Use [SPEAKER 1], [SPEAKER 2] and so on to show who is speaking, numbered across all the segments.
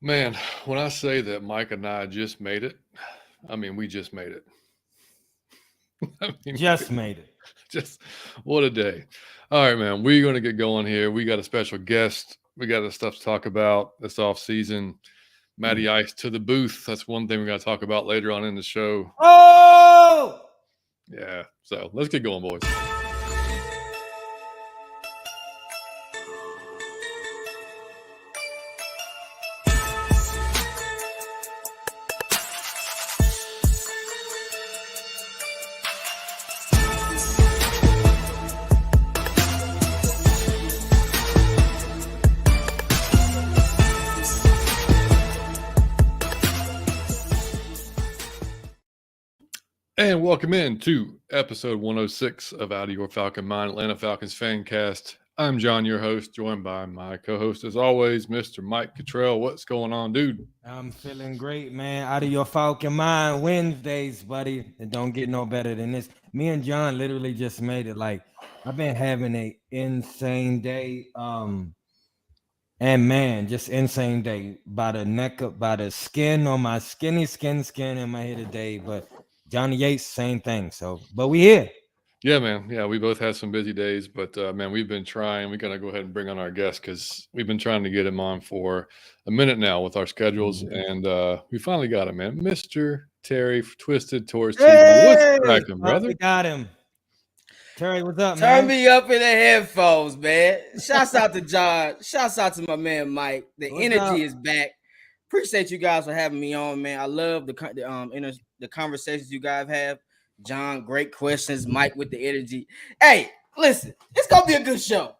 [SPEAKER 1] Man, when I say that Mike and I just made it, I mean we just made it. I mean,
[SPEAKER 2] Just made it.
[SPEAKER 1] just what a day. All right, man. We're gonna get going here. We got a special guest. We got the stuff to talk about this off season. Matty Ice to the booth. That's one thing we got to talk about later on in the show.
[SPEAKER 2] Oh!
[SPEAKER 1] Yeah. So let's get going, boys. And welcome in to episode 106 of Out of Your Falcon Mind, Atlanta Falcons Fancast. I'm John, your host, joined by my co-host, as always, Mr. Mike Cottrell. What's going on, dude?
[SPEAKER 2] I'm feeling great, man. Out of your Falcon Mind Wednesdays, buddy. It don't get no better than this. Me and John literally just made it. Like, I've been having an insane day. And man, just insane day. By the neck up, by the skin on my skin in my head today. But Johnny Yates, same thing. So, but we here.
[SPEAKER 1] Yeah, man. Yeah, we both had some busy days, but man, we've been trying. We got to go ahead and bring on our guest because we've been trying to get him on for a minute now with our schedules, and we finally got him, man. Mr. Terry Twisted Towards TV. What's cracking, brother?
[SPEAKER 2] We got him. Terry, what's up,
[SPEAKER 3] Turn
[SPEAKER 2] man?
[SPEAKER 3] me up in the headphones, man. Shouts out to John. Shouts out to my man Mike. The
[SPEAKER 2] What's
[SPEAKER 3] energy
[SPEAKER 2] up?
[SPEAKER 3] is back. Appreciate you guys for having me on, man. I love the conversations you guys have. John, great questions. Mike with the energy. Hey, listen, it's gonna be a good show.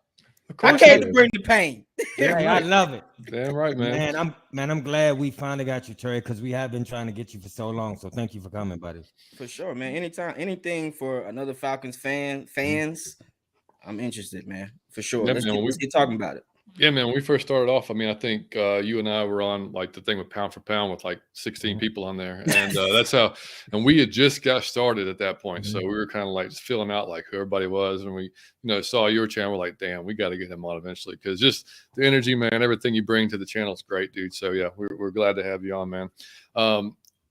[SPEAKER 3] I came to bring the pain.
[SPEAKER 2] Hey, I love it.
[SPEAKER 1] Damn right, man.
[SPEAKER 2] I'm glad we finally got you, Terry, because we have been trying to get you for so long. So thank you for coming, buddy.
[SPEAKER 3] For sure, man. Anytime, anything for another Falcons fans, I'm interested, man. For sure.
[SPEAKER 1] Yeah,
[SPEAKER 3] Let's get talking about it.
[SPEAKER 1] Yeah, man. When we first started off, I mean, I think you and I were on like the thing with Pound for Pound with like 16 people on there, and that's how. And we had just got started at that point, so we were kind of like just filling out like who everybody was, and we, saw your channel. We're like, damn, we got to get him on eventually because just the energy, man, everything you bring to the channel is great, dude. So yeah, we're glad to have you on, man.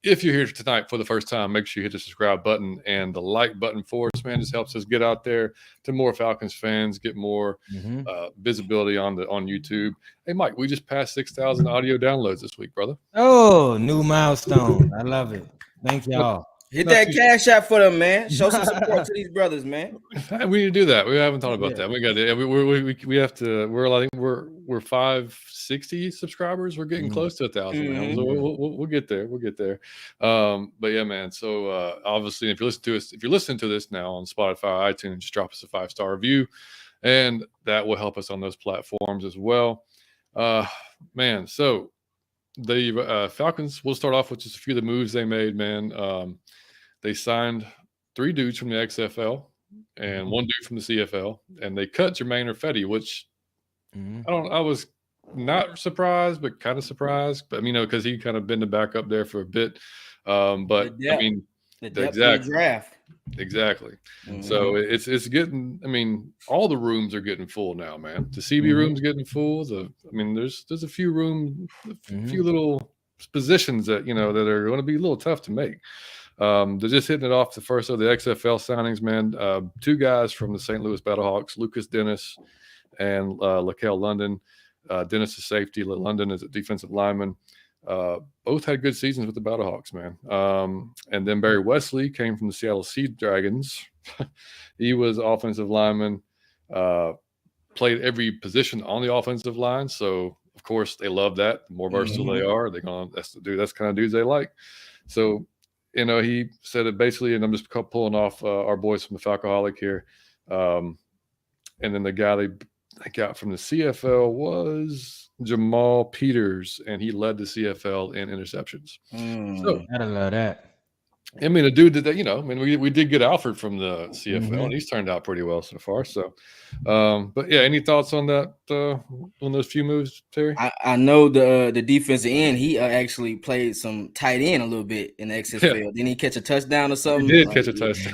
[SPEAKER 1] If you're here tonight for the first time, make sure you hit the subscribe button and the like button for us, man. Just helps us get out there to more Falcons fans, get more visibility on YouTube. Hey, Mike, we just passed 6,000 audio downloads this week, brother.
[SPEAKER 2] Oh, new milestone. I love it. Thank y'all.
[SPEAKER 3] Hit that cash app for them, man. Show some support to these brothers, man.
[SPEAKER 1] We need to do that. We haven't thought about that. We got to. We have to. We're 560 subscribers. We're getting close to 1,000 now. So we'll get there. We'll get there. But yeah, man. So obviously, if you're listening to this now on Spotify, iTunes, just drop us a 5-star review, and that will help us on those platforms as well. Man. So the Falcons. We'll start off with just a few of the moves they made, man. They signed 3 dudes from the XFL and 1 dude from the CFL, and they cut Jermaine Urfetti, which I was not surprised, but kind of surprised. But because he kind of been the backup there for a bit. But
[SPEAKER 3] the draft.
[SPEAKER 1] Exactly. So it's getting. All the rooms are getting full now, man. The CB room's getting full. There's a few few little positions that that are going to be a little tough to make. They're just hitting it off the first of the XFL signings, man. 2 guys from the St. Louis Battlehawks, Lucas Dennis and Laquel London. Dennis is safety. London is a defensive lineman. Both had good seasons with the Battlehawks, man. And then Barry Wesley came from the Seattle Sea Dragons. He was offensive lineman, played every position on the offensive line. So, of course, they love that. The more versatile they are, that's the kind of dudes they like. So, he said it basically, and I'm just pulling off our boys from the Falcoholic here. And then the guy they got from the CFL was Jamal Peters, and he led the CFL in interceptions. So
[SPEAKER 2] I love that.
[SPEAKER 1] A dude that we did get Alfred from the CFL, and he's turned out pretty well so far. So, but yeah, any thoughts on that? On those few moves, Terry?
[SPEAKER 3] I know the defensive end. He actually played some tight end a little bit in the XFL. Yeah. Didn't he catch a touchdown or something?
[SPEAKER 1] He did catch a touchdown.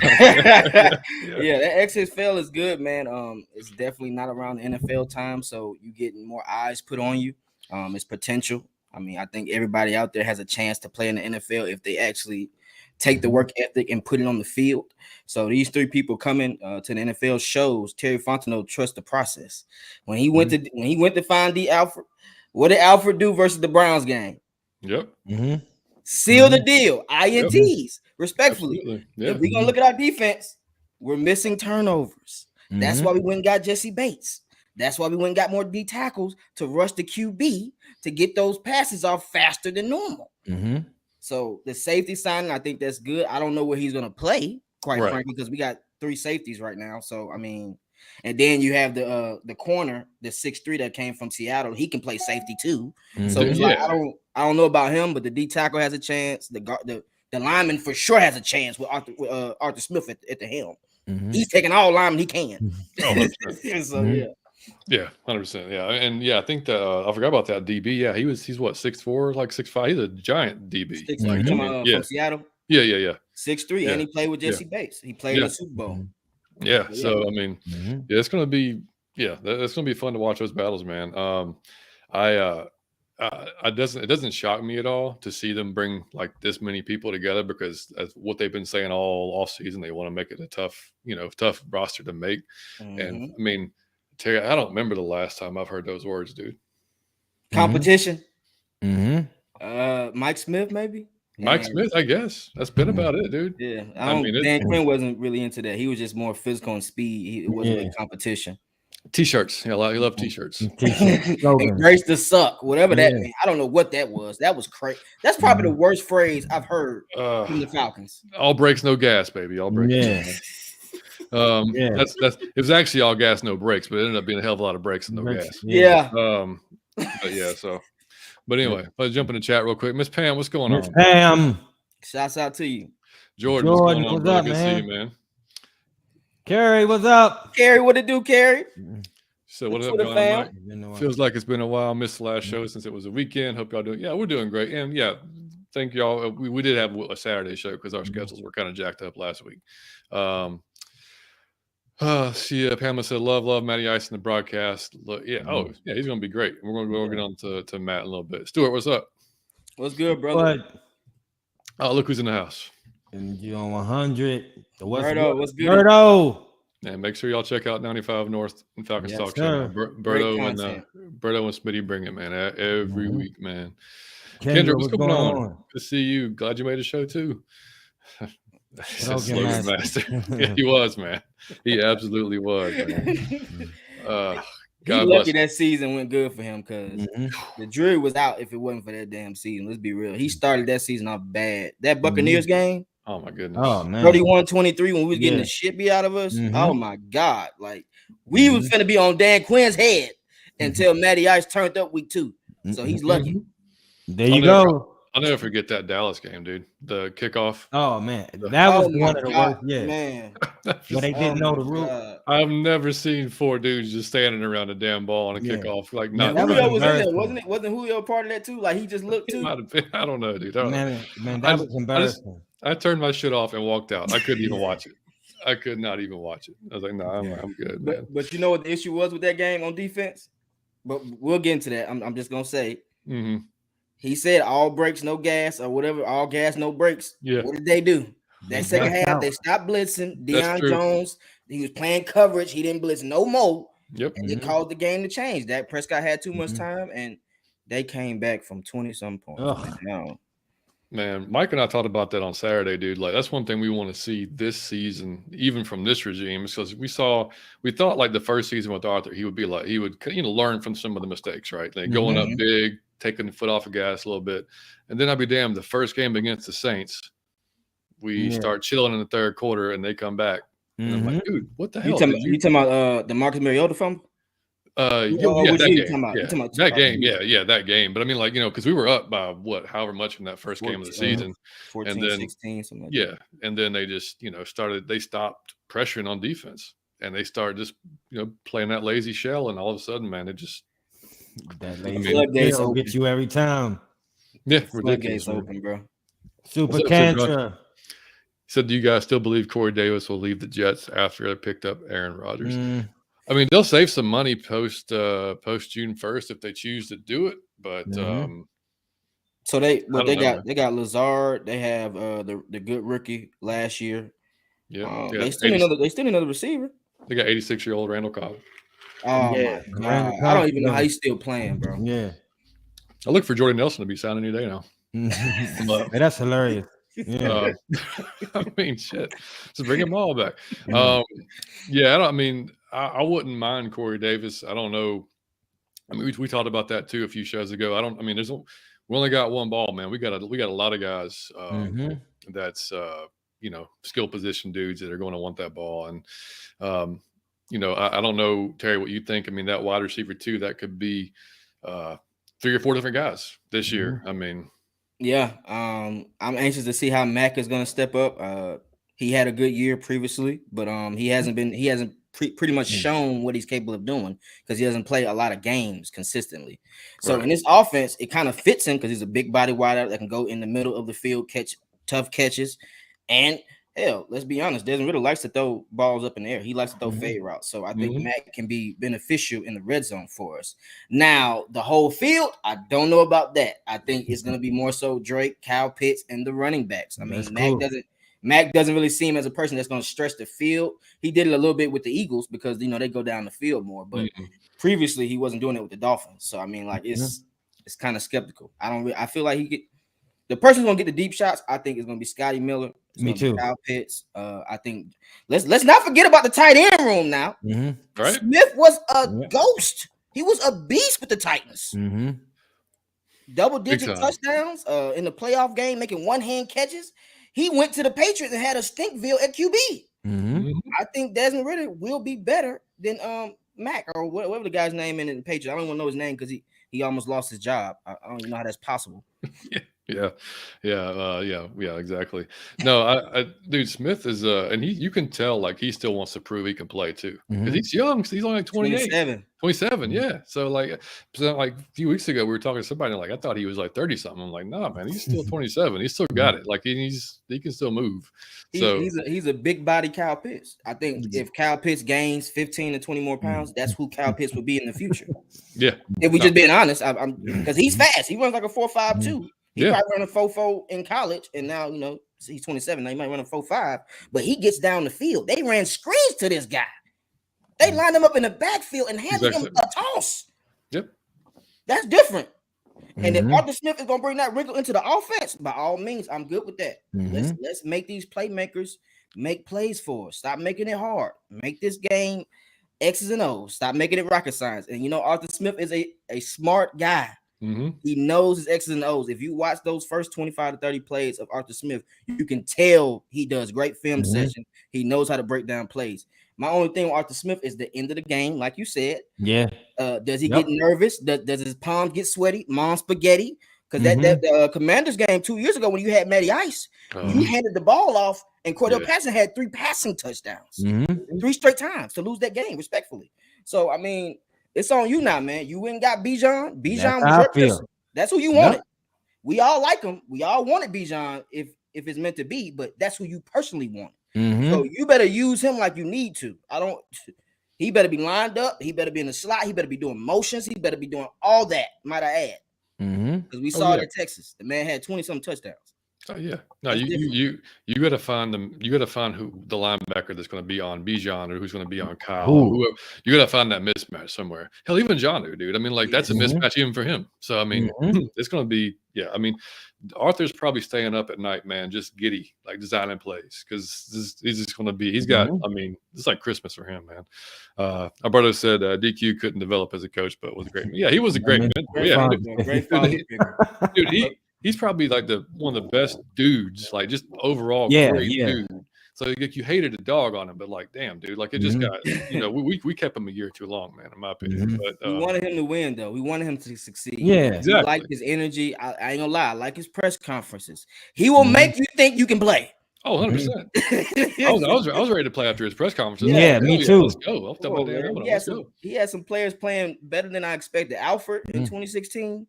[SPEAKER 3] Yeah, that XFL is good, man. It's definitely not around the NFL time, so you getting more eyes put on you. It's potential. I mean, I think everybody out there has a chance to play in the NFL if they actually take the work ethic and put it on the field. So these three people coming to the NFL shows Terry Fontenot trusts the process. When he went to find D. Alfred, what did Alfred do versus the Browns game?
[SPEAKER 1] Yep.
[SPEAKER 3] Seal the deal. INTs, respectfully.
[SPEAKER 1] Absolutely. Yeah.
[SPEAKER 3] If we're gonna look at our defense, we're missing turnovers. That's why we went and got Jesse Bates. That's why we went and got more D tackles to rush the QB to get those passes off faster than normal. So the safety signing, I think that's good. I don't know where he's gonna play, quite frankly, because we got 3 safeties right now. So I mean, and then you have the corner, the 6'3" that came from Seattle. He can play safety too. So it's like I don't know about him, but the D tackle has a chance. The lineman for sure has a chance with Arthur Smith at the helm. He's taking all linemen he can. So
[SPEAKER 1] yeah, 100%. Yeah, and yeah, I think that I forgot about that DB. Yeah, he's what 6'4", like 6'5". He's a giant DB.
[SPEAKER 3] From Seattle.
[SPEAKER 1] Yeah.
[SPEAKER 3] 6'3", and he played with Jesse Bates. He played in the Super Bowl.
[SPEAKER 1] Yeah, so I mean, yeah, it's gonna be that's gonna be fun to watch those battles, man. It doesn't shock me at all to see them bring like this many people together, because that's what they've been saying all offseason. They want to make it a tough roster to make. And I mean, Terry, I don't remember the last time I've heard those words, dude.
[SPEAKER 3] Competition. Mike Smith, maybe.
[SPEAKER 1] Mike Smith, I guess. That's been about it, dude.
[SPEAKER 3] Yeah, Dan Quinn wasn't really into that. He was just more physical and speed. It wasn't a competition.
[SPEAKER 1] T-shirts. Yeah, he loved T-shirts.
[SPEAKER 3] Embrace the suck, whatever that means. I don't know what that was. That was crazy. That's probably the worst phrase I've heard from the Falcons.
[SPEAKER 1] All brakes, no gas, baby. All brakes. That's it was actually all gas, no brakes, but it ended up being a hell of a lot of brakes and no gas. But anyway, let's jump in the chat real quick. Miss Pam, what's going on?
[SPEAKER 2] Miss Pam,
[SPEAKER 3] shouts out to you.
[SPEAKER 1] Jordan, what's going on, bro? Good to see you, man.
[SPEAKER 2] Carrie, what's up?
[SPEAKER 3] Carrie, what it do, Carrie?
[SPEAKER 1] So what up, John? Feels like it's been a while. Missed the last show since it was a weekend. Hope y'all doing. Yeah, we're doing great. And yeah, thank y'all. We did have a Saturday show because our schedules were kind of jacked up last week. Pamela said, love Matty Ice in the broadcast. Look, he's gonna be great. We're gonna get on to Matt in a little bit. Stuart, what's up?
[SPEAKER 3] What's good, brother?
[SPEAKER 1] Oh, look who's in the house.
[SPEAKER 2] And you on 100.
[SPEAKER 3] What's good?
[SPEAKER 2] Berto.
[SPEAKER 1] And make sure y'all check out 95 North and Falcons Talk
[SPEAKER 2] Show.
[SPEAKER 1] Berto and Smitty bring it, man, every week, man. Kendra, what's going on? Good to see you. Glad you made a show too. Slogan master. Yeah, he was, man. He absolutely was, man.
[SPEAKER 3] God lucky that season went good for him, because the jury was out if it wasn't for that damn season. Let's be real. He started that season off bad. That Buccaneers game.
[SPEAKER 1] Oh my goodness.
[SPEAKER 2] Oh man.
[SPEAKER 3] 31-23 when we was getting the shit beat out of us. Oh my God. Like we was finna be on Dan Quinn's head until Matty Ice turned up week 2. So he's lucky.
[SPEAKER 2] There you go.
[SPEAKER 1] I'll never forget that Dallas game, dude. The kickoff.
[SPEAKER 2] Oh man, that was one of the worst. Yeah,
[SPEAKER 3] man.
[SPEAKER 2] But they didn't know the rule.
[SPEAKER 1] I've never seen 4 dudes just standing around a damn ball on a kickoff. Like, not
[SPEAKER 3] Julio was in there, wasn't it? Wasn't Julio part of that too? Like he just looked too.
[SPEAKER 1] I don't know, dude.
[SPEAKER 2] Man, that was embarrassing.
[SPEAKER 1] I turned my shit off and walked out. I couldn't even watch it. I could not even watch it. I was like, no, I'm good, man.
[SPEAKER 3] But you know what the issue was with that game on defense? But we'll get into that. I'm just gonna say. He said all brakes, no gas, or whatever. All gas, no brakes.
[SPEAKER 1] Yeah.
[SPEAKER 3] What did they do? That second half, they stopped blitzing. Deion Jones, he was playing coverage. He didn't blitz no more.
[SPEAKER 1] Yep.
[SPEAKER 3] And it caused the game to change. Dak Prescott had too much time, and they came back from 20-some points.
[SPEAKER 1] Man, Mike and I talked about that on Saturday, dude. Like, that's one thing we want to see this season, even from this regime, because we thought like the first season with Arthur, he would learn from some of the mistakes, right? Like going up big, taking the foot off the gas a little bit. And then I'd be damned, the first game against the Saints, we start chilling in the third quarter and they come back. And I'm like, dude, what the hell?
[SPEAKER 3] You talking about the Marcus Mariota fumble?
[SPEAKER 1] That game. Yeah, that game. But I mean, like, because we were up by however much in that first game of the season.
[SPEAKER 3] 14,
[SPEAKER 1] and then
[SPEAKER 3] 16, something like that.
[SPEAKER 1] And then they just, they stopped pressuring on defense. And they started just, playing that lazy shell. And all of a sudden, man, it just
[SPEAKER 2] that lazy shell gets you every time.
[SPEAKER 1] Yeah,
[SPEAKER 3] ridiculous, open, bro.
[SPEAKER 2] Super Cantra.
[SPEAKER 1] Said, do you guys still believe Corey Davis will leave the Jets after they picked up Aaron Rodgers? I mean, they'll save some money post June 1st if they choose to do it. But
[SPEAKER 3] So they got Lazard. They have the good rookie last year.
[SPEAKER 1] Yeah,
[SPEAKER 3] they still need another receiver.
[SPEAKER 1] They got 86-year-old Randall Cobb.
[SPEAKER 3] Oh my God! I don't even know how he's still playing, bro.
[SPEAKER 2] Yeah.
[SPEAKER 1] I look for Jordan Nelson to be signed any day now.
[SPEAKER 2] Hey, that's hilarious. Yeah.
[SPEAKER 1] I mean, shit. Just bring them all back. I wouldn't mind Corey Davis. I don't know. I mean, we talked about that too a few shows ago. We only got one ball, man. We got a lot of guys that's skill position dudes that are going to want that ball. And I don't know, Terry, what you think. I mean, that wide receiver too, that could be 3 or 4 different guys this year. I mean,
[SPEAKER 3] yeah. I'm anxious to see how Mac is going to step up. He had a good year previously, but he hasn't pretty much shown what he's capable of doing because he doesn't play a lot of games consistently. So in this offense, it kind of fits him because he's a big body wideout that can go in the middle of the field, catch tough catches, and hell, let's be honest, Desmond Ridder likes to throw balls up in the air. He likes to throw fade routes. So I think Mac can be beneficial in the red zone for us. Now, the whole field, I don't know about that. I think it's going to be more so Drake, Kyle Pitts, and the running backs. I mean, Mac doesn't really seem as a person that's going to stretch the field. He did it a little bit with the Eagles because, they go down the field more. But previously, he wasn't doing it with the Dolphins. So, I mean, like, it's kind of skeptical. I feel like the person who's going to get the deep shots, I think, is going to be Scotty Miller.
[SPEAKER 2] Me too.
[SPEAKER 3] Kyle Pitts. I think let's not forget about the tight end room now.
[SPEAKER 1] Right?
[SPEAKER 3] Smith was a ghost. He was a beast with the Titans. Double-digit touchdowns in the playoff game, making one-hand catches. He went to the Patriots and had a Stinkville at QB. I think Desmond Ridder will be better than Mac or whatever the guy's name in the Patriots. I don't even know his name because he almost lost his job. I don't even know how that's possible.
[SPEAKER 1] Yeah, exactly. No, dude, Smith is and you can tell like he still wants to prove he can play too because he's young. He's only like 28, 27. Yeah. So like a few weeks ago we were talking to somebody like I thought he was like 30 something. I'm like, nah, man, he's still 27. He's still got it. Like he can still move. So
[SPEAKER 3] he's a big body Kyle Pitts. I think if Kyle Pitts gains 15 to 20 more pounds, that's who Kyle Pitts will be in the future.
[SPEAKER 1] Yeah.
[SPEAKER 3] If we just being honest, I'm because he's fast. He runs like a 4.52. He probably run a 4.4 in college, and now he's 27. Now he might run a 4.5, but he gets down the field. They ran screens to this guy. They lined him up in the backfield and handed him a toss.
[SPEAKER 1] Yep,
[SPEAKER 3] that's different. And if Arthur Smith is gonna bring that wrinkle into the offense, by all means, I'm good with that. Let's make these playmakers make plays for us. Stop making it hard. Make this game X's and O's. Stop making it rocket science. And Arthur Smith is a smart guy. He knows his X's and O's. If you watch those first 25 to 30 plays of Arthur Smith, you can tell he does great film session. He knows how to break down plays. My only thing with Arthur Smith is the end of the game, like you said.
[SPEAKER 2] Yeah.
[SPEAKER 3] Does he get nervous? Does his palms get sweaty? Mom spaghetti? Because that Commanders game 2 years ago when you had Matty Ice, you handed the ball off, and Cordell Patterson had 3 passing touchdowns, 3 straight times to lose that game, respectfully. So, I mean, it's on you now, man. You went and got Bijan. Bijan was your that's who you wanted. We all like him. We all wanted Bijan if it's meant to be, but that's who you personally wanted. So you better use him like you need to. He better be lined up. He better be in the slot. He better be doing motions. He better be doing all that, might I add. Because we saw it in Texas. The man had 20-something touchdowns.
[SPEAKER 1] Oh yeah, no, you got to find them. You got to find who the linebacker that's going to be on Bijan or who's going to be on Kyle. Whoever. You got to find that mismatch somewhere. Hell, even Jonnu, dude. I mean, like that's a mismatch even for him. So I mean, it's going to be I mean, Arthur's probably staying up at night, man, just giddy, like designing plays because he's just going to be. He's got. I mean, it's like Christmas for him, man. Alberto said DQ couldn't develop as a coach, but was a great. Yeah, he was a great mentor.
[SPEAKER 3] Great
[SPEAKER 1] dude. He's probably like one of the best dudes, like just overall great dude. So you hated a dog on him, but like, damn, dude, like it just got, we kept him a year too long, man, in my opinion. But
[SPEAKER 3] we wanted him to win, though. We wanted him to succeed.
[SPEAKER 2] Yeah,
[SPEAKER 3] exactly. We like his energy. I ain't gonna lie, I like his press conferences. He will make you think you can play.
[SPEAKER 1] Oh, 100%. I was ready to play after his press conferences.
[SPEAKER 2] Yeah, me too.
[SPEAKER 1] Let's go.
[SPEAKER 3] He had some players playing better than I expected. Alfred in 2016.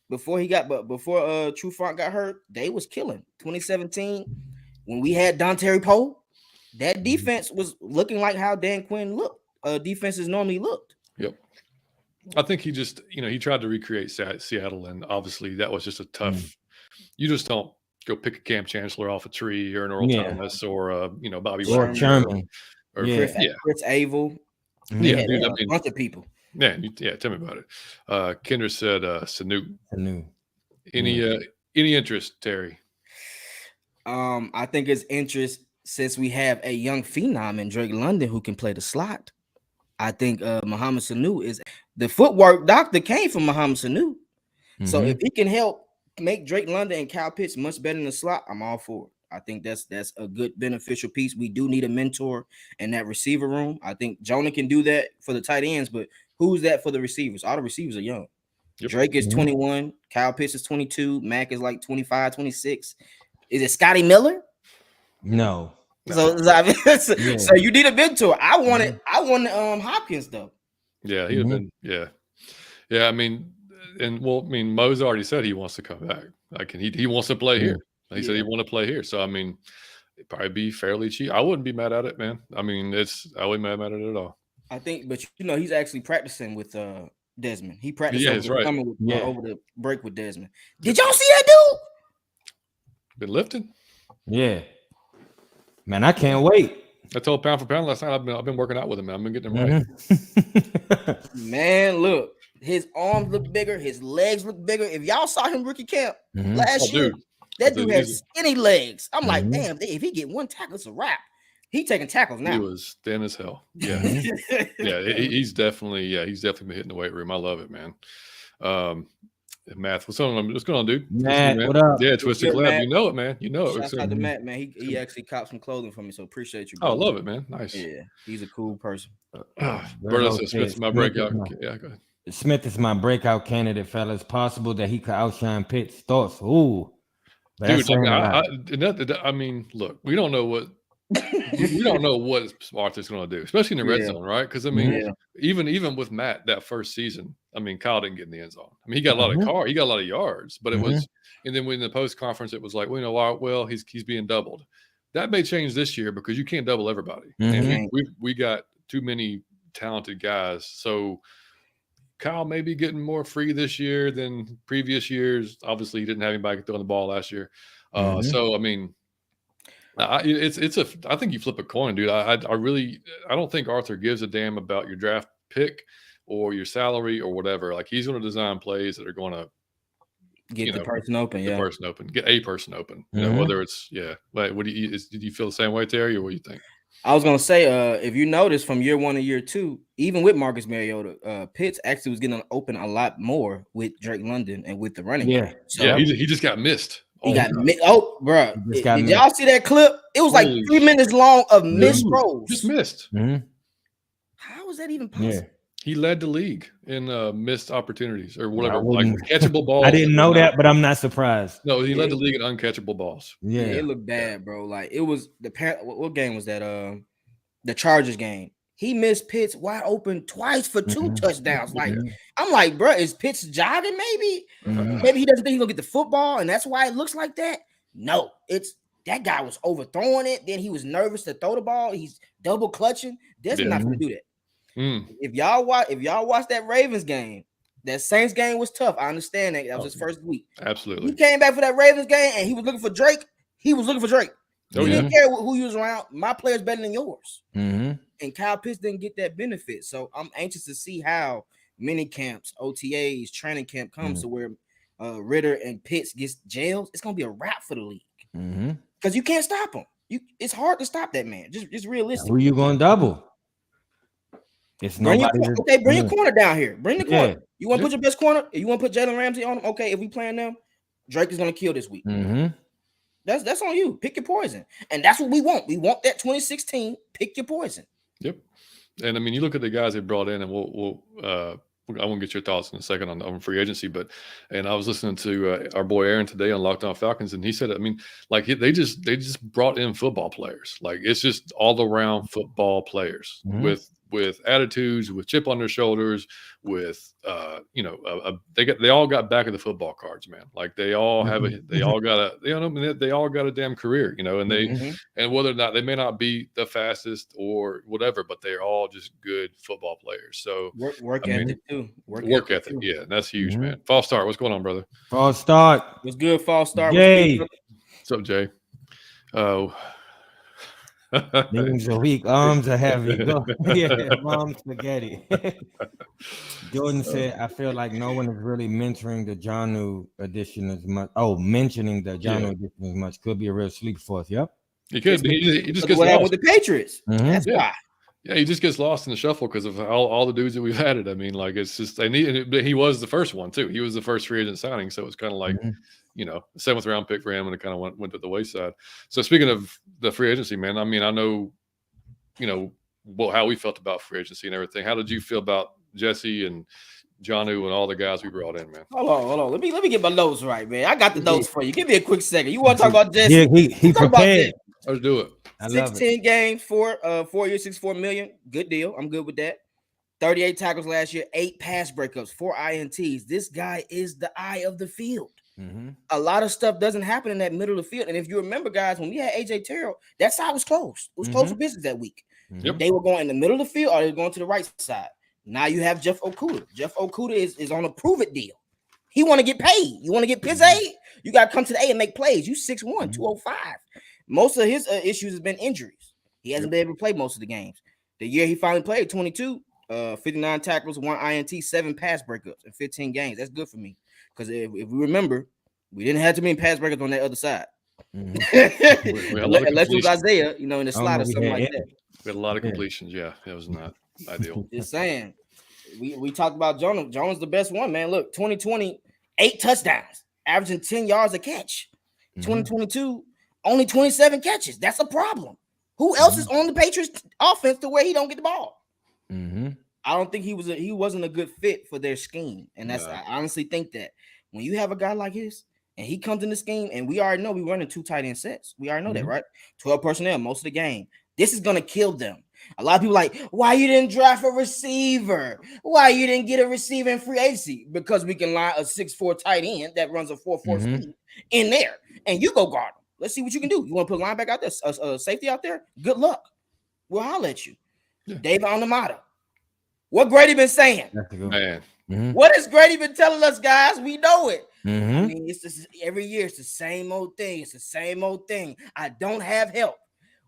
[SPEAKER 3] Before True Front got hurt, they was killing. 2017, when we had Dontari Poe, that defense was looking like how Dan Quinn defenses normally looked.
[SPEAKER 1] Yep. I think he just, he tried to recreate Seattle, and obviously that was just a tough. You just don't go pick a Cam Chancellor off a tree, or an Earl Thomas, or Bobby
[SPEAKER 2] or
[SPEAKER 1] Wagner,
[SPEAKER 2] Sherman,
[SPEAKER 1] or
[SPEAKER 3] Chris Abel.
[SPEAKER 1] Yeah,
[SPEAKER 3] They
[SPEAKER 1] dude,
[SPEAKER 3] had a bunch of people.
[SPEAKER 1] Yeah, tell me about it. Kendra said Sanu. Any interest, Terry?
[SPEAKER 3] I think it's interest since we have a young phenom in Drake London who can play the slot. I think Mohamed Sanu is the footwork doctor came from Mohamed Sanu. So if he can help make Drake London and Kyle Pitts much better in the slot, I'm all for it. I think that's a good beneficial piece. We do need a mentor in that receiver room. I think Jonah can do that for the tight ends, but who's that for the receivers? All the receivers are young. Yep. Drake is 21, Kyle Pitts is 22, Mac is like 25, 26. Is it Scotty Miller?
[SPEAKER 2] No.
[SPEAKER 3] So you need a mentor. I wanted Hopkins though.
[SPEAKER 1] Yeah, he'd have been. Yeah. I mean, Mo's already said he wants to come back. Like, he wants to play here. He said he want to play here. So I mean, it'd probably be fairly cheap. I wouldn't be mad at it, man. I mean, I wouldn't be mad at it at all.
[SPEAKER 3] I think, but he's actually practicing with Desmond. He practiced over the break with Desmond. Did y'all see that dude?
[SPEAKER 1] Been lifting.
[SPEAKER 2] Yeah. Man, I can't wait.
[SPEAKER 1] I told pound for pound last night. I've been working out with him, man. I've been getting him right.
[SPEAKER 3] Man, look, his arms look bigger, his legs look bigger. If y'all saw him rookie camp last year, that dude has skinny legs. I'm like, damn, if he get one tackle, it's a wrap. He taking tackles now.
[SPEAKER 1] He was thin as hell. Yeah, he's definitely been hitting the weight room. I love it, man. Matt, what's going on, dude?
[SPEAKER 2] Matt, what up?
[SPEAKER 1] Yeah, Twisted Club. Matt. You know it, man. You know it.
[SPEAKER 3] Shout out to Matt, man. He actually copped some clothing for me, so appreciate you.
[SPEAKER 1] Bro. Oh, I love it, man. Nice.
[SPEAKER 3] Yeah, he's a cool person.
[SPEAKER 1] Smith's my breakout. Yeah, go ahead.
[SPEAKER 2] Smith is my breakout candidate, fellas. Possible that he could outshine Pitts. Thoughts? Ooh,
[SPEAKER 1] dude. I mean, look, we don't know what Arthur's going to do, especially in the red zone, right? Because I mean, even with Matt that first season, I mean, Kyle didn't get in the end zone. I mean, he got a lot of he got a lot of yards, but it was, and then when the post conference, it was like, well, he's being doubled. That may change this year because you can't double everybody, and we got too many talented guys. So Kyle may be getting more free this year than previous years. Obviously, he didn't have anybody throwing the ball last year, so I mean. I think you flip a coin, dude. I don't think Arthur gives a damn about your draft pick or your salary or whatever. Like, he's going to design plays that are going to
[SPEAKER 3] get the person open. Get
[SPEAKER 1] a person open. You know, whether it's Like, did you feel the same way, Terry, or what do you think?
[SPEAKER 3] I was going to say, if you notice from year 1 to year 2, even with Marcus Mariota, Pitts actually was getting open a lot more with Drake London and with the running.
[SPEAKER 2] Yeah,
[SPEAKER 3] so,
[SPEAKER 1] he just got missed.
[SPEAKER 3] He got bro. Did y'all see that clip? It was like 3 minutes long of missed throws.
[SPEAKER 1] Just missed.
[SPEAKER 3] How was that even possible?
[SPEAKER 1] Yeah. He led the league in missed opportunities or whatever, like catchable balls.
[SPEAKER 2] I didn't know that, but I'm not surprised.
[SPEAKER 1] No, he led the league in uncatchable balls.
[SPEAKER 3] Yeah, it looked bad, bro. Like, it was what game was that? The Chargers game. He missed Pitts wide open twice for 2 touchdowns. Like, I'm like, bro, is Pitts jogging? Maybe he doesn't think he's gonna get the football, and that's why it looks like that. No, it's that guy was overthrowing it. Then he was nervous to throw the ball. He's double clutching. Desmond's not gonna do that. If y'all watch that Ravens game, that Saints game was tough. I understand that. That was his first week.
[SPEAKER 1] Absolutely.
[SPEAKER 3] He came back for that Ravens game, and he was looking for Drake. He didn't care who you was around. My player's better than yours. And Kyle Pitts didn't get that benefit. So I'm anxious to see how mini camps, OTAs, training camp comes to where Ritter and Pitts gets jailed. It's gonna be a wrap for the league. Because you can't stop him. It's hard to stop that man. Just realistic.
[SPEAKER 2] Who you gonna double? It's bring
[SPEAKER 3] your corner down here. Bring the corner. You want to put your best corner? You want to put Jalen Ramsey on him? Okay, if we playing them, Drake is gonna kill this week. That's on you. Pick your poison. And that's what we want. We want that 2016. Pick your poison.
[SPEAKER 1] Yep. And I mean, you look at the guys they brought in, and we'll I won't get your thoughts in a second on free agency, and I was listening to our boy Aaron today on Locked On Falcons, and he said, I mean, like they just brought in football players. Like, it's just all around football players with with attitudes, with chip on their shoulders, with they all got back of the football cards, man. Like they all have they all got a damn career, and and whether or not they may not be the fastest or whatever, but they're all just good football players. So
[SPEAKER 3] work ethic too.
[SPEAKER 1] Work ethic, yeah, that's huge, man. False start, what's going on, brother?
[SPEAKER 2] False start.
[SPEAKER 3] What's good, false start?
[SPEAKER 2] Jay.
[SPEAKER 1] What's up, Jay? Oh.
[SPEAKER 2] Knees are weak, arms are heavy. Go. Yeah, mom spaghetti. Jordan said, I feel like no one is really mentoring the Jonnu edition as much. Oh, mentioning the Jonnu edition as much. Could be a real sleeper for us. Yep.
[SPEAKER 1] He could. He just gets
[SPEAKER 3] what happened
[SPEAKER 1] lost
[SPEAKER 3] with the Patriots. That's why.
[SPEAKER 1] Yeah, he just gets lost in the shuffle because of all the dudes that we've added. I mean, like it's just he was the first one too. He was the first free agent signing, so it's kind of like seventh round pick for him, and it kind of went to the wayside. So speaking of the free agency, man, I mean, I know, how we felt about free agency and everything. How did you feel about Jesse and Jonnu and all the guys we brought in, man?
[SPEAKER 3] Hold on. Let me get my notes right, man. I got the notes for you. Give me a quick second. You want to talk about Jesse?
[SPEAKER 2] Yeah, he prepared.
[SPEAKER 1] Let's do it.
[SPEAKER 3] 16 games, 4 years, $64 million. Good deal. I'm good with that. 38 tackles last year, 8 pass breakups, 4 INTs. This guy is the eye of the field. A lot of stuff doesn't happen in that middle of the field. And if you remember, guys, when we had AJ Terrell, that side was closed. It was closed for business that week. They were going in the middle of the field or they were going to the right side. Now you have Jeff Okudah. Jeff Okudah is on a prove-it deal. He want to get paid. You want to get his aid? You got to come to the A and make plays. You 6'1", 205. Most of his issues has been injuries. He hasn't been able to play most of the games. The year he finally played, 22, 59 tackles, 1 INT, 7 pass breakups in 15 games. That's good for me. Because if we remember, we didn't have too many pass breakups on that other side. Unless it was Isaiah, in the slot or something like that.
[SPEAKER 1] We had a lot of completions. Yeah, it was not ideal.
[SPEAKER 3] Just saying. We talked about Jonah. Jonah's the best one, man. Look, 2020, 8 touchdowns, averaging 10 yards a catch. 2022, only 27 catches. That's a problem. Who else is on the Patriots offense to where he don't get the ball? I don't think he wasn't a good fit for their scheme. And I honestly think that when you have a guy like his and he comes in the scheme, and we already know we running 2 tight end sets. We already know that, right? 12 personnel most of the game. This is gonna kill them. A lot of people like, why you didn't draft a receiver? Why you didn't get a receiver in free agency? Because we can line a 6'4" tight end that runs a 4.4 speed in there, and you go guard him. Let's see what you can do. You want to put a linebacker out there, safety out there? Good luck. We'll holler at you. David Onamata. What Grady been saying?
[SPEAKER 1] Man.
[SPEAKER 3] What has Grady been telling us, guys? We know it. I mean, it's just, every year it's the same old thing. It's the same old thing. I don't have help.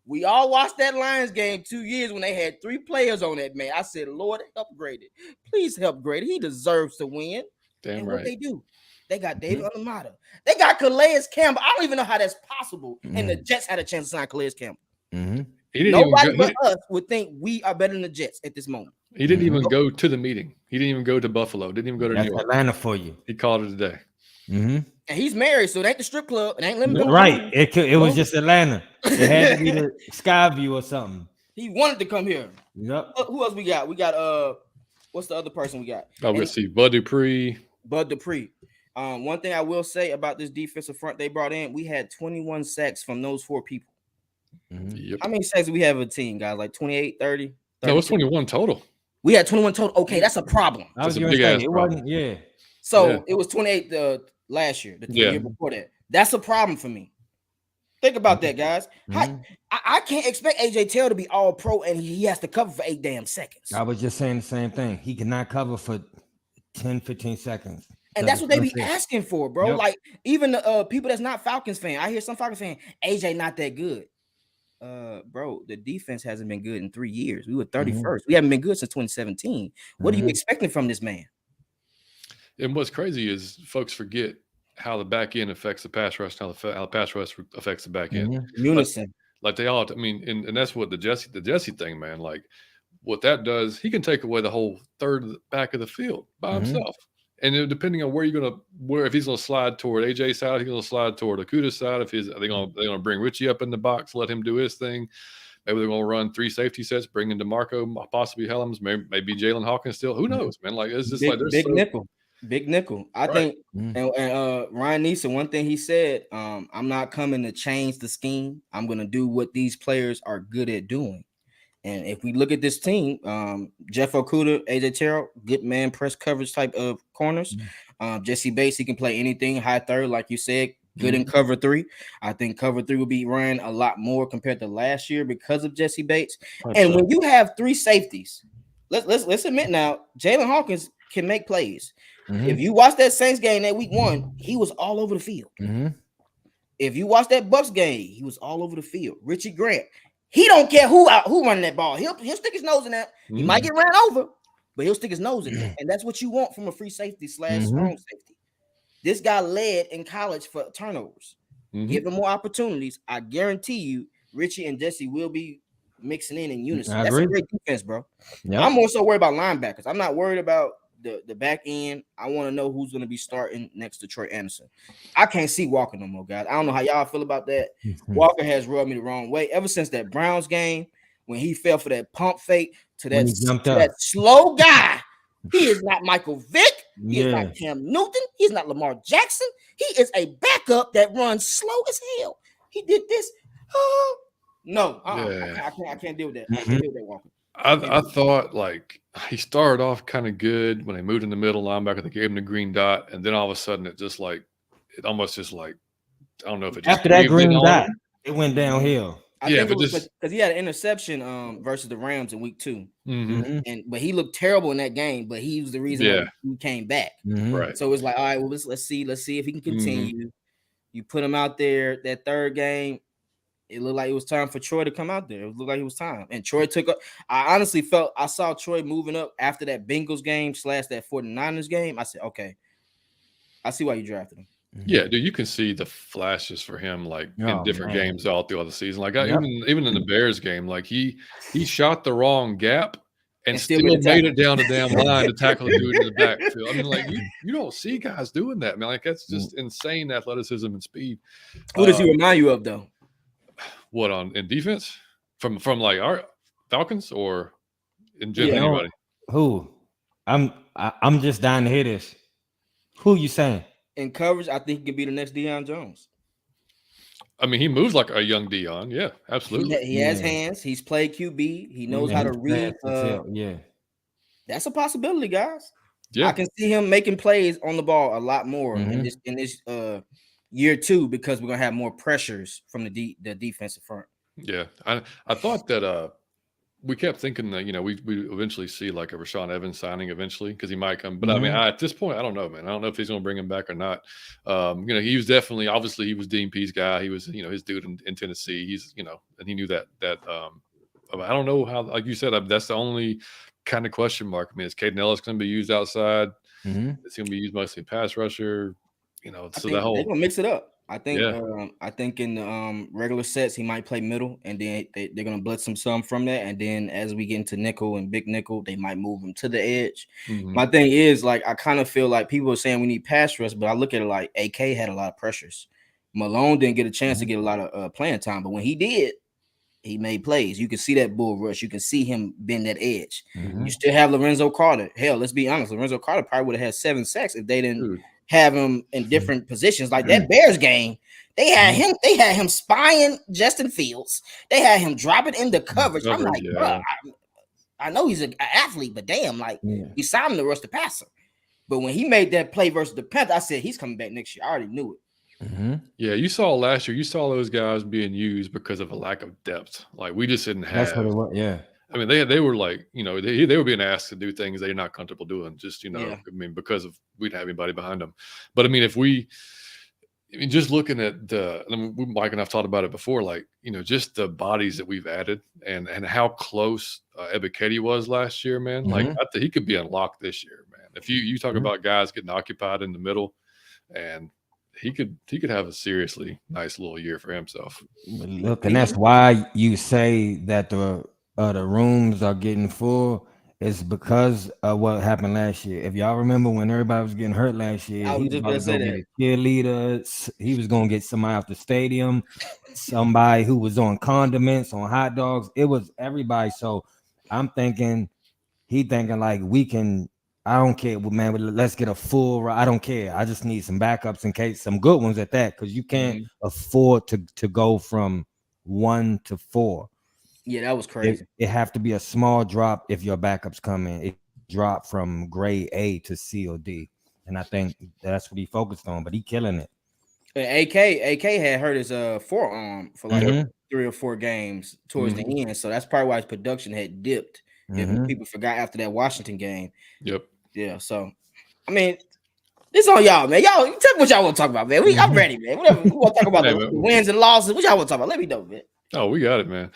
[SPEAKER 3] We all watched that Lions game 2 years when they had 3 players on that, man. I said, Lord, help Grady. Please help Grady. He deserves to win.
[SPEAKER 1] Damn
[SPEAKER 3] and
[SPEAKER 1] right.
[SPEAKER 3] What they do? They got David Onamata. They got Calais Campbell. I don't even know how that's possible. And the Jets had a chance to sign Calais Campbell. Nobody but us would think we are better than the Jets at this moment.
[SPEAKER 1] He didn't even go to the meeting. He didn't even go to Buffalo. Didn't even go to New York.
[SPEAKER 2] Atlanta for you.
[SPEAKER 1] He called it a day.
[SPEAKER 3] And he's married, so it ain't the strip club. It ain't limited.
[SPEAKER 2] Right. It was just Atlanta. It had to be the Skyview or something.
[SPEAKER 3] He wanted to come here.
[SPEAKER 2] Yep.
[SPEAKER 3] Who else we got? We got what's the other person we got?
[SPEAKER 1] Oh, let's see. Bud Dupree.
[SPEAKER 3] One thing I will say about this defensive front they brought in, we had 21 sacks from those 4 people.
[SPEAKER 1] Yep.
[SPEAKER 3] How many sacks do we have a team, guys? Like 28, 30?
[SPEAKER 1] No, it's 21 total.
[SPEAKER 3] We had 21 total. Okay, that's a problem.
[SPEAKER 2] I was going to say, it wasn't,
[SPEAKER 3] So it was 28 last year, the year before that. That's a problem for me. Think about that, guys. I can't expect AJ Terrell to be all pro and he has to cover for 8 damn seconds.
[SPEAKER 2] I was just saying the same thing. He cannot cover for 10, 15 seconds.
[SPEAKER 3] And that's what they be asking for, bro. Like, even the people that's not Falcons fan, I hear some Falcons fan, AJ not that good. Bro, the defense hasn't been good in 3 years. We were 31st. We haven't been good since 2017. What are you expecting from this man?
[SPEAKER 1] And what's crazy is folks forget how the back end affects the pass rush, how the pass rush affects the back end.
[SPEAKER 3] Unison.
[SPEAKER 1] Like they all, I mean, and that's what the Jesse thing, man. Like what that does, he can take away the whole third of the back of the field by himself. And then depending on where you're gonna, if he's gonna slide toward AJ's side, he's gonna slide toward Okudah's side. If they're gonna bring Richie up in the box, let him do his thing. Maybe they're gonna run 3 safety sets, bring in DeMarco, possibly Helms, maybe Jalen Hawkins still. Who knows, man? Like it's just
[SPEAKER 3] big nickel. I think, and Ryan Neeson, one thing he said, I'm not coming to change the scheme. I'm gonna do what these players are good at doing. And if we look at this team, Jeff Okudah, AJ Terrell, good man press coverage type of corners. Jesse Bates, he can play anything, high third, like you said, good in cover 3. I think cover 3 will be run a lot more compared to last year because of Jesse Bates. And when you have 3 safeties, let's admit now, Jalen Hawkins can make plays. If you watch that Saints game that week 1, he was all over the field. If you watch that Bucks game, he was all over the field. Richie Grant, he don't care who running that ball. He'll stick his nose in that. He might get ran over, but he'll stick his nose in there. And that's what you want from a free safety / strong safety. This guy led in college for turnovers. Give him more opportunities. I guarantee you, Richie and Jesse will be mixing in unison. That's a great defense, bro. Yep. I'm more so worried about linebackers. I'm not worried about the back end. I want to know who's going to be starting next to Troy Anderson. I can't see Walker no more, guys. I don't know how y'all feel about that. Walker has rubbed me the wrong way ever since that Browns game when he fell for that pump fake to that slow guy. He is not Michael Vick. He is not Cam Newton. He's not Lamar Jackson. He is a backup that runs slow as hell. He did this. No, I can't deal with that. I can't deal with that, Walker.
[SPEAKER 1] I thought like he started off kind of good when they moved in the middle linebacker. They gave him the green dot, and then all of a sudden it almost just like I don't know if it just
[SPEAKER 2] after that green dot it went downhill.
[SPEAKER 3] I think it was because he had an interception versus the Rams in week 2, but he looked terrible in that game. But he was the reason why he came back.
[SPEAKER 1] Right.
[SPEAKER 3] So it's like, all right, well let's see if he can continue. You put him out there that third game. It looked like it was time for Troy to come out there. It looked like it was time. And Troy took up. I honestly felt I saw Troy moving up after that Bengals game / that 49ers game. I said, okay, I see why you drafted him.
[SPEAKER 1] Yeah, dude, you can see the flashes for him like in different games all throughout the season. Like even in the Bears game, like he shot the wrong gap and still made it down the damn line to tackle the dude in the backfield. I mean, like you don't see guys doing that, man. Like that's just insane athleticism and speed.
[SPEAKER 3] Who does he remind you of though?
[SPEAKER 1] What in defense from like our Falcons or in general anybody?
[SPEAKER 2] Who? I'm just dying to hear this. Who you saying?
[SPEAKER 3] In coverage, I think he can be the next Deion Jones.
[SPEAKER 1] I mean, he moves like a young Deion. Yeah, absolutely.
[SPEAKER 3] He has hands. He's played QB. He knows how to read. That's a possibility, guys. Yeah, I can see him making plays on the ball a lot more in this year 2 because we're gonna have more pressures from the defensive front.
[SPEAKER 1] Yeah, I thought that we kept thinking that we eventually see like a Rashaan Evans signing eventually because he might come. But I mean, at this point, I don't know, man. I don't know if he's gonna bring him back or not. He was definitely obviously he was Dean Pease guy. He was his dude in Tennessee. He's and he knew that. I don't know how, like you said, that's the only kind of question mark. I mean, is Caden Ellis going to be used outside? Is he going to be used mostly pass rusher? So that whole
[SPEAKER 3] they're gonna mix it up. I think in the regular sets he might play middle, and then they're gonna blitz him some from that. And then as we get into nickel and big nickel, they might move him to the edge. My thing is like I kind of feel like people are saying we need pass rush, but I look at it like AK had a lot of pressures. Malone didn't get a chance to get a lot of playing time, but when he did, he made plays. You can see that bull rush. You can see him bend that edge. You still have Lorenzo Carter. Hell, let's be honest. Lorenzo Carter probably would have had 7 sacks if they didn't have him in different positions. Like that Bears game, they had him spying Justin Fields. They had him dropping into coverage. I'm like, bro, I know he's an athlete, but damn, like he signed him to rush the passer. But when he made that play versus the Panthers, I said he's coming back next year. I already knew it.
[SPEAKER 1] Yeah, you saw last year. You saw those guys being used because of a lack of depth. Like we just didn't have.
[SPEAKER 2] That's what it was. Yeah.
[SPEAKER 1] I mean, they were like, they were being asked to do things they're not comfortable doing. Just I mean, because of we didn't have anybody behind them. But I mean, just looking at Mike and I've talked about it before, like just the bodies that we've added and how close Ebiketie was last year, man. Like I think he could be unlocked this year, man. If you talk about guys getting occupied in the middle, and he could have a seriously nice little year for himself.
[SPEAKER 2] Look, and that's why you say that the rooms are getting full. Is because of what happened last year. If y'all remember when everybody was getting hurt last year, he was going to get cheerleaders. He was going to get somebody out the stadium, somebody who was on condiments, on hot dogs. It was everybody. So I'm thinking, like we can. I don't care, man. Let's get a full. I don't care. I just need some backups in case some good ones at that, because you can't afford to go from 1 to 4.
[SPEAKER 3] Yeah, that was crazy.
[SPEAKER 2] It have to be a small drop if your backups come in. It drop from grade A to C or D, and I think that's what he focused on. But he killing it.
[SPEAKER 3] AK had hurt his forearm for like 3 or 4 games towards the end, so that's probably why his production had dipped. If people forgot after that Washington game.
[SPEAKER 1] Yep.
[SPEAKER 3] Yeah. So, I mean, this on y'all, man. Y'all tell me what y'all want to talk about, man. I'm ready, man. Whatever we want to talk about the wins and losses. What y'all want to talk about? Let me know, man.
[SPEAKER 1] Oh, we got it, man.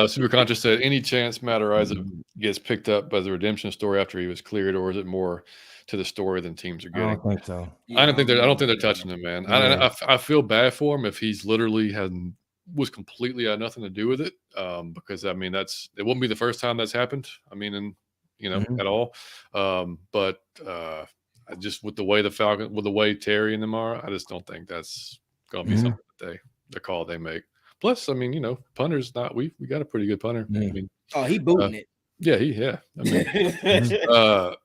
[SPEAKER 1] Super Contra said, any chance Matty Ice gets picked up by the redemption story after he was cleared, or is it more to the story than teams are getting?
[SPEAKER 2] I don't think so.
[SPEAKER 1] Yeah, I don't think they're touching him, man. Yeah. I feel bad for him if he's literally was completely had nothing to do with it. Because I mean it wouldn't be the first time that's happened. I mean, at all. But just with the way the Falcons, with the way Terry and them are, I just don't think that's gonna be something that the call they make. Plus, I mean, punters not we got a pretty good punter. I mean,
[SPEAKER 3] he booting it.
[SPEAKER 1] Yeah, I mean,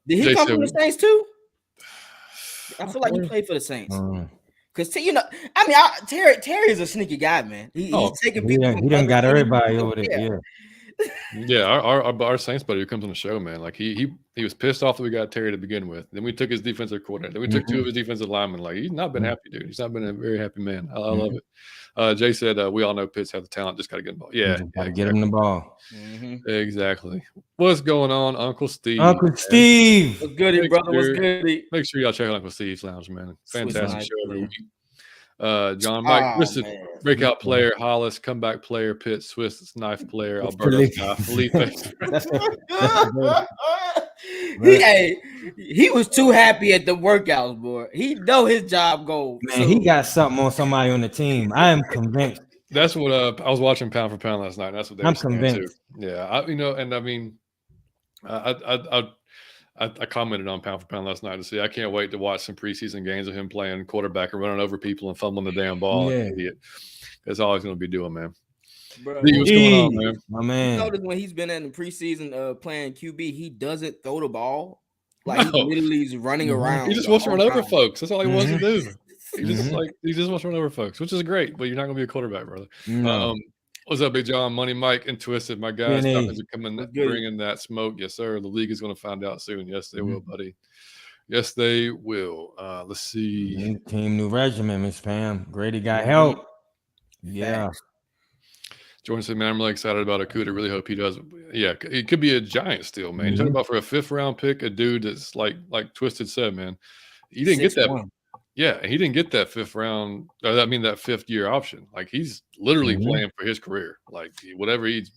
[SPEAKER 3] did he come from the Saints too? I feel like he played for the Saints. Because Terry is a sneaky guy, man. He's taking people.
[SPEAKER 2] He done got everybody over there.
[SPEAKER 1] Yeah, our Saints buddy who comes on the show, man. Like he was pissed off that we got Terry to begin with. Then we took his defensive coordinator. Then we took 2 of his defensive linemen. Like he's not been happy, dude. He's not been a very happy man. I love it. Jay said, "We all know Pitts have the talent. Just got to get the ball. Yeah,
[SPEAKER 2] got to get him the ball.
[SPEAKER 1] Exactly. What's going on, Uncle Steve?
[SPEAKER 2] Uncle Steve,
[SPEAKER 3] what's good, brother? What's good?
[SPEAKER 1] Make sure y'all check out Uncle Steve's Lounge, man. Fantastic show every week. John Mike, listen, breakout player, Hollis, comeback player, Pitt, Swiss knife player, Alberto, Felipe.
[SPEAKER 3] He was too happy at the workouts, boy. He know his job goal.
[SPEAKER 2] Man, he got something on somebody on the team. I am convinced.
[SPEAKER 1] That's what I was watching Pound for Pound last night. And that's what
[SPEAKER 2] I'm convinced.
[SPEAKER 1] Too. Yeah, and I mean, I commented on Pound for Pound last night to see. I can't wait to watch some preseason games of him playing quarterback and running over people and fumbling the damn ball.
[SPEAKER 2] Yeah.
[SPEAKER 1] Idiot. That's all he's going to be doing, man.
[SPEAKER 3] Bro,
[SPEAKER 1] what's going on, man?
[SPEAKER 2] My man.
[SPEAKER 3] You notice when he's been in the preseason playing QB, he doesn't throw the ball. Like he literally is running around.
[SPEAKER 1] He just wants to run over folks. That's all he wants to do. He just wants to run over folks, which is great. But you're not going to be a quarterback, brother.
[SPEAKER 2] No.
[SPEAKER 1] What's up, Big John? Money Mike and Twisted. My guys, Falcons are coming, bringing that smoke. Yes, sir. The league is going to find out soon. Yes, they will, buddy. Yes, they will. Let's see.
[SPEAKER 2] Team new regimen, Miss Pam. Grady got help. Yeah.
[SPEAKER 1] Jordan said, man, I'm really excited about Okudah. Really hope he does. Yeah, it could be a giant steal, man. You're talking about for a 5th round pick, a dude that's like Twisted said, man. He didn't get that. Yeah, he didn't get that 5th round. That 5th year option. Like he's literally playing for his career. Like whatever he's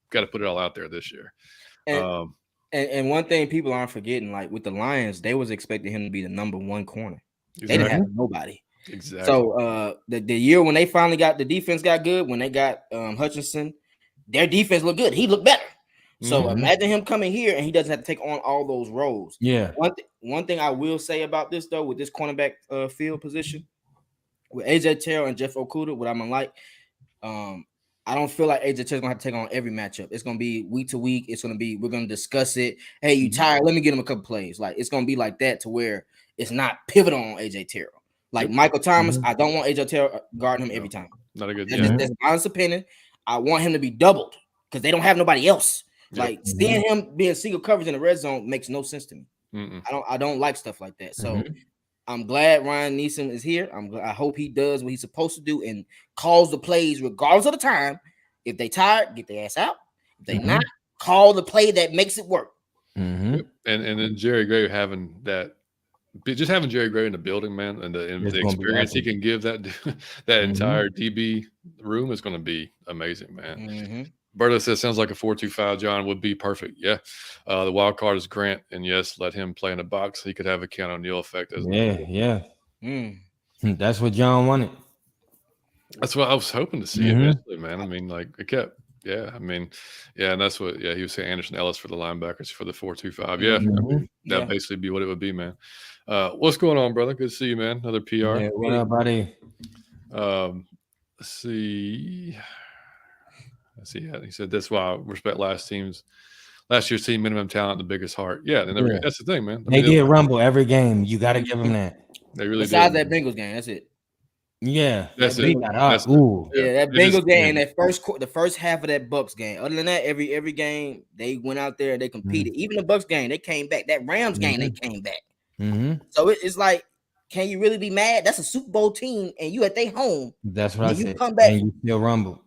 [SPEAKER 1] got to put it all out there this year.
[SPEAKER 3] And one thing people aren't forgetting, like with the Lions, they was expecting him to be the number 1 corner.
[SPEAKER 1] Exactly.
[SPEAKER 3] They didn't have nobody.
[SPEAKER 1] Exactly.
[SPEAKER 3] So the year when they finally got the defense got good, when they got Hutchinson, their defense looked good. He looked better. So imagine him coming here and he doesn't have to take on all those roles.
[SPEAKER 2] Yeah.
[SPEAKER 3] One thing I will say about this though, with this cornerback field position, with AJ Terrell and Jeff Okudah, what I'm like, I don't feel like AJ Terrell's gonna have to take on every matchup. It's gonna be week to week. It's gonna be, we're gonna discuss it. Hey, you tired? Let me get him a couple plays. Like it's gonna be like that to where it's not pivotal on AJ Terrell. Like Michael Thomas, I don't want AJ Terrell guarding him every time.
[SPEAKER 1] Not a good.
[SPEAKER 3] That's my honest opinion. I want him to be doubled because they don't have nobody else. Like seeing him being single coverage in the red zone makes no sense to me. I don't like stuff like that. So I'm glad Ryan Neeson is here. I hope he does what he's supposed to do and calls the plays regardless of the time. If they tired, get their ass out. If they not, call the play that makes it work.
[SPEAKER 1] And then Jerry Gray having that. Just having Jerry Gray in the building, man, and the experience he can give that entire DB room is going to be amazing, man. Berta says, sounds like a 4-2-5 John would be perfect. Yeah. The wild card is Grant, and yes, let him play in the box. He could have a Keanu O'Neal effect as well.
[SPEAKER 2] That's what John wanted.
[SPEAKER 1] That's what I was hoping to see eventually, man. I mean, like it kept. Yeah, I mean, and that's what. Yeah, he was saying Anderson Ellis for the linebackers for the 4-2-5. Yeah, I mean, that'd basically be what it would be, man. What's going on, brother? Good to see you, man. Another PR.
[SPEAKER 2] Yeah, what up, buddy?
[SPEAKER 1] Let's see. Yeah, he said that's why I respect last year's team minimum talent, the biggest heart. Yeah, that's the thing, man.
[SPEAKER 2] They did rumble every game. You got to give them that.
[SPEAKER 1] They really
[SPEAKER 3] besides
[SPEAKER 1] did.
[SPEAKER 3] That Bengals game, that's it.
[SPEAKER 2] Yeah,
[SPEAKER 1] That's
[SPEAKER 2] beat
[SPEAKER 1] it.
[SPEAKER 2] that up.
[SPEAKER 1] That's it.
[SPEAKER 2] Ooh.
[SPEAKER 3] Yeah, that
[SPEAKER 1] It is-
[SPEAKER 3] Bengals game and that the first half of that Bucks game. Other than that, every game they went out there and they competed. Even the Bucks game, they came back. That Rams game, they came back. So it's like, can you really be mad? That's a Super Bowl team, and you at their home.
[SPEAKER 2] That's what I said.
[SPEAKER 3] You come back.
[SPEAKER 2] And you still rumble.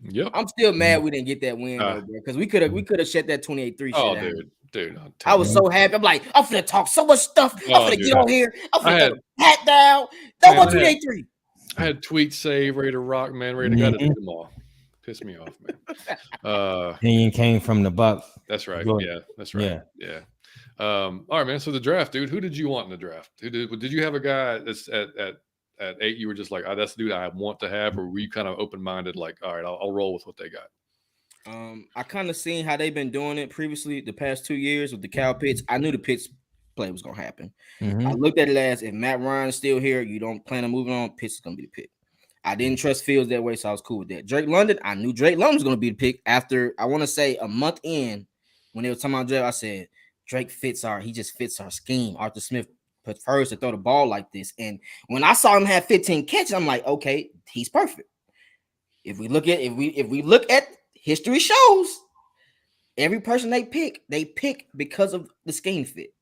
[SPEAKER 1] Yep.
[SPEAKER 3] I'm still mad we didn't get that win though, bro. Because we could have shut that 28-3 shit
[SPEAKER 1] Oh,
[SPEAKER 3] down.
[SPEAKER 1] dude.
[SPEAKER 3] I was so happy. I'm like, I'm finna talk so much stuff. I'm finna get on here. I'm finna throw the hat down. That 28-3.
[SPEAKER 1] I had tweets saved, ready to rock, man, ready to go to them all. Pissed me off, man.
[SPEAKER 2] Opinion came from the Bucks.
[SPEAKER 1] That's right.
[SPEAKER 2] Good.
[SPEAKER 1] Yeah, that's right. Yeah. All right, man. So the draft, dude. Who did you want in the draft? Did you have a guy that's at 8? You were just like, oh, that's the dude I want to have, or were you kind of open minded, like, all right, I'll roll with what they got?
[SPEAKER 3] I kind of seen how they've been doing it previously the past 2 years with the Cal Pitts. I knew the Pitts play was gonna happen. I looked at it as if Matt Ryan's still here, you don't plan on moving on, Pitts is gonna be the pick. I didn't trust Fields that way, so I was cool with that. Drake London, I knew Drake London was gonna be the pick after I want to say a month in when they were talking about Drake. I said Drake he just fits our scheme. Arthur Smith prefers to throw the ball like this, and when I saw him have 15 catches, I'm like, okay, he's perfect. If we look at history shows, every person they pick because of the scheme fit.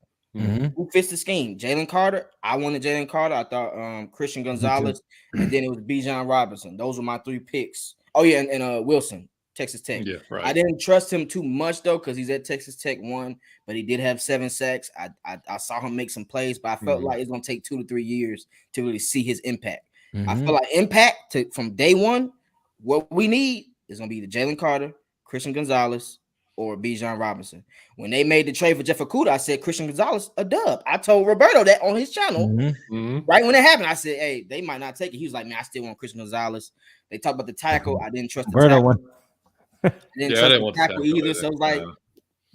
[SPEAKER 3] Who fits the scheme? Jalen Carter. I wanted Jalen Carter. I thought Christian Gonzalez, and then it was Bijan Robinson. Those were my 3 picks. Oh yeah, and Wilson, Texas Tech.
[SPEAKER 1] Yeah, right.
[SPEAKER 3] I didn't trust him too much though, because he's at Texas Tech 1, but he did have 7 sacks. I saw him make some plays, but I felt like it's gonna take 2 to 3 years to really see his impact. I feel like impact from day one. What we need is gonna be the Jalen Carter, Christian Gonzalez, or Bijan Robinson. When they made the trade for Jeff Okudah, I said Christian Gonzalez a dub. I told Roberto that on his channel right when it happened. I said, "Hey, they might not take it." He was like, "Man, I still want Christian Gonzalez." They talked about the tackle. I didn't trust the tackle. I didn't trust the tackle either. So it was like,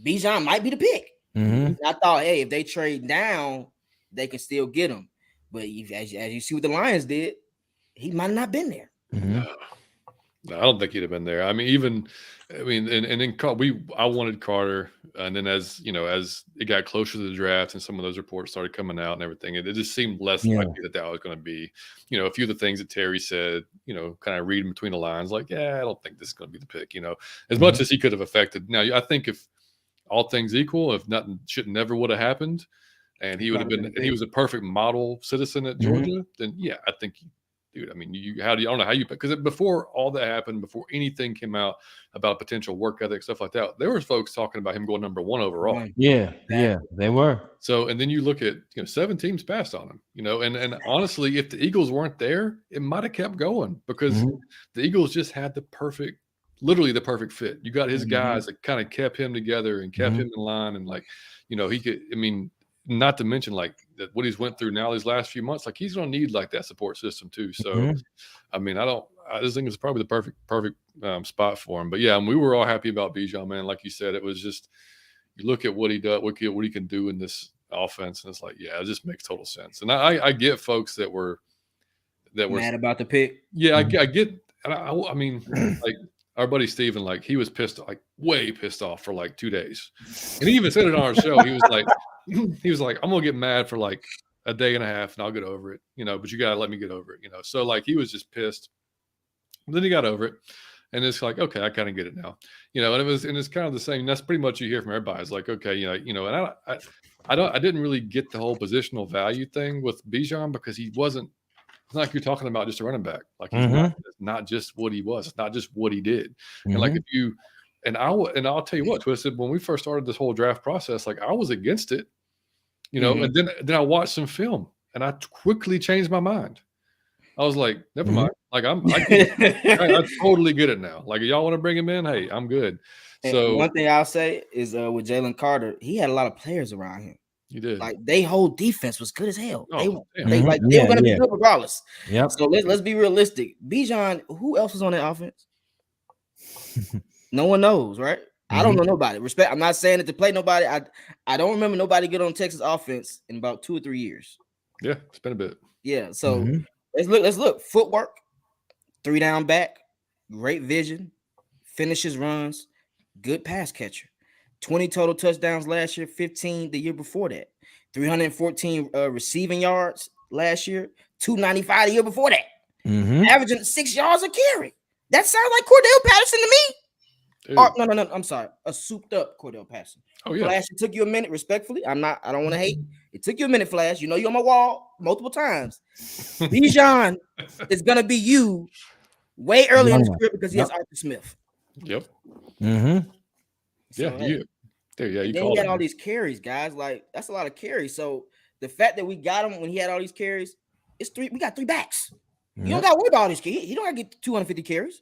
[SPEAKER 3] Bijan might be the pick. I thought, hey, if they trade down, they can still get him. But as you see what the Lions did, he might not have been there.
[SPEAKER 1] No, I don't think he'd have been there. I mean, and then I wanted Carter, and then as it got closer to the draft and some of those reports started coming out and everything, it just seemed less likely that was going to be, a few of the things that Terry said, kind of reading between the lines, like, yeah, I don't think this is going to be the pick, as much as he could have affected. Now, I think if all things equal, if nothing never would have happened, and he would have been, and he was a perfect model citizen at Georgia, then yeah, I think. Dude, I mean, I don't know how you, because before all that happened, before anything came out about potential work ethic, stuff like that, there was folks talking about him going number 1 overall.
[SPEAKER 2] Yeah, they were.
[SPEAKER 1] So, and then you look at, 7 teams passed on him, and honestly, if the Eagles weren't there, it might have kept going, because the Eagles just had literally the perfect fit. You got his guys that kind of kept him together and kept him in line, and he could, not to mention what he's went through now these last few months, he's going to need that support system too. So, I just think it's probably the perfect spot for him. But yeah, we were all happy about Bijan, man. Like you said, it was just, you look at what he does, what he can do in this offense, and it's like, yeah, it just makes total sense. And I get folks that were
[SPEAKER 3] mad about the pick.
[SPEAKER 1] Yeah, I get, and I mean, our buddy Steven, he was way pissed off for 2 days. And he even said it on our show. He was like, I'm gonna get mad for a day and a half and I'll get over it, but you gotta let me get over it, So he was just pissed. Then he got over it. And it's like, okay, I kind of get it now. And it's kind of the same. That's pretty much you hear from everybody. It's like, okay, and I didn't really get the whole positional value thing with Bijan, because it's not like you're talking about just a running back. It's not just what he was. It's not just what he did. And I'll tell you what, Twisted, when we first started this whole draft process, I was against it, and then I watched some film and I quickly changed my mind. I was like, never mind. I totally get it now. Y'all want to bring him in? Hey, I'm good.
[SPEAKER 3] And
[SPEAKER 1] so
[SPEAKER 3] one thing I'll say is with Jalen Carter, he had a lot of players around him.
[SPEAKER 1] He did.
[SPEAKER 3] They whole defense was good as hell.
[SPEAKER 1] Oh,
[SPEAKER 3] they were going to be good regardless.
[SPEAKER 2] Yep.
[SPEAKER 3] So let's be realistic. Bijan, who else was on that offense? No one knows, right? I don't know nobody. Respect. I'm not saying it to play nobody. I don't remember nobody good on Texas offense in about 2 or 3 years.
[SPEAKER 1] Yeah, it's been a bit.
[SPEAKER 3] Yeah. So let's look. Footwork, 3 down back, great vision, finishes runs, good pass catcher. 20 total touchdowns last year, 15 the year before that. 314 receiving yards last year, 295 the year before that,
[SPEAKER 2] Mm-hmm.
[SPEAKER 3] averaging 6 yards a carry. That sounds like Cordell Patterson to me.
[SPEAKER 1] Dude.
[SPEAKER 3] Oh, no. I'm sorry. A souped up Cordell Patterson.
[SPEAKER 1] Oh, yeah.
[SPEAKER 3] Flash, it took you a minute, respectfully. I don't want to hate. It took you a minute, Flash. You know you're on my wall multiple times. Bijan is gonna be you way early in the script because he has Arthur Smith.
[SPEAKER 1] Yep.
[SPEAKER 2] Mm-hmm.
[SPEAKER 1] So, yeah, you
[SPEAKER 3] then he had all these carries, guys. Like, that's a lot of carries. So the fact that we got him when he had all these carries, we got 3 backs. You don't got to worry about all these carries. He don't got to get 250 carries.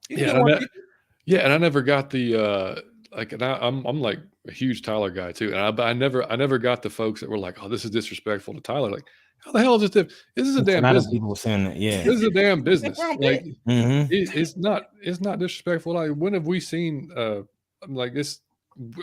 [SPEAKER 1] And I never got the and I'm like a huge Tyler guy too, and I never got the folks that were like, oh, this is disrespectful to Tyler. Like, how the hell is this? This is a damn business.
[SPEAKER 2] People were saying that, yeah.
[SPEAKER 1] This is a damn business. Like, it's not disrespectful. Like, when have we seen like this?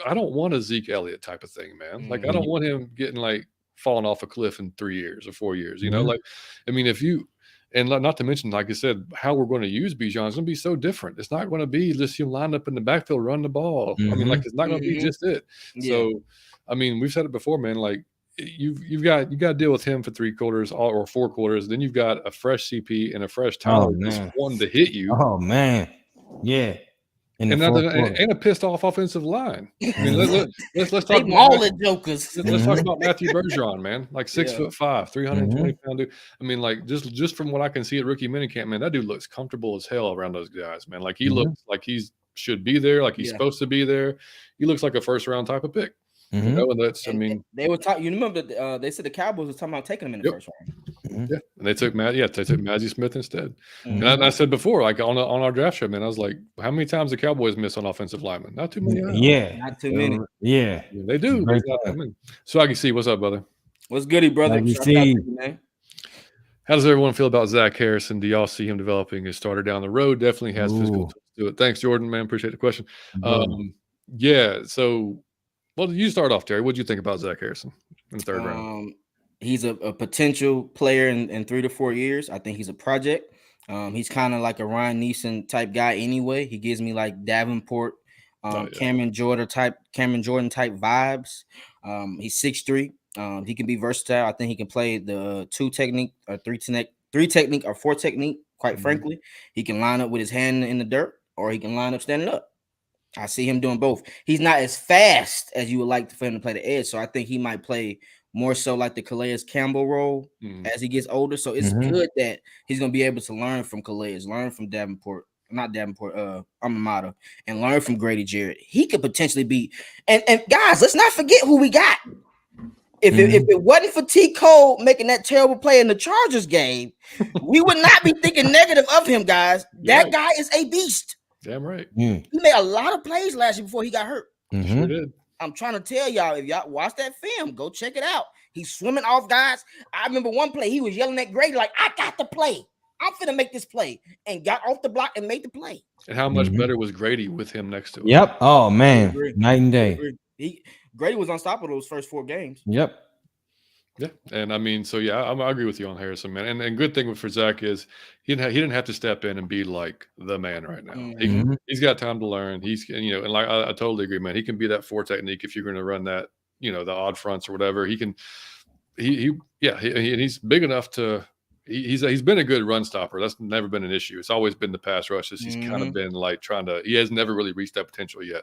[SPEAKER 1] I don't want a Zeke Elliott type of thing, man. Like, I don't want him getting like falling off a cliff in 3 years or 4 years. You know, like, I mean, if you. And not to mention, like I said, how we're going to use Bijan is going to be so different. It's not going to be just him lined up in the backfield, run the ball. I mean, like, it's not going to be just it. Yeah. So, I mean, we've said it before, man. Like, you got to deal with him for 3 quarters or 4 quarters. Then you've got a fresh CP and a fresh Tyler just wanting to hit you.
[SPEAKER 2] Oh man, yeah.
[SPEAKER 1] And a pissed off offensive line. I mean, let's talk
[SPEAKER 3] about jokers.
[SPEAKER 1] Let's talk about Matthew Bergeron, man. Like 6'5", 320 pound dude. I mean, like just from what I can see at rookie minicamp, man, that dude looks comfortable as hell around those guys, man. Like, he looks like he should be there, like he's supposed to be there. He looks like a first round type of pick. You know, and that's, I mean,
[SPEAKER 3] they were talking. You remember they said the Cowboys were talking about taking him in the first round.
[SPEAKER 1] Yeah, and they took Matty Smith instead. And I said before, like on our draft show, man, I was like, how many times the Cowboys miss on offensive linemen? Not too many.
[SPEAKER 3] Not too many.
[SPEAKER 2] Yeah,
[SPEAKER 1] they do. So I can see what's up, brother.
[SPEAKER 3] What's goody, brother?
[SPEAKER 1] How does everyone feel about Zach Harrison? Do y'all see him developing his starter down the road? Definitely has physical tools to it. Thanks, Jordan, man. Appreciate the question. So. Well, you start off, Terry. What did you think about Zach Harrison in the 3rd round?
[SPEAKER 3] He's a potential player in 3 to 4 years. I think he's a project. He's kind of like a Ryan Neeson type guy anyway. He gives me like Davenport, Cameron Jordan type vibes. He's 6'3". He can be versatile. I think he can play the 2 technique or 3 technique or 4 technique. Quite frankly, he can line up with his hand in the dirt, or he can line up standing up. I see him doing both. He's not as fast as you would like for him to play the edge, so I think he might play more so like the Calais Campbell role as he gets older. So it's good that he's going to be able to learn from Calais, learn from alma mater, and learn from Grady Jarrett. He could potentially be. And guys, let's not forget who we got. If it wasn't for T. Cole making that terrible play in the Chargers game, we would not be thinking negative of him, guys. That guy is a beast.
[SPEAKER 1] Damn right.
[SPEAKER 3] He made a lot of plays last year before he got hurt.
[SPEAKER 1] Sure did.
[SPEAKER 3] I'm trying to tell y'all, if y'all watch that film, go check it out. He's swimming off guys. I remember one play, he was yelling at Grady like, I got the play. I'm finna make this play. And got off the block and made the play.
[SPEAKER 1] And how much better was Grady with him next to him?
[SPEAKER 2] Yep. Oh, man. Night and day.
[SPEAKER 3] Grady was unstoppable those first 4 games.
[SPEAKER 2] Yep.
[SPEAKER 1] Yeah, and I mean, so yeah, I agree with you on Harrison, man. And good thing for Zach is he didn't have to step in and be like the man right now. He's got time to learn. And like I totally agree, man. He can be that 4 technique if you're going to run that, the odd fronts or whatever. He can. He's big enough to. He's been a good run stopper. That's never been an issue. It's always been the pass rushes. He's kind of been like he has never really reached that potential yet.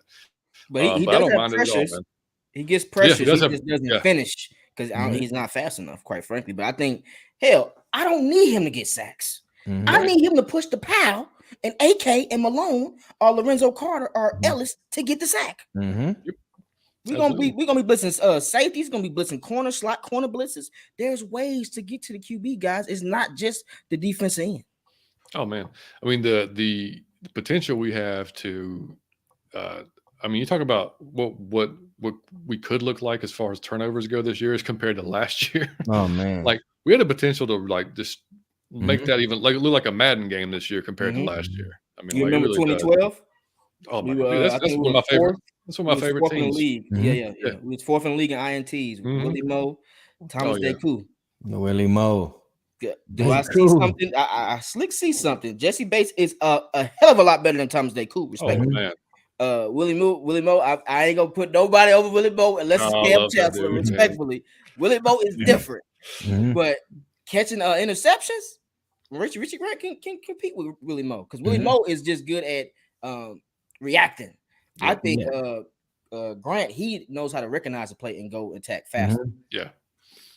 [SPEAKER 3] But he does
[SPEAKER 1] I don't
[SPEAKER 3] have
[SPEAKER 1] mind
[SPEAKER 3] pressures.
[SPEAKER 1] it at all, man.
[SPEAKER 3] He gets pressures.
[SPEAKER 1] Yeah,
[SPEAKER 3] he just doesn't finish. Because he's not fast enough, quite frankly. But I think, hell, I don't need him to get sacks. I need him to push the Powell and AK and Malone or Lorenzo Carter or Ellis to get the sack. We're gonna be blitzing safeties, gonna be blitzing corner blitzes. There's ways to get to the QB, guys. It's not just the defensive end.
[SPEAKER 1] Oh man, I mean the potential we have to. I mean, you talk about what we could look like as far as turnovers go this year as compared to last year.
[SPEAKER 2] Oh man,
[SPEAKER 1] like we had a potential to like just make that even like look like a Madden game this year compared to last year. I mean,
[SPEAKER 3] you remember 2012?
[SPEAKER 1] Oh my god, that's one of my favorite. That's one of my favorite teams.
[SPEAKER 3] In the league. Yeah. We was 4th in the league in INTs. Willie Moe, Thomas Deku.
[SPEAKER 2] Willie Moe.
[SPEAKER 3] Do I see something? I slick see something. Jesse Bates is a hell of a lot better than Thomas Deku. Respectfully.
[SPEAKER 1] Oh man.
[SPEAKER 3] Willie Moe, I ain't gonna put nobody over Willie Moe unless it's Cam Chancellor. Respectfully, Willie Moe is different, but catching interceptions, Richie Grant can compete with Willie Moe because Willie Moe is just good at reacting. Yeah, I think Grant, he knows how to recognize a play and go attack faster.
[SPEAKER 1] Yeah.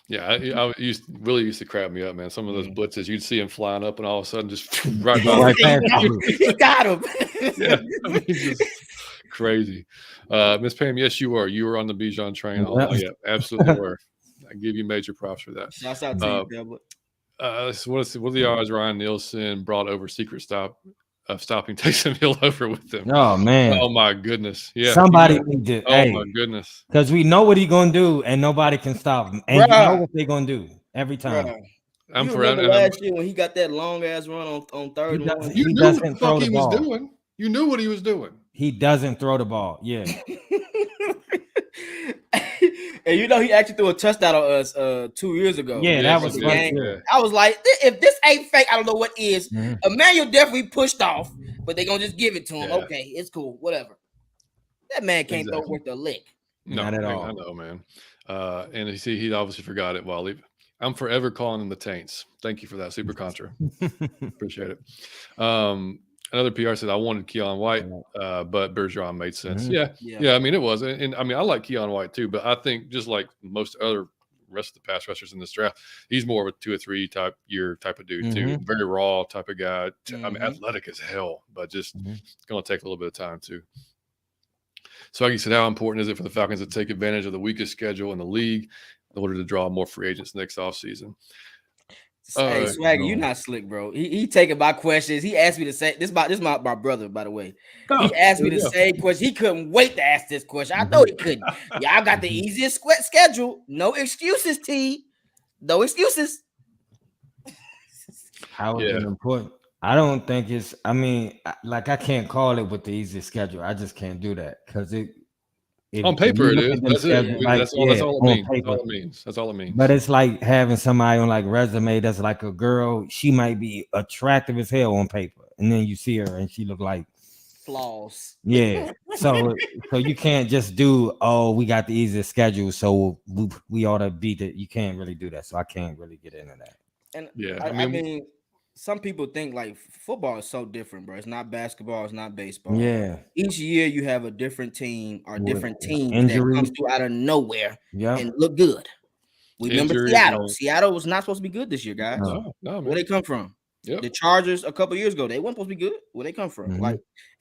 [SPEAKER 1] Willie used to crap me up, man. Some of those blitzes, you'd see him flying up, and all of a sudden, just right
[SPEAKER 3] past you. He got him.
[SPEAKER 1] Yeah, I mean, just crazy. Miss Pam, yes, you were. You were on the Bijan train. Yeah, absolutely were. I give you major props for that.
[SPEAKER 3] Shouts out to you,
[SPEAKER 1] so what are the odds Ryan Nielsen brought over secret stop of stopping Taysom Hill over with him?
[SPEAKER 2] Oh man!
[SPEAKER 1] Oh my goodness! Yeah,
[SPEAKER 2] somebody need to.
[SPEAKER 1] Oh my goodness!
[SPEAKER 2] Because we know what he's gonna do, and nobody can stop him. And you know what they're gonna do every time.
[SPEAKER 3] You remember last year when he got that long ass run on third and one?
[SPEAKER 1] You knew what the fuck he was doing. You knew what he was doing.
[SPEAKER 2] He doesn't throw the ball. Yeah.
[SPEAKER 3] And you know he actually threw a touchdown on us 2 years ago.
[SPEAKER 2] Yeah, that was
[SPEAKER 3] I was like, if this ain't fake, I don't know what is. Emmanuel definitely pushed off, but they're gonna just give it to him. Okay, it's cool, whatever. That man can't throw worth a lick.
[SPEAKER 1] No, not at all. I know, man. And you see, he obviously forgot it while leaving. I'm forever calling them the Taints. Thank you for that, Super Contra. Appreciate it. Another PR said I wanted Keon White, but Bergeron made sense. Yeah. I mean, it was, and I mean, I like Keon White too, but I think just like most other rest of the pass rushers in this draft, he's more of a 2 or 3 year type of dude too. Very raw type of guy. I mean, athletic as hell, but just it's going to take a little bit of time too. So, like you said, how important is it for the Falcons to take advantage of the weakest schedule in the league in order to draw more free agents next offseason?
[SPEAKER 3] Hey, Swagger, you're not slick, bro. He taking my questions. He asked me to say this. My brother, by the way. He asked me the same question. He couldn't wait to ask this question. I know he couldn't. Y'all got the easiest schedule. No excuses, T. No excuses.
[SPEAKER 2] How is it important? I don't think it's. I mean, like I can't call it with the easiest schedule. I just can't do that because it.
[SPEAKER 1] On paper, it is. That's it. That's all it means. That's all it means.
[SPEAKER 2] But it's like having somebody on like resume that's like a girl. She might be attractive as hell on paper, and then you see her and she look like
[SPEAKER 3] flaws.
[SPEAKER 2] Yeah. So you can't just do. Oh, we got the easiest schedule, so we ought to beat it. You can't really do that. So I can't really get into that.
[SPEAKER 3] And yeah, I mean some people think like football is so different, bro. It's not basketball, it's not baseball.
[SPEAKER 2] Yeah.
[SPEAKER 3] Each year you have a different team or different teams that comes through out of nowhere and look good. We remember Seattle. Seattle was not supposed to be good this year, guys.
[SPEAKER 1] No,
[SPEAKER 3] where they come from? Yep. The Chargers a couple years ago, they weren't supposed to be good. Where they come from? Like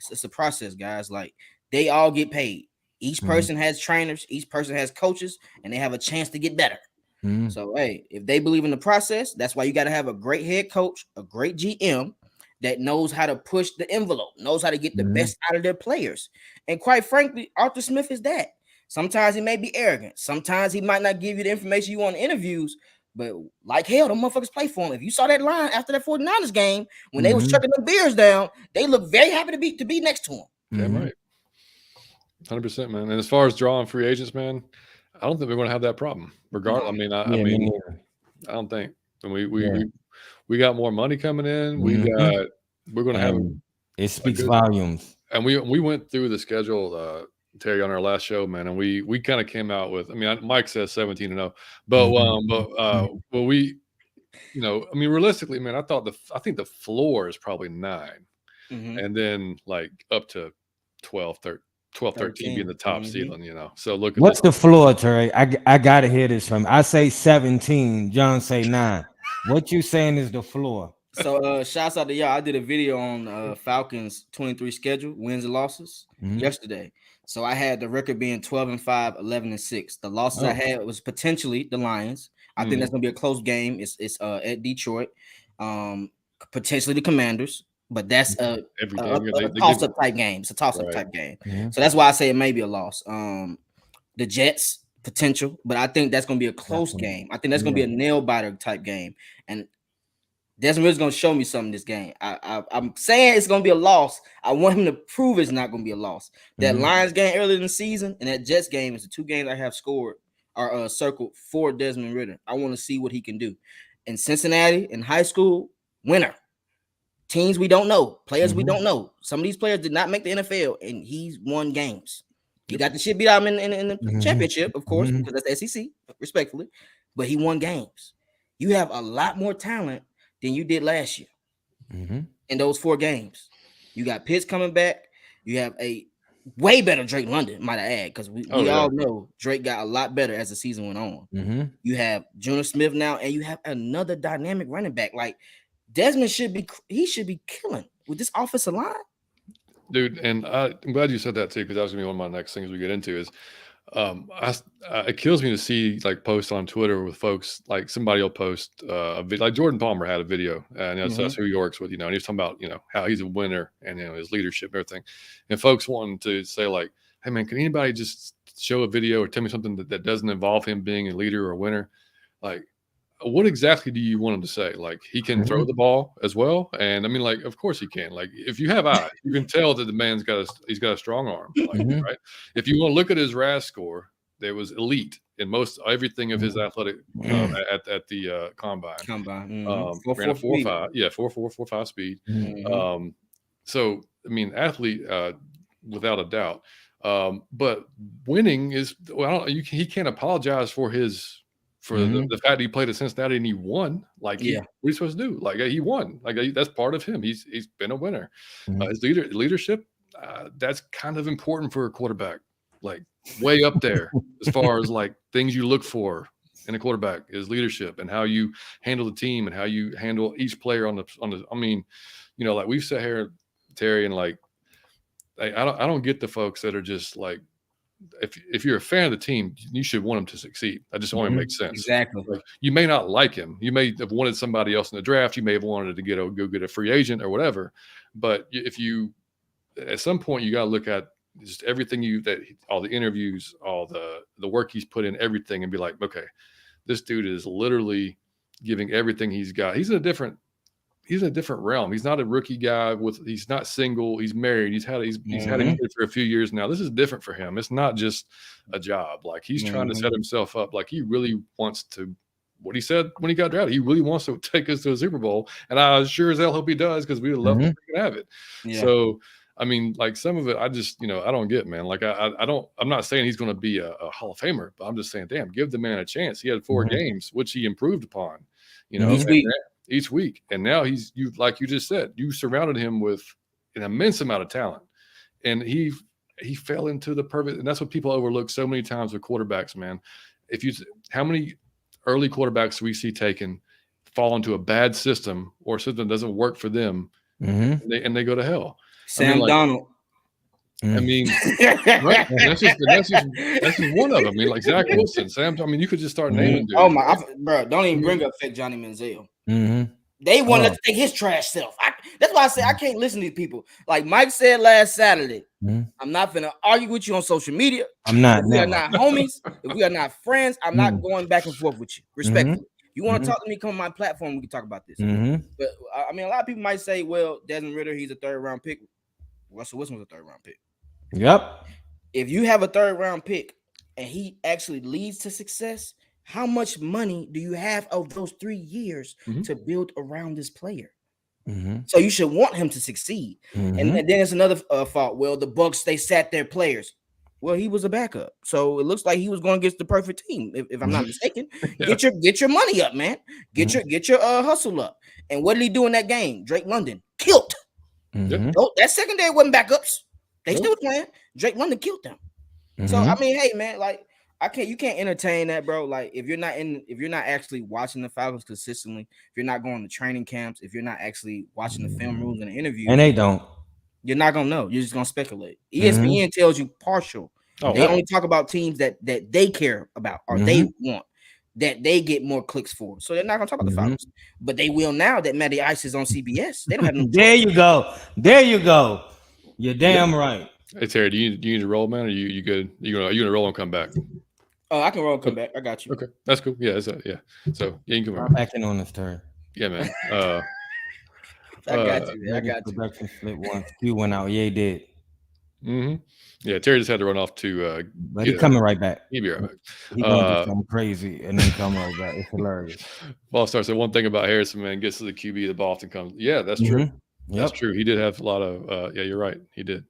[SPEAKER 3] it's a process, guys. Like they all get paid. Each person has trainers, each person has coaches, and they have a chance to get better. So, hey, if they believe in the process, that's why you got to have a great head coach, a great GM that knows how to push the envelope, knows how to get the best out of their players. And quite frankly, Arthur Smith is that. Sometimes he may be arrogant. Sometimes he might not give you the information you want in interviews, but like hell, the motherfuckers play for him. If you saw that line after that 49ers game, when they was chucking them beers down, they look very happy to be next to him.
[SPEAKER 1] Yeah, right. 100%, man. And as far as drawing free agents, man, I don't think we're going to have that problem. Regardless, I mean, I don't think. And we got more money coming in. We're going to have.
[SPEAKER 2] It speaks volumes.
[SPEAKER 1] And we went through the schedule, Terry, on our last show, man, and we kind of came out with. I mean, Mike says 17-0, but we, realistically, man, I think the floor is probably 9, and then like up to 12, 13 being the top ceiling, So look at
[SPEAKER 2] what's the floor, Terry? I gotta hear this from. I say 17. John say 9. What you saying is the floor?
[SPEAKER 3] So shouts out to y'all. I did a video on Falcons 23 schedule, wins and losses yesterday. So I had the record being 12-5, 11-6. The losses I had was potentially the Lions. I think that's gonna be a close game. It's at Detroit. Potentially the Commanders. But that's a toss-up type game. It's a toss-up type game. So that's why I say it may be a loss. The Jets, potential, but I think that's going to be a close game. I think that's going to be a nail-biter type game. And Desmond Ridder's going to show me something this game. I'm saying it's going to be a loss. I want him to prove it's not going to be a loss. That Lions game earlier in the season and that Jets game is the 2 games I have scored or circled for Desmond Ridder. I want to see what he can do. In Cincinnati, in high school, winner. Teams we don't know, players we don't know. Some of these players did not make the NFL, and he's won games. He got the shit beat out in the championship, of course, because that's the SEC, respectfully. But he won games. you have a lot more talent than you did last year in those 4 games. You got Pitts coming back. You have a way better Drake London, might I add, because we all know Drake got a lot better as the season went on. You have Junior Smith now, and you have another dynamic running back. Like Desmond should be killing with this offensive line.
[SPEAKER 1] Dude, and I'm glad you said that too, because that was gonna be one of my next things we get into is it kills me to see like posts on Twitter with folks like somebody will post a video, like Jordan Palmer had a video, and that's who he works with, and he was talking about how he's a winner and his leadership and everything, and folks wanting to say like, hey man, can anybody just show a video or tell me something that doesn't involve him being a leader or a winner? Like, what exactly do you want him to say? Like, he can throw the ball as well, and I mean, like, of course he can. Like, if you have eyes, you can tell that the man's got a strong arm, like, right? If you want to look at his RAS score, there was elite in everything of his athletic at the combine. Ran a 4.5, 4.4, 4.5 speed. So I mean, athlete without a doubt. But winning is he can't apologize for his. The fact that he played at Cincinnati and he won, like, what are you supposed to do? Like, he won. Like, that's part of him. He's been a winner. His leadership, that's kind of important for a quarterback. Like, way up there as far as like things you look for in a quarterback is leadership and how you handle the team and how you handle each player on the. I mean, like we've sat here, Terry, and like, I don't get the folks that are just like. If you're a fan of the team, you should want him to succeed. That just only makes sense.
[SPEAKER 3] Exactly.
[SPEAKER 1] Like, you may not like him. You may have wanted somebody else in the draft. You may have wanted to go get a free agent or whatever. But if you, at some point, you got to look at just everything all the interviews, all the work he's put in, everything, and be like, okay, this dude is literally giving everything he's got. He's in a different realm. He's not a rookie guy he's not single. He's married. He's had a kid for a few years now. This is different for him. It's not just a job. Like, he's trying to set himself up. Like, he really wants to, what he said when he got drafted, he really wants to take us to a Super Bowl. And I sure as hell hope he does, because we would love to have it. Yeah. So, I mean, like, some of it, I just, I don't get, man. Like, I'm not saying he's going to be a Hall of Famer, but I'm just saying, damn, give the man a chance. He had 4 games, which he improved upon, each week. And now like you just said, you surrounded him with an immense amount of talent, and he fell into the perfect. And that's what people overlook so many times with quarterbacks, man. How many early quarterbacks we see taken fall into a bad system or something doesn't work for them, and they go to hell.
[SPEAKER 3] Sam Darnold.
[SPEAKER 1] I mean, right? That's just one of them. I mean, like Zach Wilson, Sam. I mean, you could just start naming.
[SPEAKER 3] Oh my, bro! Don't even bring up fake Johnny Manziel. They want to take his trash self. That's why I say I can't listen to these people. Like Mike said last Saturday, I'm not gonna argue with you on social media.
[SPEAKER 2] I'm not.
[SPEAKER 3] If we are not homies. If we are not friends, I'm not going back and forth with you. Respectfully. You want to talk to me? Come on my platform. We can talk about this. But I mean, a lot of people might say, "Well, Desmond Ridder, he's a 3rd round pick." Russell Wilson was a 3rd round pick.
[SPEAKER 2] Yep.
[SPEAKER 3] If you have a 3rd round pick and he actually leads to success, how much money do you have of those 3 years to build around this player? So you should want him to succeed. And then there's another fault. Well, the Bucs, they sat their players. Well, he was a backup, so it looks like he was going against the perfect team. If I'm not mistaken, get your money up, man. Get your hustle up. And what did he do in that game? Drake London killed. That secondary wasn't backups. They still playing. Drake London killed them. So I mean, hey man, like you can't entertain that, bro. Like if you're not actually watching the Falcons consistently, if you're not going to training camps, if you're not actually watching the film rooms and the interviews,
[SPEAKER 2] and they don't,
[SPEAKER 3] you're not gonna know. You're just gonna speculate. ESPN tells you partial. They only talk about teams that they care about or they want, that they get more clicks for. So they're not gonna talk about the Falcons, but they will now that Matty Ice is on CBS. They don't have no.
[SPEAKER 2] There you go. You're damn right.
[SPEAKER 1] Hey Terry, do you need to roll, man? Or you good? You gonna roll and come back?
[SPEAKER 3] Oh, I can roll and come back. I got you.
[SPEAKER 1] Okay, that's cool. Yeah, yeah. So yeah, you can come
[SPEAKER 2] back in on this turn.
[SPEAKER 1] Yeah, man.
[SPEAKER 3] I got you. I got you.
[SPEAKER 2] Production split once. Q went out. Yeah, he did.
[SPEAKER 1] Yeah, Terry just had to run off to.
[SPEAKER 2] But he's coming right back.
[SPEAKER 1] He'll be right back.
[SPEAKER 2] He's gonna do something crazy and then come right back. It's hilarious.
[SPEAKER 1] Well, starts said one thing about Harrison, man, gets to the QB, the ball often comes. Yeah, that's true. That's true. He did have a lot of. Yeah, you're right. He did.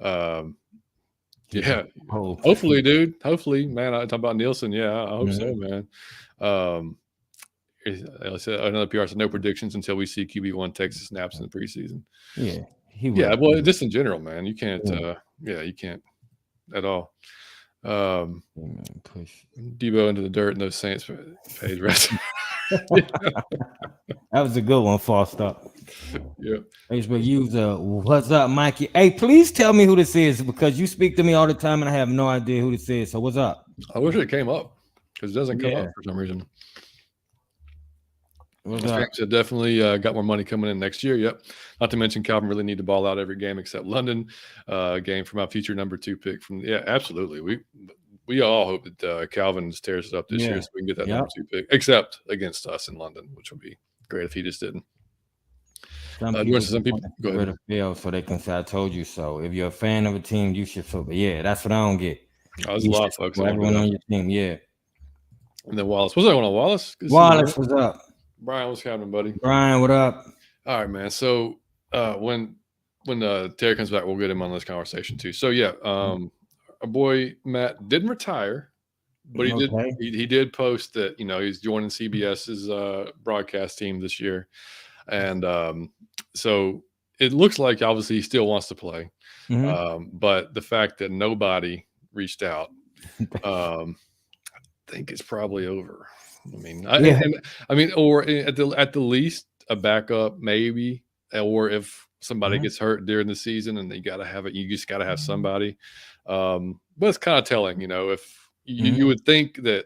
[SPEAKER 1] Yeah. Hopefully, dude. Hopefully, man. I talk about Nielsen. Yeah, I hope so, man. I said another PR said no predictions until we see QB1 Texas snaps in the preseason.
[SPEAKER 2] Yeah, he will.
[SPEAKER 1] Yeah, well, just in general, man, you can't.
[SPEAKER 2] Yeah.
[SPEAKER 1] You can't at all.
[SPEAKER 2] Push
[SPEAKER 1] Debo into the dirt and those Saints page rest.
[SPEAKER 2] That was a good one, Foster.
[SPEAKER 1] Yeah.
[SPEAKER 2] Facebook user, what's up, Mikey? Hey, please tell me who this is because you speak to me all the time and I have no idea who this is. So what's up?
[SPEAKER 1] I wish it came up because it doesn't come up for some reason.
[SPEAKER 2] What's up?
[SPEAKER 1] So definitely got more money coming in next year. Yep. Not to mention Calvin really need to ball out every game except London. Game from our future number 2 pick from. Yeah, absolutely. We all hope that Calvin tears it up this year so we can get that number 2 pick, except against us in London, which would be great if he just didn't. Some people
[SPEAKER 2] go ahead. Feel so they can say I told you so. If you're a fan of a team, you should feel. But yeah, that's what I don't get.
[SPEAKER 1] There's a lot of folks.
[SPEAKER 2] Everyone on your team, yeah.
[SPEAKER 1] And then Wallace. What's that one on Wallace?
[SPEAKER 2] Wallace, what's up?
[SPEAKER 1] Brian, what's happening, buddy?
[SPEAKER 2] Brian, what up?
[SPEAKER 1] All right, man. So when Terry comes back, we'll get him on this conversation too. So yeah, our boy Matt didn't retire, but he did post that he's joining CBS's broadcast team this year, and so it looks like obviously he still wants to play, but the fact that nobody reached out, I think it's probably over. I mean, or at the least a backup maybe, or if somebody gets hurt during the season and you just got to have somebody. But it's kind of telling, if you would think that,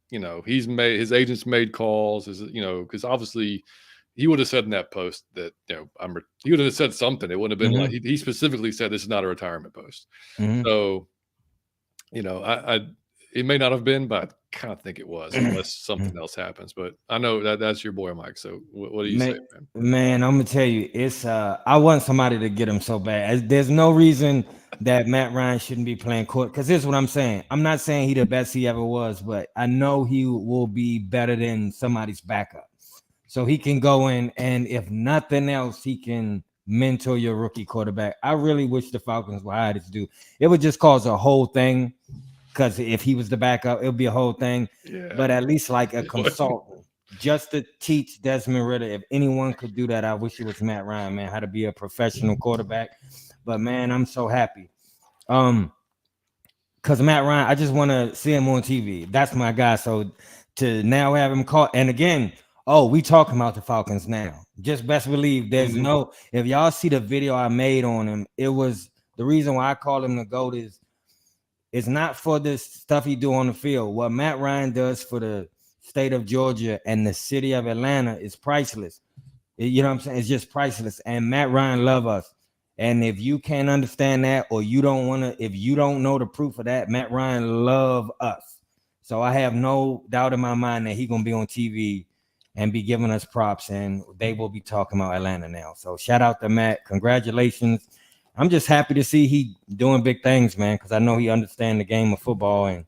[SPEAKER 1] his agents made calls, because obviously he would have said in that post that, he would have said something. It wouldn't have been like he specifically said this is not a retirement post. So, it may not have been, but I kind of think it was, unless something else happens. But I know that's your boy, Mike. So what do you say, man?
[SPEAKER 2] Man, I'm gonna tell you, it's I want somebody to get him so bad. There's no reason that Matt Ryan shouldn't be playing court. Because here's what I'm saying. I'm not saying he the best he ever was, but I know he will be better than somebody's backup. So he can go in, and if nothing else, he can mentor your rookie quarterback. I really wish the Falcons were hired to do. It would just cause a whole thing. Because if he was the backup, it would be a whole thing. Yeah. But at least like a consultant, just to teach Desmond Ridder. If anyone could do that, I wish it was Matt Ryan, man, how to be a professional quarterback. But man, I'm so happy. Because Matt Ryan, I just want to see him on TV. That's my guy. So to now have him caught, and again, we talking about the Falcons now. Just best believe there's no. If y'all see the video I made on him, it was the reason why I call him the GOAT is. It's not for the stuff he do on the field. What Matt Ryan does for the state of Georgia and the city of Atlanta is priceless. You know what I'm saying? It's just priceless. And Matt Ryan love us. And if you can't understand that, or you don't want to, if you don't know the proof of that, Matt Ryan love us. So I have no doubt in my mind that he's going to be on TV and be giving us props, and they will be talking about Atlanta now. So shout out to Matt. Congratulations. I'm just happy to see he doing big things, man, because I know he understands the game of football, and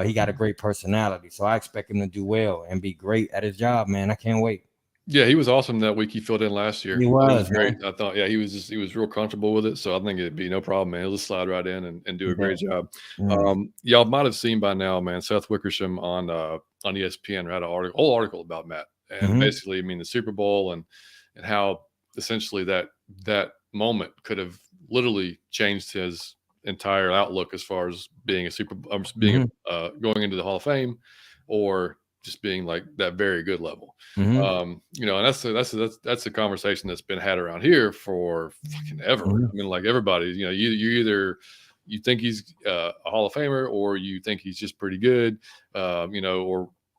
[SPEAKER 2] he got a great personality. So I expect him to do well and be great at his job, man. I can't wait.
[SPEAKER 1] Yeah, he was awesome that week. He filled in last year.
[SPEAKER 2] He was
[SPEAKER 1] great. I thought, he was real comfortable with it. So I think it'd be no problem, man. He'll just slide right in and do a great job. Y'all might have seen by now, man, Seth Wickersham on ESPN had an whole article about Matt, and basically, the Super Bowl and how essentially that moment could have literally changed his entire outlook as far as being going into the Hall of Fame, or just being like that very good level. And that's a conversation that's been had around here for fucking ever. Like everybody, you think he's a Hall of Famer, or you think he's just pretty good, or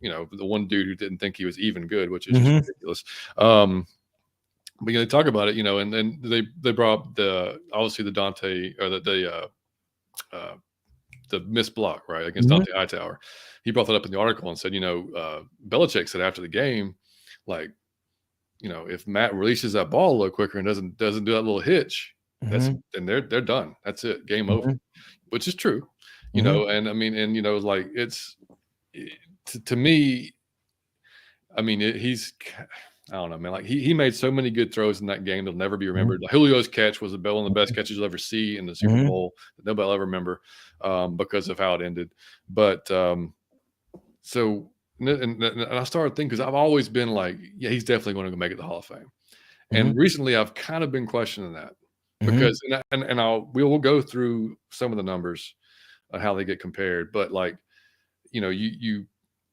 [SPEAKER 1] the one dude who didn't think he was even good, which is just ridiculous. But they talk about it, and then they brought up obviously the Dante, or the missed block, right, against Dante Hightower. He brought that up in the article and said, Belichick said after the game, like, if Matt releases that ball a little quicker and doesn't do that little hitch, then they're done. That's it, game over, which is true, and like to me, he's. I don't know, man. Like he made so many good throws in that game that'll never be remembered. Like Julio's catch was one of the best catches you'll ever see in the Super Bowl that nobody will ever remember because of how it ended. But so and I started thinking, because I've always been like, yeah, he's definitely going to make it to the Hall of Fame. And recently, I've kind of been questioning that because, we'll go through some of the numbers on how they get compared, but like, he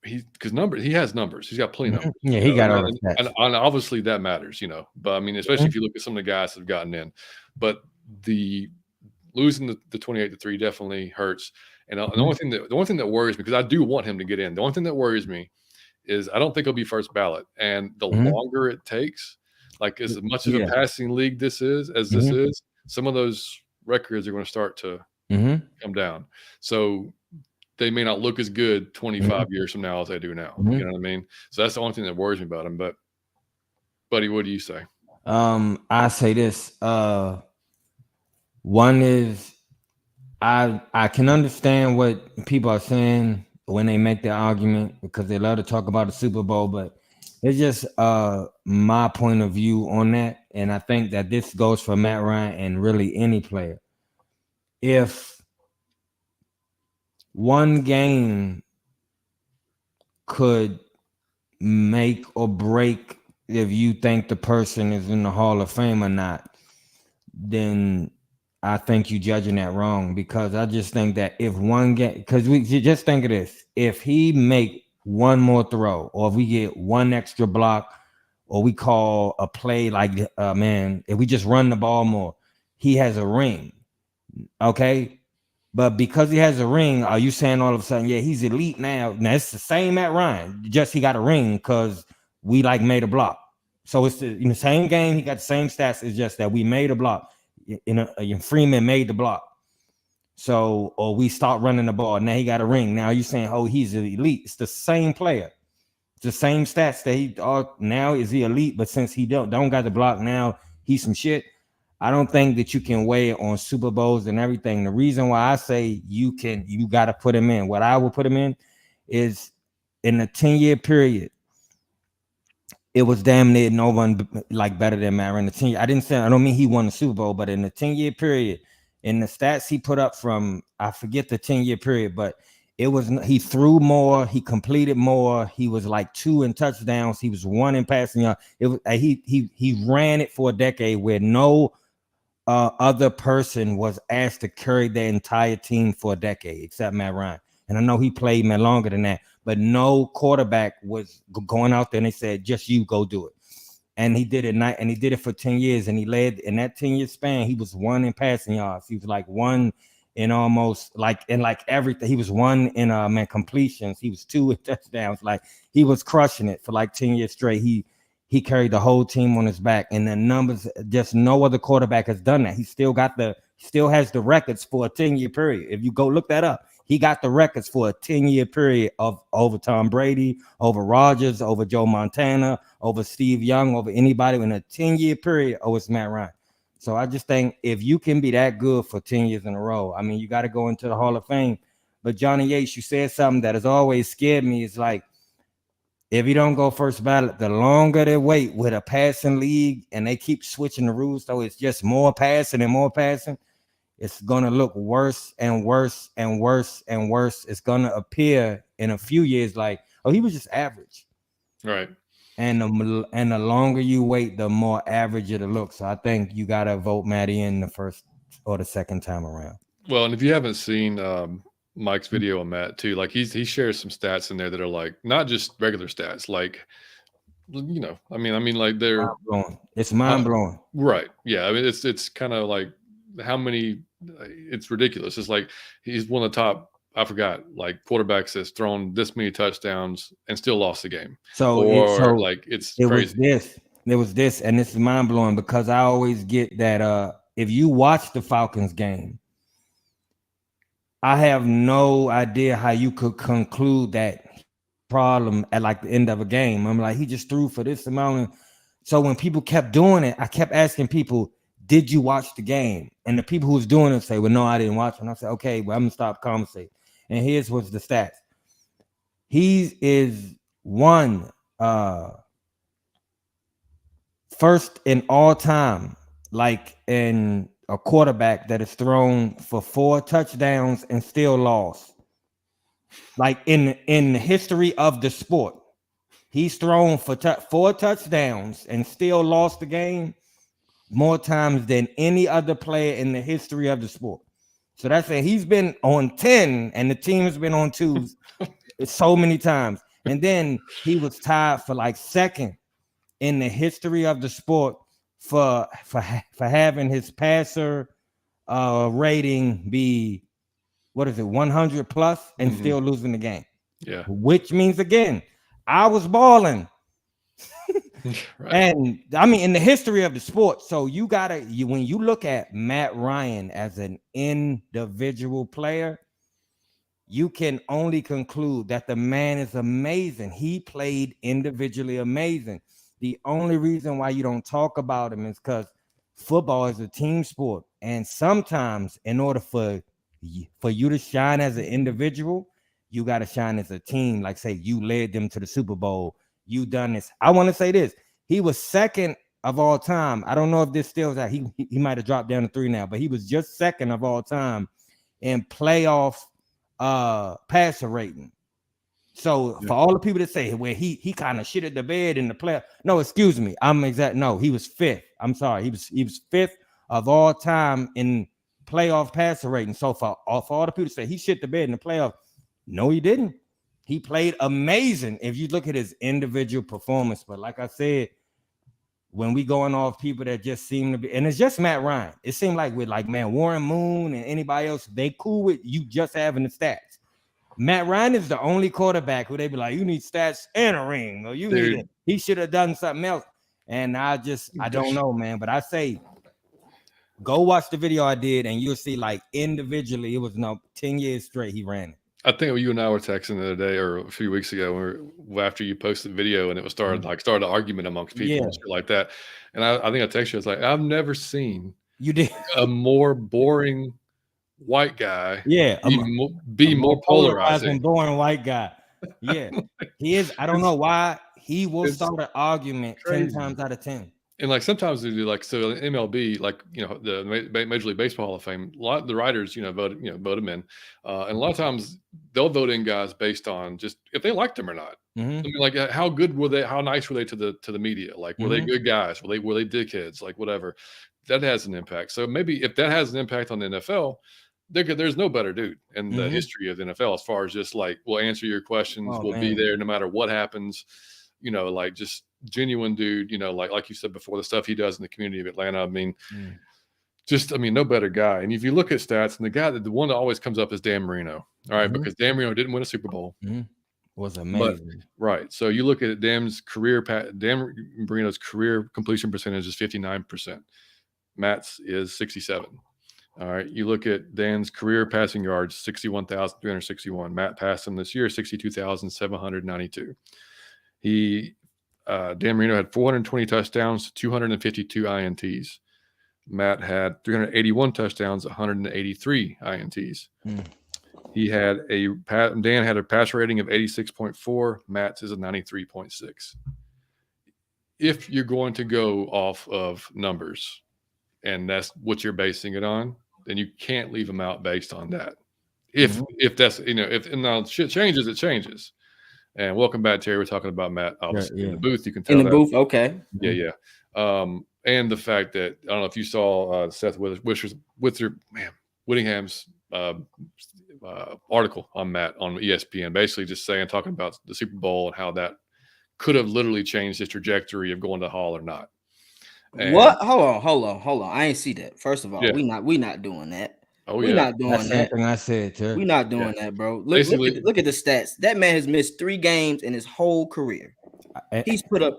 [SPEAKER 1] has numbers. He's got plenty of numbers.
[SPEAKER 2] Yeah, he got all the
[SPEAKER 1] and
[SPEAKER 2] stats.
[SPEAKER 1] obviously that matters, But I mean, especially if you look at some of the guys that have gotten in, but the losing the 28-3 definitely hurts. And the only thing that worries me, because I do want him to get in, the only thing that worries me is I don't think he'll be first ballot. And the longer it takes, like as much of a passing league this is, some of those records are going to start to come down. So they may not look as good 25 years from now as they do now. You know what I mean? So that's the only thing that worries me about him. But buddy, what do you say?
[SPEAKER 2] I say this. One is I can understand what people are saying when they make their argument, because they love to talk about the Super Bowl, but it's just my point of view on that. And I think that this goes for Matt Ryan and really any player. If one game could make or break if you think the person is in the Hall of Fame or not, then I think you're judging that wrong, because I just think that if one game, because we just think of this, if he make one more throw, or if we get one extra block, or we call a play like, if we just run the ball more, he has a ring. Okay. But because he has a ring, are you saying all of a sudden, yeah, he's elite now? Now it's the same at Ryan, just he got a ring because we made a block. So it's in the same game, he got the same stats. It's just that we made a block. Freeman made the block. So, or we start running the ball. Now he got a ring. Now you saying, oh, he's an elite. It's the same player. It's the same stats that now is he elite, but since he don't got the block, now he's some shit. I don't think that you can weigh it on Super Bowls and everything. The reason why I say you got to put him in, what I would put him in is in a 10-year period, it was damn near no one better than Matt Ryan. I don't mean he won the Super Bowl, but in the 10-year period, in the stats he put up from, I forget the 10-year period, but he threw more, he completed more, he was 2 in touchdowns, he was 1 in passing yards. He ran it for a decade where no other person was asked to carry their entire team for a decade except Matt Ryan. And I know he played longer than that, but no quarterback was going out there and they said, just you go do it. And he did it, and he did it for 10 years. And he led in that 10-year span. He was 1 in passing yards. He was 1 in almost everything. He was 1 in completions. He was 2 in touchdowns. He was crushing it for 10 years straight. He carried the whole team on his back, and the numbers, just no other quarterback has done that. He still has the records for a 10-year period. If you go look that up, he got the records for a 10-year period over Tom Brady, over Rodgers, over Joe Montana, over Steve Young, over anybody in a 10-year period. Oh, it's Matt Ryan. So I just think if you can be that good for 10 years in a row, I mean, you got to go into the Hall of Fame. But Johnny Yates, you said something that has always scared me. It's if you don't go first ballot, the longer they wait with a passing league and they keep switching the rules, so it's just more passing and more passing, it's going to look worse and worse and worse and worse. It's going to appear in a few years oh, he was just average.
[SPEAKER 1] Right.
[SPEAKER 2] And the longer you wait, the more average it'll look. So I think you got to vote Matty in the first or the second time around.
[SPEAKER 1] Well, and if you haven't seen Mike's video on Matt too, he shares some stats in there that are not just regular stats, I mean they're
[SPEAKER 2] mind-blowing. It's mind-blowing.
[SPEAKER 1] Right. Yeah. I mean, it's kind of how many, it's ridiculous. It's he's one of the top, I forgot, quarterbacks that's thrown this many touchdowns and still lost the game. It's crazy.
[SPEAKER 2] It was this, and this is mind-blowing because I always get that if you watch the Falcons game, I have no idea how you could conclude that problem at the end of a game. I'm he just threw for this amount. So when people kept doing it, I kept asking people, did you watch the game? And the people who was doing it say, well, no, I didn't watch it. And I said, okay, well, I'm going to stop conversating. And here's what's the stats. He is first in all time, in a quarterback that is thrown for 4 touchdowns and still lost. Like in the history of the sport, he's thrown for 4 touchdowns and still lost the game more times than any other player in the history of the sport. So that's saying he's been on 10 and the team has been on 2 so many times. And then he was tied for like second in the history of the sport for having his passer rating be 100 plus and still losing the game.
[SPEAKER 1] Yeah.
[SPEAKER 2] Which means again, I was balling. Right. And I mean, in the history of the sport, so you gotta when you look at Matt Ryan as an individual player, you can only conclude that the man is amazing. He played individually amazing. The only reason why you don't talk about him is because football is a team sport, and sometimes in order for you to shine as an individual, you got to shine as a team. Like say you led them to the Super Bowl. You done this. I want to say this. He was second of all time. I don't know if this still is out. He might have dropped down to 3 now, but he was just second of all time in playoff passer rating. So for all the people that say where he kind of shitted the bed in the playoff. No, excuse me. No, he was 5th. I'm sorry. He was 5th of all time in playoff passer rating. So for all the people that say he shit the bed in the playoff, no, he didn't. He played amazing if you look at his individual performance. But like I said, when we going off people that just seem to be, and it's just Matt Ryan. It seemed like with Warren Moon and anybody else, they cool with you just having the stats. Matt Ryan is the only quarterback who they be like, you need stats and a ring, or you need it. He should have done something else. And I don't know, man. But I say, go watch the video I did, and you'll see individually, it was 10 years straight he ran it.
[SPEAKER 1] I think you and I were texting the other day or a few weeks ago after you posted the video and it was started an argument amongst people and shit like that. And I think I texted you, I was like, I've never seen a more boring white guy be more polarizing.
[SPEAKER 2] Boring white guy. Yeah. He is. I don't know why he will start an argument crazy. 10 times out of 10.
[SPEAKER 1] And sometimes they do so in MLB, the Major League Baseball Hall of Fame, a lot of the writers, vote them in. And a lot of times they'll vote in guys based on just if they liked them or not. I mean, how good were they? How nice were they to the media? Were they good guys? Were they dickheads? Whatever. That has an impact. So maybe if that has an impact on the NFL, there's no better dude in the history of the NFL as far as just we'll answer your questions, we'll be there no matter what happens. Just genuine dude, like you said before, the stuff he does in the community of Atlanta. I mean, no better guy. And if you look at stats, and the one that always comes up is Dan Marino. All right, because Dan Marino didn't win a Super Bowl.
[SPEAKER 2] Was amazing.
[SPEAKER 1] Right. So you look at Dan Marino's career completion percentage is 59%. Matt's is 67. All right. You look at Dan's career passing yards, 61,361. Matt passed him this year, 62,792. Dan Marino had 420 touchdowns, 252 INTs. Matt had 381 touchdowns, 183 INTs. Dan had a pass rating of 86.4. Matt's is a 93.6. If you're going to go off of numbers and that's what you're basing it on, then you can't leave them out based on that. If that's, if now shit changes, it changes. And welcome back, Terry. We're talking about Matt, obviously, in the booth. You can tell
[SPEAKER 3] in the booth, okay.
[SPEAKER 1] Yeah. And the fact that, I don't know if you saw Seth Whittingham's article on Matt on ESPN, basically just talking about the Super Bowl and how that could have literally changed his trajectory of going to Hall or not. And
[SPEAKER 3] what? Hold on. I ain't see that. First of all, we not doing that. We're not doing
[SPEAKER 2] That's
[SPEAKER 3] that.
[SPEAKER 2] Something I said too.
[SPEAKER 3] We're not doing that, bro. Look at the stats. That man has missed 3 games in his whole career. He's put up.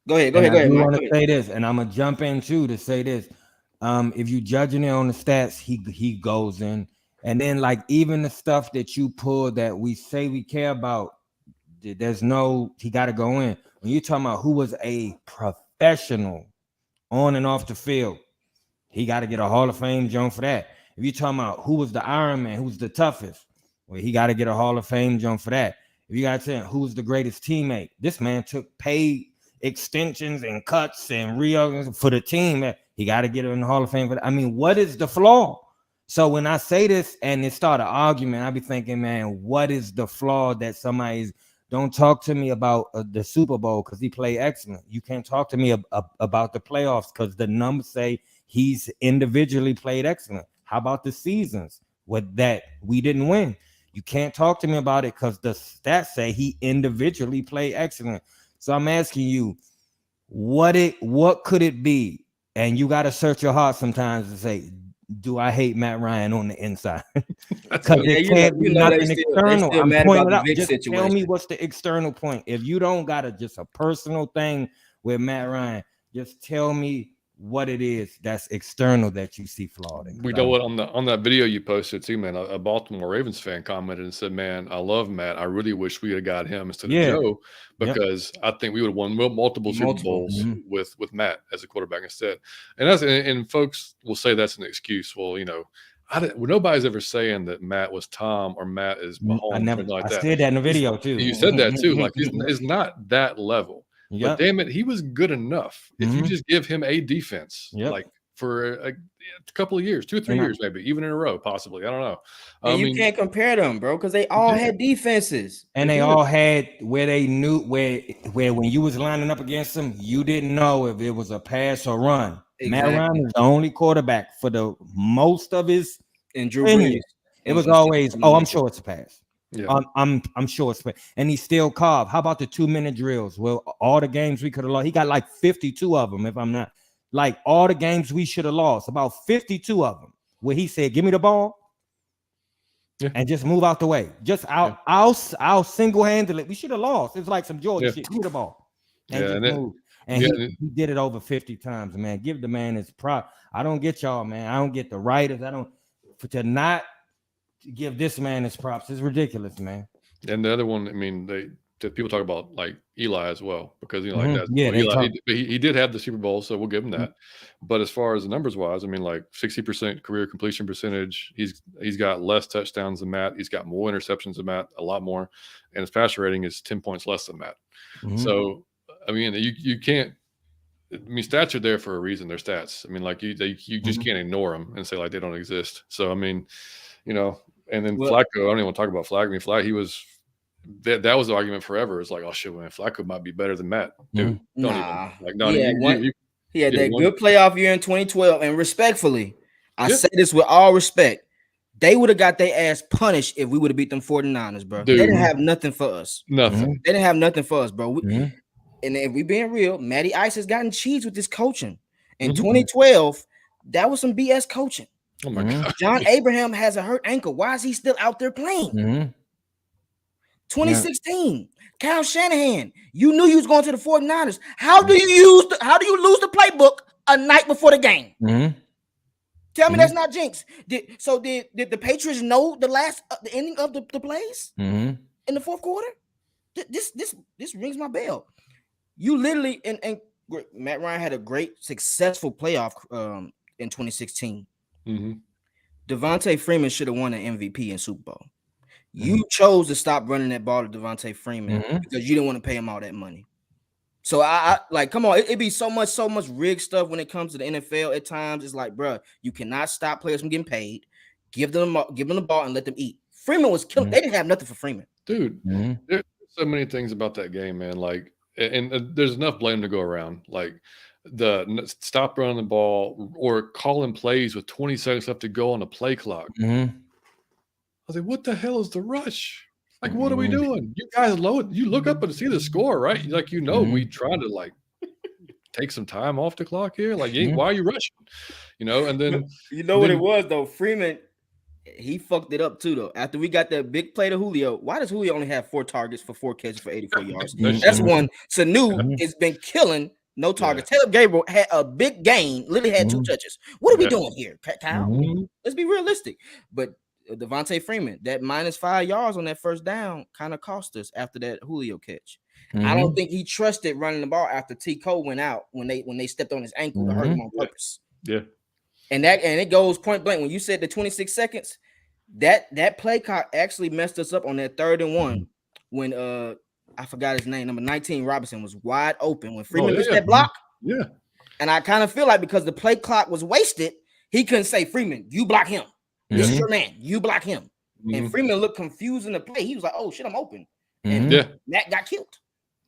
[SPEAKER 3] Go ahead.
[SPEAKER 2] I want to say this, and I'm gonna jump in too to say this. If you judging it on the stats, he goes in, and then even the stuff that you pull that we say we care about, he got to go in. When you're talking about who was a professional on and off the field, he got to get a Hall of Fame jump for that. If you're talking about who was the Iron Man, who's the toughest, well, he got to get a Hall of Fame jump for that. If you got to say who's the greatest teammate, this man took paid extensions and cuts and for the team. He got to get in the Hall of Fame for that. I mean, what is the flaw? So when I say this and it start an argument, I be thinking, man, what is the flaw that somebody's don't talk to me about the Super Bowl because he played excellent. You can't talk to me about the playoffs because the numbers say he's individually played excellent. How about the seasons with that we didn't win? You can't talk to me about it because the stats say he individually played excellent. So I'm asking you, what could it be? And you got to search your heart sometimes to say, do I hate Matt Ryan on the inside? Because it can't be nothing external. I'm pointing it out. Just tell me what's the external point. If you don't got just a personal thing with Matt Ryan, just tell me what it is that's external that you see flawed.
[SPEAKER 1] We know what on that video you posted too, man. A Baltimore Ravens fan commented and said, "Man, I love Matt. I really wish we had got him instead of Joe because I think we would have won multiple Super Bowls with Matt as a quarterback instead." And folks will say that's an excuse. Well, nobody's ever saying that Matt was Tom or Matt is Mahomes.
[SPEAKER 2] I said that in the video too.
[SPEAKER 1] You said that too. Like it's not that level. But damn it, he was good enough. If you just give him a defense, like for a couple of years, 2 or 3 years, maybe even in a row, possibly. I don't know.
[SPEAKER 3] And you can't compare them, bro, because they all had defenses,
[SPEAKER 2] and they all had where they knew where when you was lining up against them, you didn't know if it was a pass or run. Exactly. Matt Ryan is the only quarterback for the most of his
[SPEAKER 3] and Drew Brees.
[SPEAKER 2] It was always, I'm sure it's a pass. Yeah. I'm sure it's and he's still Cobb. How about the 2-minute drills? Well, all the games we could have lost. He got like 52 of them, if I'm not like all the games we should have lost, about 52 of them, where he said, "Give me the ball and just move out the way. Just I'll single-handedly. We should have lost. It's like some Jordan shit. Give me the ball and just move." And he did it over 50 times, man. Give the man his prop. I don't get y'all, man. I don't get the writers. To not give this man his props is ridiculous, man.
[SPEAKER 1] And the other one, I mean, people talk about like Eli as well, because like that. Eli, he did have the Super Bowl, so we'll give him that. But as far as the numbers wise, I mean, like 60% career completion percentage. He's got less touchdowns than Matt. He's got more interceptions than Matt, a lot more, and his passer rating is 10 points less than Matt. So I mean, you can't. I mean, stats are there for a reason. They're stats. I mean, like you just can't ignore them and say like they don't exist. So I mean, and then Flacco. I don't even want to talk about Flacco. I mean, Flacco, he was that was the argument forever. It's like, oh shit, man, Flacco might be better than Matt. Dude, don't even
[SPEAKER 3] he had that good playoff year in 2012. And respectfully, I say this with all respect, they would have got their ass punished if we would have beat them 49ers, bro. Dude, they didn't have nothing for us.
[SPEAKER 1] Nothing.
[SPEAKER 3] They didn't have nothing for us, bro. And if we being real, Matty Ice has gotten cheese with this coaching. In 2012, that was some BS coaching.
[SPEAKER 1] Oh my God.
[SPEAKER 3] John Abraham has a hurt ankle. Why is he still out there playing? 2016, Kyle Shanahan. You knew you was going to the 49ers. How do you lose the playbook a night before the game? Tell me that's not jinx. Did the Patriots know the ending of the plays in the fourth quarter? This rings my bell. You literally and Matt Ryan had a great successful playoff in 2016. Devontae Freeman should have won an MVP in Super Bowl. You chose to stop running that ball to Devontae Freeman because you didn't want to pay him all that money. So I like, come on, it be so much rigged stuff when it comes to the NFL. At times, it's like, bro, you cannot stop players from getting paid. Give them the ball and let them eat. Freeman was killing. They didn't have nothing for Freeman,
[SPEAKER 1] dude. There's so many things about that game, man. Like, and there's enough blame to go around. Like the stop running the ball or calling plays with 20 seconds left to go on the play clock. I was like, what the hell is the rush? Like, what are we doing? You guys you look up and see the score, right? Like, we try to like take some time off the clock here. Like, why are you rushing? And then
[SPEAKER 3] what it was though. Freeman, he fucked it up too though. After we got that big play to Julio, why does Julio only have 4 targets for 4 catches for 84 yards? That's one. Sanu has been killing. No targets. Taylor Gabriel had a big game, literally had 2 touches. What are we doing here, Kyle? Let's be realistic. But Devontae Freeman, that -5 yards on that first down kind of cost us after that Julio catch. I don't think he trusted running the ball after T. Cole went out when they stepped on his ankle to hurt him on purpose.
[SPEAKER 1] Yeah.
[SPEAKER 3] And it goes point blank. When you said the 26 seconds, that play clock actually messed us up on that 3rd and 1 when I forgot his name, number 19 Robinson was wide open when Freeman missed that block.
[SPEAKER 1] Yeah.
[SPEAKER 3] And I kind of feel like because the play clock was wasted, he couldn't say, Freeman, you block him. This is your man. You block him.
[SPEAKER 1] Mm-hmm.
[SPEAKER 3] And Freeman looked confused in the play. He was like, "Oh shit, I'm open."
[SPEAKER 2] Mm-hmm.
[SPEAKER 3] And Matt got killed.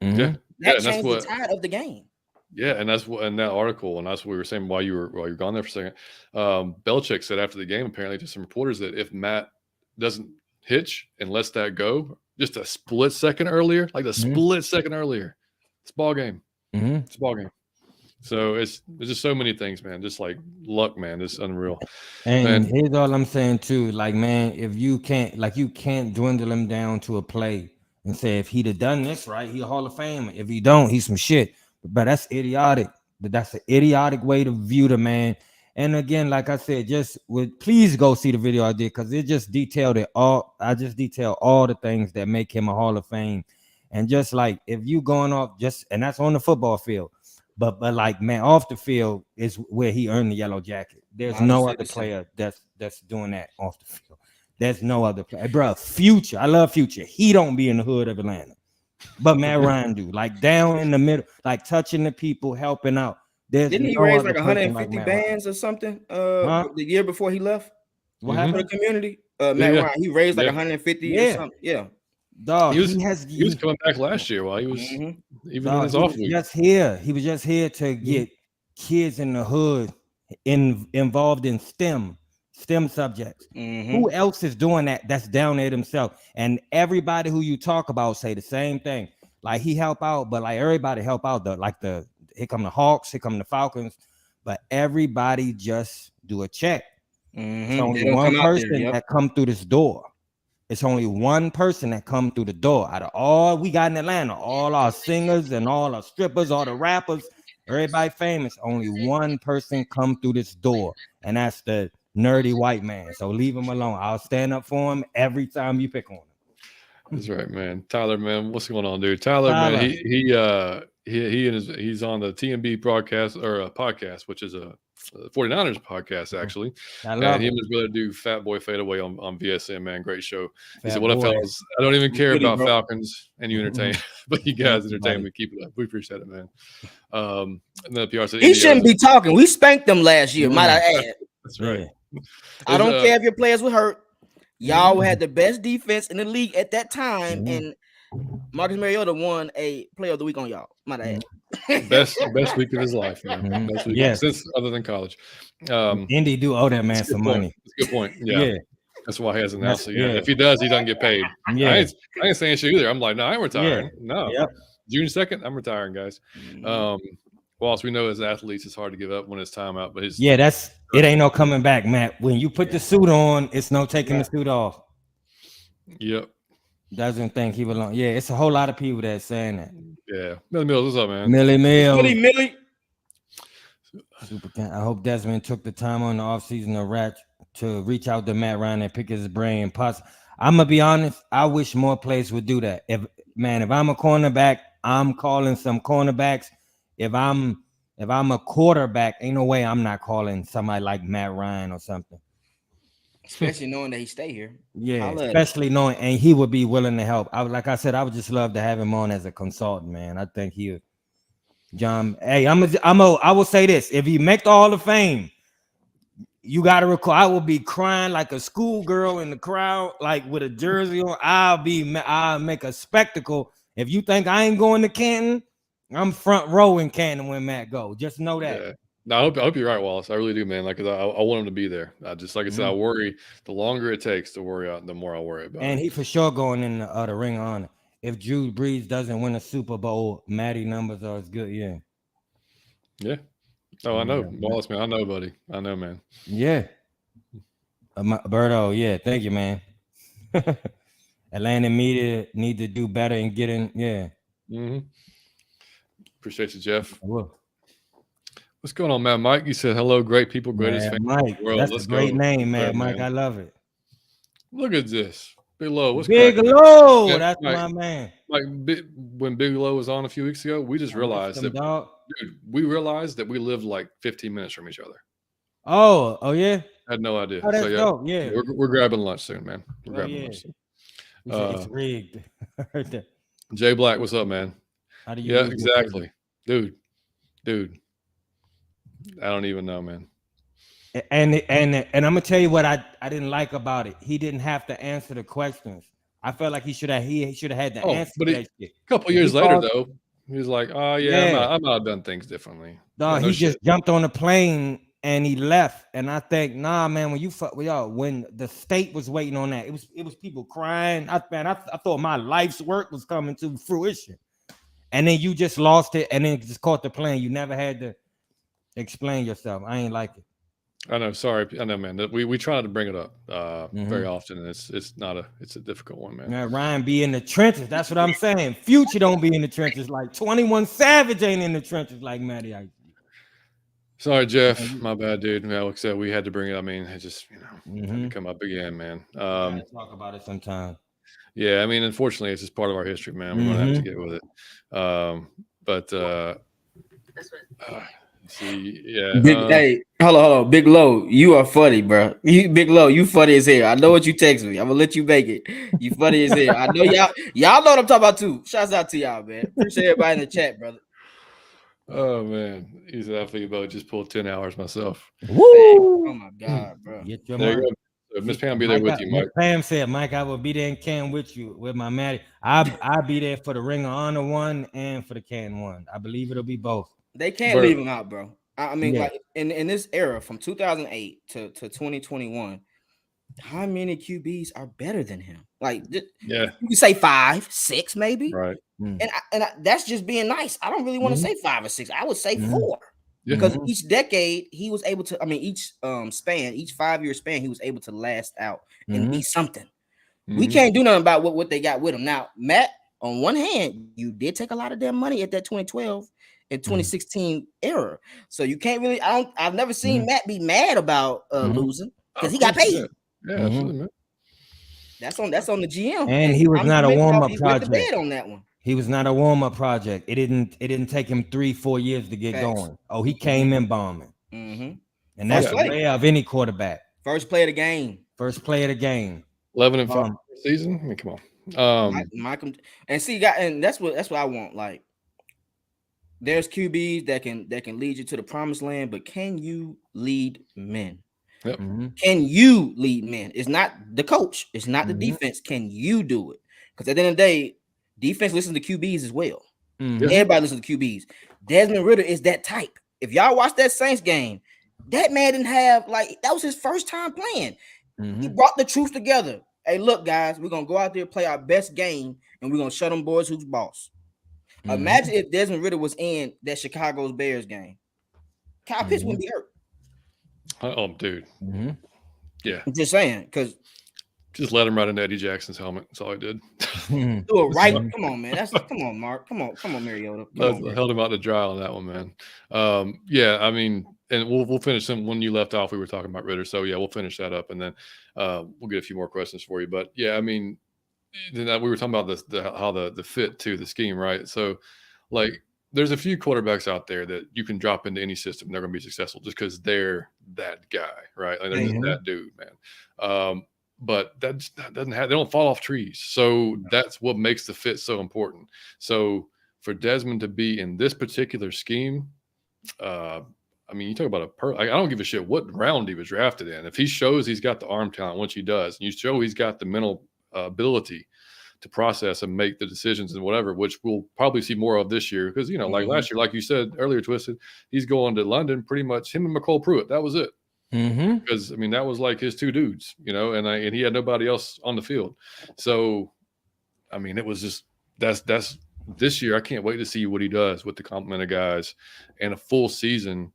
[SPEAKER 2] Mm-hmm.
[SPEAKER 1] Yeah,
[SPEAKER 3] That changed the tide of the game.
[SPEAKER 1] Yeah, and that's what in that article, and that's what we were saying while you're gone there for a second. Belichick said after the game, apparently to some reporters, that if Matt doesn't hitch and lets that go just a split second earlier, like a split second earlier, it's ball game. It's ball game. So there's just so many things, man. Just like luck, man. It's unreal.
[SPEAKER 2] And here's all I'm saying too. Like, man, if you can't dwindle him down to a play and say if he'd have done this right, he a Hall of Famer. If he don't, he's some shit. But that's idiotic. That's an idiotic way to view the man. And again, like I said, please go see the video I did, because it just detailed it all. I just detailed all the things that make him a Hall of Fame. And just like if you going off and that's on the football field. But like, man, off the field is where he earned the yellow jacket. There's no other player that's doing that off the field. There's no other player. Bro, Future. I love Future. He don't be in the hood of Atlanta. But Matt Ryan do. Like down in the middle, like touching the people, helping out.
[SPEAKER 3] Didn't he raise like 150 bands or something the year before he left?
[SPEAKER 2] What happened
[SPEAKER 3] for the community? Matt Ryan, he raised like 150 or something. Yeah.
[SPEAKER 2] Dog,
[SPEAKER 1] he was coming back last year while he was even in his off week.
[SPEAKER 2] He was just here to get kids in the hood involved in STEM subjects. Who else is doing that? That's down there themselves. And everybody who you talk about say the same thing. Like he help out, but like everybody help out. Here come the Hawks, here come the Falcons, but everybody just do a check. It's only one person that come through this door. It's only one person that come through the door. Out of all we got in Atlanta, all our singers and all our strippers, all the rappers, everybody famous, only one person come through this door, and that's the nerdy white man. So leave him alone. I'll stand up for him every time you pick on him.
[SPEAKER 1] That's right, man. Tyler, man, what's going on, dude? Tyler. Man, he's on the TMB broadcast or podcast, which is a 49ers podcast, actually. And him and his brother do Fat Boy Fadeaway on VSN, man. Great show. He said, "What up, fellas? I don't even care about Falcons, and you entertain, but you guys entertain me. Keep it up. We appreciate it, man." And then the PR said,
[SPEAKER 3] he shouldn't be talking. We spanked them last year, might I add.
[SPEAKER 1] That's right.
[SPEAKER 3] I don't care if your players were hurt. Y'all had the best defense in the league at that time, and Marcus Mariota won a Player of the Week on y'all. Might I add.
[SPEAKER 1] Best week of his life, man. Best week since other than college.
[SPEAKER 2] Indy do owe that man some money.
[SPEAKER 1] That's a good point. Yeah. That's why he hasn't announced it yet. If he does, he doesn't get paid. I ain't saying shit either. I'm like, no, I ain't retiring. No. June 2nd, I'm retiring, guys. Whilst we know as athletes, it's hard to give up when it's time out. But it
[SPEAKER 2] ain't no coming back, Matt. When you put the suit on, it's no taking the suit off.
[SPEAKER 1] Yep.
[SPEAKER 2] Doesn't think he belong. Yeah, it's a whole lot of people that's saying that.
[SPEAKER 1] Yeah. Millie Mills, what's up, man?
[SPEAKER 3] Millie.
[SPEAKER 2] I hope Desmond took the time on the offseason to reach out to Matt Ryan and pick his brain. I'm gonna be honest. I wish more players would do that. If I'm a cornerback, I'm calling some cornerbacks. If I'm a quarterback, ain't no way I'm not calling somebody like Matt Ryan or something.
[SPEAKER 3] Especially knowing that he stay here.
[SPEAKER 2] Yeah, especially knowing, and he would be willing to help. Like I said, I would just love to have him on as a consultant, man. I think he would. John, hey, I will say this: if he make the Hall of Fame, you got to record. I will be crying like a schoolgirl in the crowd, like with a jersey on. I'll make a spectacle. If you think I ain't going to Canton, I'm front row in Canton when Matt go. Just know that. Yeah.
[SPEAKER 1] No, I hope you're right, Wallace. I really do, man. Like, I want him to be there. I just, like I said, I worry. The longer it takes to worry out, the more I worry about.
[SPEAKER 2] And he for sure going in the Ring of Honor. If Drew Brees doesn't win a Super Bowl, Matty numbers are as good. Yeah.
[SPEAKER 1] Yeah. Oh, I know, Wallace, man. I know, buddy. I know, man.
[SPEAKER 2] Yeah. Berto, yeah. Thank you, man. Atlanta media need to do better and get in. Yeah.
[SPEAKER 1] Appreciate you, Jeff. What's going on, man? Mike, you said hello, great people, greatest fan
[SPEAKER 2] Mike,
[SPEAKER 1] in the world.
[SPEAKER 2] That's a great name, man. Mike, I love it.
[SPEAKER 1] Look at this. Big Low. What's
[SPEAKER 2] Big Low? Yeah, that's my man.
[SPEAKER 1] Like when Big Low was on a few weeks ago, we just realized that we realized that we lived like 15 minutes from each other.
[SPEAKER 2] Oh yeah.
[SPEAKER 1] I had no idea.
[SPEAKER 2] Oh, that's dope. Yeah.
[SPEAKER 1] We're grabbing lunch soon, man. We're grabbing lunch soon.
[SPEAKER 2] It's rigged.
[SPEAKER 1] Jay Black, what's up, man?
[SPEAKER 2] How do you
[SPEAKER 1] exactly. Dude. I don't even know, man.
[SPEAKER 2] And I'm gonna tell you what I didn't like about it. He didn't have to answer the questions. I felt like he should have had the answer
[SPEAKER 1] but
[SPEAKER 2] to that shit.
[SPEAKER 1] a couple years later though, he was like, "Oh yeah, I might have done things differently."
[SPEAKER 2] No, he just jumped on the plane and he left. And I think, nah, man, when you fuck with y'all, when the state was waiting on that, it was people crying. I thought my life's work was coming to fruition. And then you just lost it and then just caught the plane. You never had to explain yourself. I ain't like it.
[SPEAKER 1] I know, sorry. I know, man. We try to bring it up very often, and it's a difficult one, man.
[SPEAKER 2] Yeah, Ryan be in the trenches. That's what I'm saying. Future don't be in the trenches like 21 Savage ain't in the trenches like Matty Ice.
[SPEAKER 1] Sorry, Jeff. My bad, dude. Like I said, we had to bring it. I mean, it just had to come up again, man.
[SPEAKER 2] Talk about it sometime.
[SPEAKER 1] Yeah, I mean, unfortunately, it's just part of our history, man. We're gonna have to get with it. See, yeah.
[SPEAKER 3] Hey, hold on, Big Low, you are funny, bro. Big Low, you funny as hell. I know what you text me. I'm gonna let you make it. You funny as hell. I know y'all know what I'm talking about too. Shouts out to y'all, man. Appreciate everybody in the chat, brother.
[SPEAKER 1] Oh man, I think about just pulled 10 hours myself.
[SPEAKER 2] Woo!
[SPEAKER 3] Oh my god, bro.
[SPEAKER 1] There you go. Miss Pam will be there with you, Mike.
[SPEAKER 2] Pam said, Mike, I will be there in Canton with you with my Matty. I'll be there for the Ring of Honor one and for the Canton one. I believe it'll be both.
[SPEAKER 3] They can't leave him out, bro. I mean, like in this era from 2008 to 2021, how many QBs are better than him? Like, you can say 5, 6, maybe.
[SPEAKER 1] Right.
[SPEAKER 3] And that's just being nice. I don't really want to say 5 or 6. I would say 4. Because each decade he was able to, each 5-year span, he was able to last out and be something. We can't do nothing about what they got with him. Now, Matt, on one hand, you did take a lot of damn money at that 2012 and 2016 era. So you can't really, I've never seen Matt be mad about losing because he got paid.
[SPEAKER 1] Yeah, absolutely, man.
[SPEAKER 3] That's on the GM.
[SPEAKER 2] And he was not a warm-up project.
[SPEAKER 3] The bed on that one.
[SPEAKER 2] He was not a warm-up project. It didn't take him 3-4 years to get going. Oh, he came in bombing. And that's the way of any quarterback.
[SPEAKER 3] First play of the game.
[SPEAKER 1] 11-5 season. I mean, come on.
[SPEAKER 3] Michael, and see, and that's what I want. Like, there's QBs that can lead you to the promised land, but can you lead men?
[SPEAKER 1] Yep.
[SPEAKER 3] Can you lead men? It's not the coach. It's not the defense. Can you do it? Because at the end of the day, defense listens to QBs as well. Everybody listens to QBs. Desmond Ridder is that type. If y'all watch that Saints game, that man didn't have, that was his first time playing. He brought the troops together. Hey, look, guys, we're going to go out there and play our best game, and we're going to show them boys who's boss. Imagine if Desmond Ridder was in that Chicago's Bears game. Kyle Pitts wouldn't be hurt.
[SPEAKER 1] Oh, dude. Yeah.
[SPEAKER 3] I'm just saying, because
[SPEAKER 1] just let him right into Eddie Jackson's helmet. That's all I did.
[SPEAKER 3] Do it right. Come on, man. Come on, Mark. Come on, Mariota.
[SPEAKER 1] Held him out to dry on that one, man. Yeah, I mean, and we'll finish them when you left off. We were talking about Ridder, so yeah, we'll finish that up, and then we'll get a few more questions for you. But yeah, I mean, we were talking about how the fit to the scheme, right? So, there's a few quarterbacks out there that you can drop into any system, they're going to be successful just because they're that guy, right? Like they're just that dude, man. But that doesn't have, they don't fall off trees. So that's what makes the fit so important. So for Desmond to be in this particular scheme, I mean, you talk about I don't give a shit what round he was drafted in. If he shows he's got the arm talent, which he does, and you show he's got the mental ability to process and make the decisions and whatever, which we'll probably see more of this year. Because, like last year, like you said earlier, Twisted, he's going to London pretty much, him and McCole Pruitt. That was it. Because, I mean, that was like his two dudes, and he had nobody else on the field. So, I mean, it was just, that's this year. I can't wait to see what he does with the complement of guys and a full season,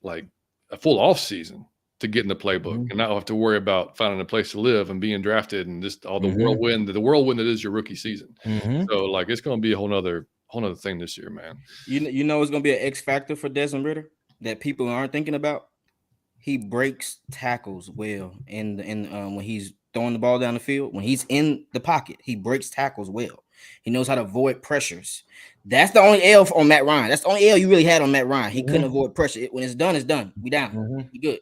[SPEAKER 1] like a full off season to get in the playbook and not have to worry about finding a place to live and being drafted and just all the whirlwind that is your rookie season. So it's going to be a whole nother thing this year, man.
[SPEAKER 3] You know, it's going to be an X factor for Desmond Ridder that people aren't thinking about. He breaks tackles well in when he's throwing the ball down the field. When he's in the pocket, he breaks tackles well. He knows how to avoid pressures. That's the only L on Matt Ryan. That's the only L you really had on Matt Ryan. He couldn't avoid pressure. When it's done, it's done. We down. We good.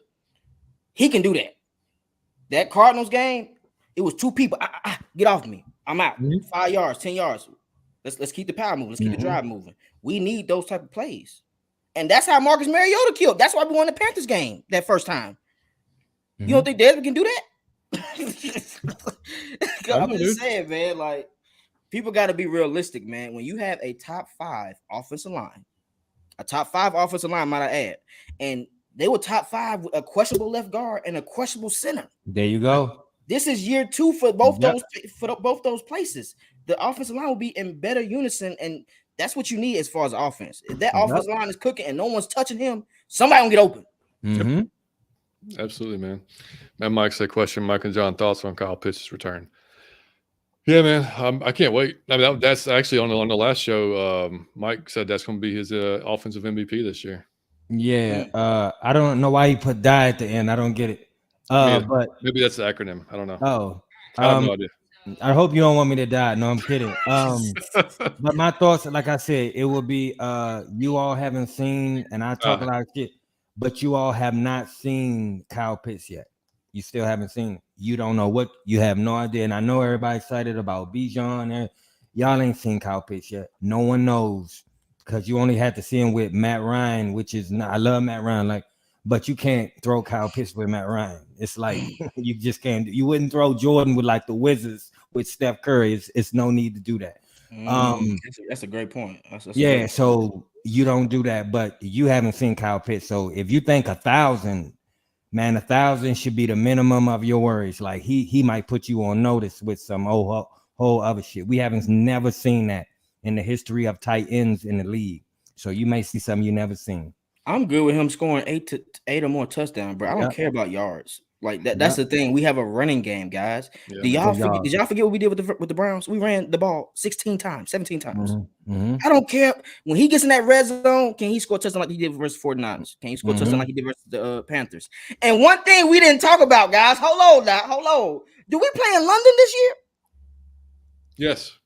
[SPEAKER 3] He can do that. That Cardinals game, it was two people. Get off me. I'm out. 5 yards, 10 yards. Let's keep the power moving. Let's keep the drive moving. We need those type of plays. And that's how Marcus Mariota killed. That's why we won the Panthers game that first time. You don't think Desmond can do that? I'm just
[SPEAKER 1] dude.
[SPEAKER 3] saying, man. Like, people got to be realistic, man. When you have a top 5 offensive line, might I add, and they were top 5 with a questionable left guard and a questionable center.
[SPEAKER 2] There you go.
[SPEAKER 3] This is year 2 for both those places. The offensive line will be in better unison, and that's what you need as far as offense. If that offensive line is cooking and no one's touching him, somebody gonna get open.
[SPEAKER 2] Mm-hmm.
[SPEAKER 1] Absolutely, man. And Mike said, question Mike and John thoughts on Kyle Pitts' return. Yeah, man, I can't wait. I mean, that's actually on the last show. Mike said that's going to be his offensive MVP this year.
[SPEAKER 2] Yeah, I don't know why he put die at the end. I don't get it. But
[SPEAKER 1] maybe that's the acronym. I don't know.
[SPEAKER 2] Oh,
[SPEAKER 1] I have no idea.
[SPEAKER 2] I hope you don't want me to die. No, I'm kidding. But my thoughts, like I said, it will be you all haven't seen, and I talk a lot of shit, but you all have not seen Kyle Pitts yet. You still haven't seen it. You don't know what, you have no idea. And I know everybody excited about Bijan. Y'all ain't seen Kyle Pitts yet. No one knows, because you only had to see him with Matt Ryan, which is not, I love Matt Ryan, but you can't throw Kyle Pitts with Matt Ryan. It's like you just can't. You wouldn't throw Jordan with like the Wizards with Steph Curry. It's no need to do that.
[SPEAKER 3] That's a great point.
[SPEAKER 2] So you don't do that, but you haven't seen Kyle Pitts. So if you think 1,000, man, 1,000 should be the minimum of your worries. Like he might put you on notice with some whole other shit. We haven't never seen that in the history of tight ends in the league. So you may see something you never seen.
[SPEAKER 3] I'm good with him scoring 8 or more touchdowns, bro. I don't care about yards. Like that. That's the thing. We have a running game, guys.
[SPEAKER 1] Yeah,
[SPEAKER 3] did y'all forget what we did with the Browns? We ran the ball 16 times, 17 times.
[SPEAKER 2] Mm-hmm.
[SPEAKER 3] I don't care. When he gets in that red zone, can he score a touchdown like he did versus 49ers? Can he score a touchdown like he did versus the Panthers? And one thing we didn't talk about, guys. Hold on. Do we play in London this year?
[SPEAKER 1] Yes.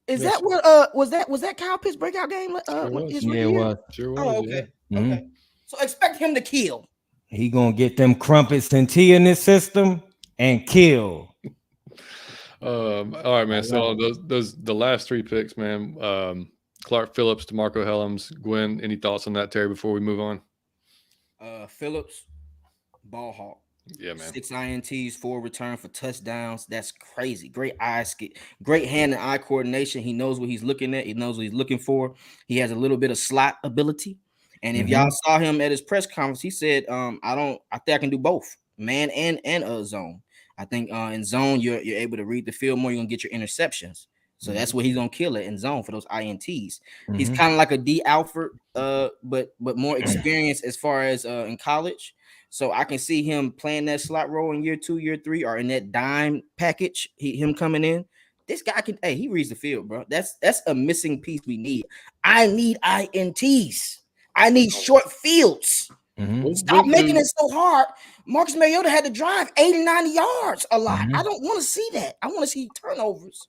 [SPEAKER 3] Is that what was that Kyle Pitts breakout game?
[SPEAKER 2] It was.
[SPEAKER 1] Sure was.
[SPEAKER 3] Oh, okay.
[SPEAKER 1] Yeah.
[SPEAKER 3] Okay. So expect him to kill.
[SPEAKER 2] He gonna get them crumpets and tea in his system and kill.
[SPEAKER 1] All right, man. So those the last 3 picks, man. Clark Phillips, DeMarco Hellams, Gwen. Any thoughts on that, Terry? Before we move on.
[SPEAKER 3] Phillips, ball hawk.
[SPEAKER 1] Yeah, man. 6
[SPEAKER 3] INTs, 4 return for touchdowns. That's crazy. Great great hand and eye coordination. He knows what he's looking at. He knows what he's looking for. He has a little bit of slot ability. And if y'all saw him at his press conference, he said, I think I can do both, man and zone. I think in zone, you're able to read the field more. You're gonna get your interceptions. So that's what he's gonna kill it in zone for those INTs. He's kind of like a D Alford, but more experienced as far as in college. So I can see him playing that slot role in year 2, year 3, or in that dime package. Him coming in. This guy he reads the field, bro. That's a missing piece we need. I need INTs. I need short fields. Stop making it so hard. Marcus Mariota had to drive 80, 90 yards a lot. I don't want to see that. I want to see turnovers.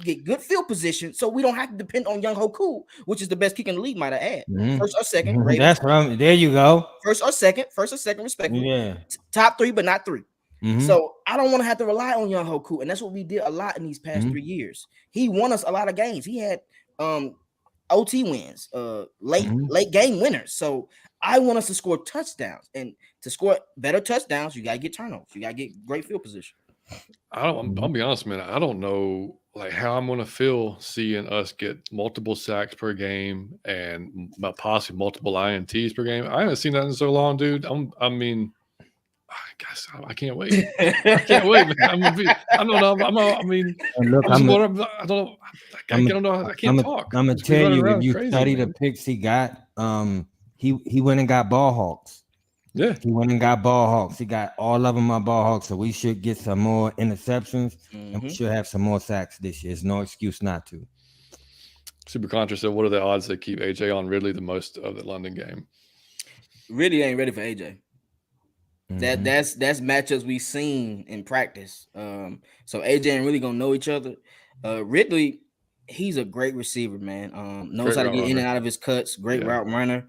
[SPEAKER 3] Get good field position so we don't have to depend on Young Hoku, which is the best kicker in the league, might I add. First or second.
[SPEAKER 2] That's right. There you go.
[SPEAKER 3] First or second, respectively.
[SPEAKER 2] Yeah.
[SPEAKER 3] Top 3, but not 3. So I don't want to have to rely on Young Hoku, and that's what we did a lot in these past 3 years. He won us a lot of games. He had OT wins, late game winners. So I want us to score touchdowns, and to score better touchdowns, you gotta get turnovers. You gotta get great field position.
[SPEAKER 1] I'll be honest, man. I don't know how I'm gonna feel seeing us get multiple sacks per game and possibly multiple INTs per game. I haven't seen that in so long, dude. I guess I can't wait. I can't wait, man. I don't know. I can't talk.
[SPEAKER 2] I'm gonna tell you, if you study the picks he got, he went and got ball hawks.
[SPEAKER 1] Yeah,
[SPEAKER 2] he went and got ball hawks. He got all of them on ball hawks. So we should get some more interceptions, and we should have some more sacks this year. There's no excuse not to.
[SPEAKER 1] Super Contra said, "What are the odds they keep AJ on Ridley the most of the London game?"
[SPEAKER 3] Ridley ain't ready for AJ. That's matchups we've seen in practice. So AJ ain't really gonna know each other. Ridley, he's a great receiver, man. Knows how to get in and out of his cuts. Great route runner.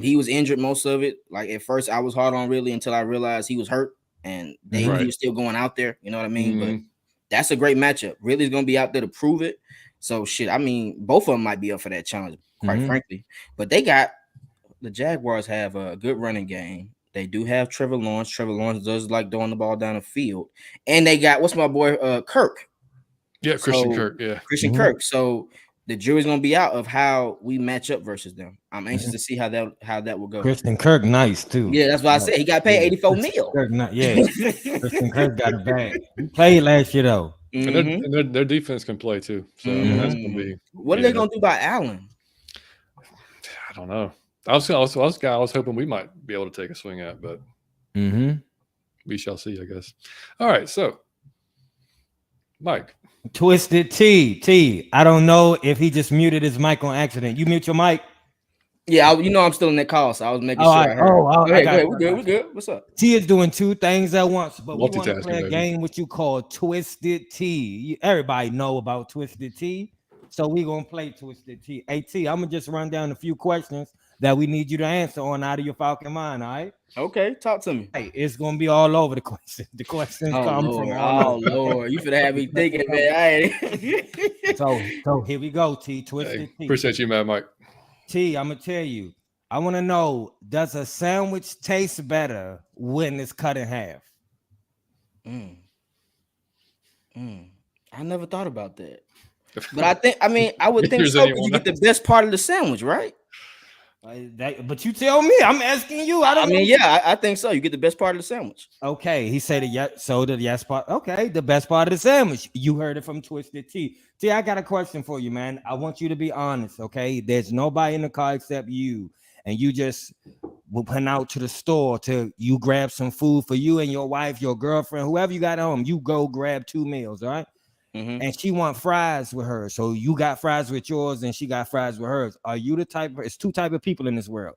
[SPEAKER 3] He was injured most of it. Like at first, I was hard on Ridley until I realized he was hurt, and he was still going out there. You know what I mean? But that's a great matchup. Ridley's gonna be out there to prove it. So shit. I mean, both of them might be up for that challenge, quite frankly. But the Jaguars have a good running game. They do have Trevor Lawrence. Trevor Lawrence does like throwing the ball down the field, and they got what's my boy Kirk.
[SPEAKER 1] Yeah, Christian Kirk. Yeah,
[SPEAKER 3] Christian Kirk. So the jury's gonna be out of how we match up versus them. I'm anxious to see how that will go.
[SPEAKER 2] Christian Kirk, nice too.
[SPEAKER 3] Yeah, that's what I said. He got paid 84 mil.
[SPEAKER 2] Christian Kirk got a bag. He played last year though.
[SPEAKER 1] And their defense can play too. So I mean, that's gonna be.
[SPEAKER 3] What are they gonna do about Allen?
[SPEAKER 1] I don't know. I was hoping we might be able to take a swing at, but we shall see, I guess. All right, so Mike.
[SPEAKER 2] Twisted T. I don't know if he just muted his mic on accident. You mute your mic?
[SPEAKER 3] Yeah, I'm still in that call, so I was making sure. We're good. What's up?
[SPEAKER 2] T is doing two things at once, but we want to play a
[SPEAKER 1] baby.
[SPEAKER 2] game which you call Twisted T. Everybody know about Twisted T, so we're gonna play Twisted T. Hey T, I'm gonna just run down a few questions that we need you to answer on out of your Falcon mind. All right?
[SPEAKER 3] Okay, talk to me.
[SPEAKER 2] Hey, it's gonna be all over the question. The questions come from all over.
[SPEAKER 3] Lord, you finna have me thinking, man.
[SPEAKER 2] So here we go, T. Twisted T.
[SPEAKER 1] Appreciate you, man, Mike.
[SPEAKER 2] T, I'm gonna tell you. I want to know: does a sandwich taste better when it's cut in half?
[SPEAKER 3] I never thought about that, but I would think so. You get the best part of the sandwich, right?
[SPEAKER 2] But you tell me. I'm asking you.
[SPEAKER 3] I think so. You get the best part of the sandwich.
[SPEAKER 2] Okay, he said it. So the yes part. Okay, the best part of the sandwich. You heard it from Twisted T. T, I got a question for you, man. I want you to be honest. Okay, there's nobody in the car except you, and you just went out to the store you grab some food for you and your wife, your girlfriend, whoever you got at home. You go grab 2 meals, all right? And she want fries with her, so you got fries with yours, and she got fries with hers. Are you the type? It's two type of people in this world.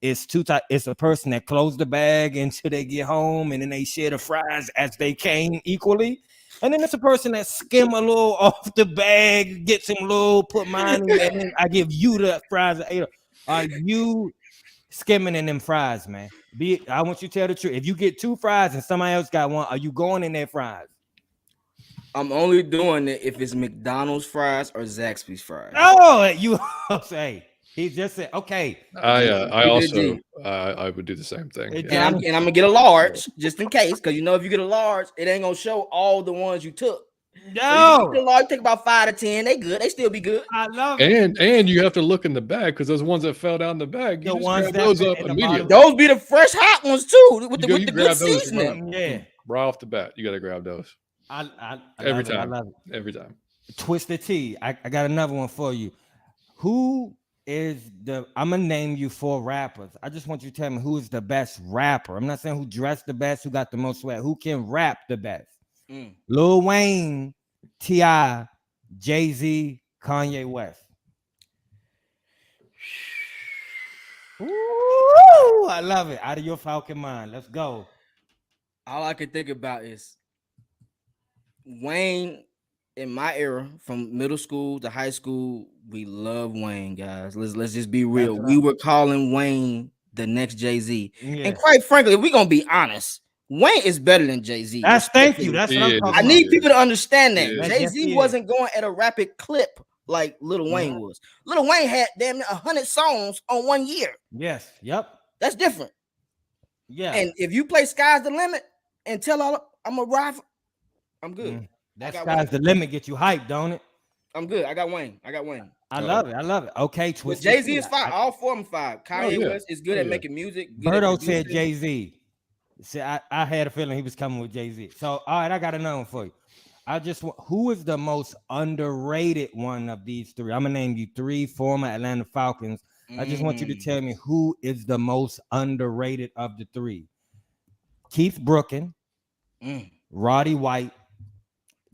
[SPEAKER 2] It's a person that closed the bag until they get home, and then they share the fries as they came equally. And then it's a person that skim a little off the bag, get some little, put mine in, and then I give you the fries. Are you skimming in them fries, man? I want you to tell the truth. If you get 2 fries and somebody else got 1, are you going in their fries?
[SPEAKER 3] I'm only doing it if it's McDonald's fries or Zaxby's fries.
[SPEAKER 2] Oh, you say he just said okay.
[SPEAKER 1] I would do the same thing.
[SPEAKER 3] And I'm gonna get a large just in case, because if you get a large, it ain't gonna show all the ones you took.
[SPEAKER 2] No,
[SPEAKER 3] so large, take about 5 to 10. They good. They still be good.
[SPEAKER 2] I love it.
[SPEAKER 1] And you have to look in the bag, because those ones that fell down the bag, you just grab those up immediately.
[SPEAKER 3] Those be the fresh hot ones too, with the good seasoning.
[SPEAKER 1] Right off the bat, you got to grab those. Every time. Every time.
[SPEAKER 2] Twisted T. I got another one for you. Who is I'm gonna name you 4 rappers. I just want you to tell me who is the best rapper. I'm not saying who dressed the best, who got the most sweat, who can rap the best. Lil Wayne, T.I., Jay-Z, Kanye West. Ooh, I love it. Out of your Falcon mind. Let's go.
[SPEAKER 3] All I can think about is Wayne. In my era, from middle school to high school, we love Wayne, guys. Let's just be real. We were calling Wayne the next Jay-Z. Yeah. And quite frankly, if we're gonna be honest, Wayne is better than Jay-Z.
[SPEAKER 2] Thank you. That's what I'm talking about.
[SPEAKER 3] I need people to understand that. Jay-Z wasn't going at a rapid clip like Lil Wayne was. Lil Wayne had damn 100 songs on 1 year.
[SPEAKER 2] Yes. Yep.
[SPEAKER 3] That's different.
[SPEAKER 2] Yeah.
[SPEAKER 3] And if you play Sky's the Limit and tell all I'm a rival, I'm good.
[SPEAKER 2] That Sky's the Limit get you hyped, don't it?
[SPEAKER 3] I'm good. I got Wayne.
[SPEAKER 2] I love it. Okay, Twisted.
[SPEAKER 3] Jay-Z is 5. All 4 of them 5. Kanye West is good at making music.
[SPEAKER 2] Birdo said Jay-Z. See, I had a feeling he was coming with Jay-Z. So, all right, I got another one for you. Who is the most underrated one of these 3? I'm gonna name you 3 former Atlanta Falcons. I just want you to tell me who is the most underrated of the 3. Keith Brooken, Roddy White,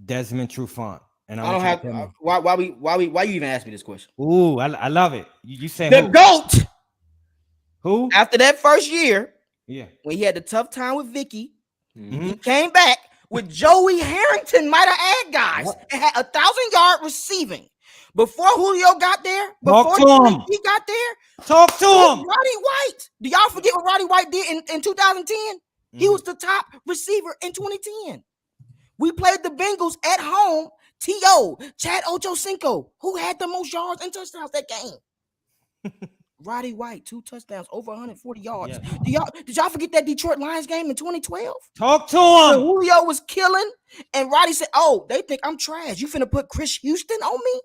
[SPEAKER 2] Desmond Trufant. And
[SPEAKER 3] I don't have why you even ask me this question?
[SPEAKER 2] Ooh, I love it. You saying
[SPEAKER 3] the GOAT?
[SPEAKER 2] Who?
[SPEAKER 3] After that first year,
[SPEAKER 2] when
[SPEAKER 3] he had the tough time with Vicky, he came back with Joey Harrington, might have add guys, and had 1,000-yard receiving. Before Julio got there, he got there.
[SPEAKER 2] Talk to him.
[SPEAKER 3] Roddy White. Do y'all forget what Roddy White did in 2010? He was the top receiver in 2010. We played the Bengals at home. T.O., Chad Ochocinco, who had the most yards and touchdowns that game. Roddy White, 2 touchdowns, over 140 yards.
[SPEAKER 2] Yeah.
[SPEAKER 3] Did y'all forget that Detroit Lions game in 2012?
[SPEAKER 2] Talk to
[SPEAKER 3] When
[SPEAKER 2] him.
[SPEAKER 3] Julio was killing, and Roddy said, "Oh, they think I'm trash. You finna put Chris Houston on me?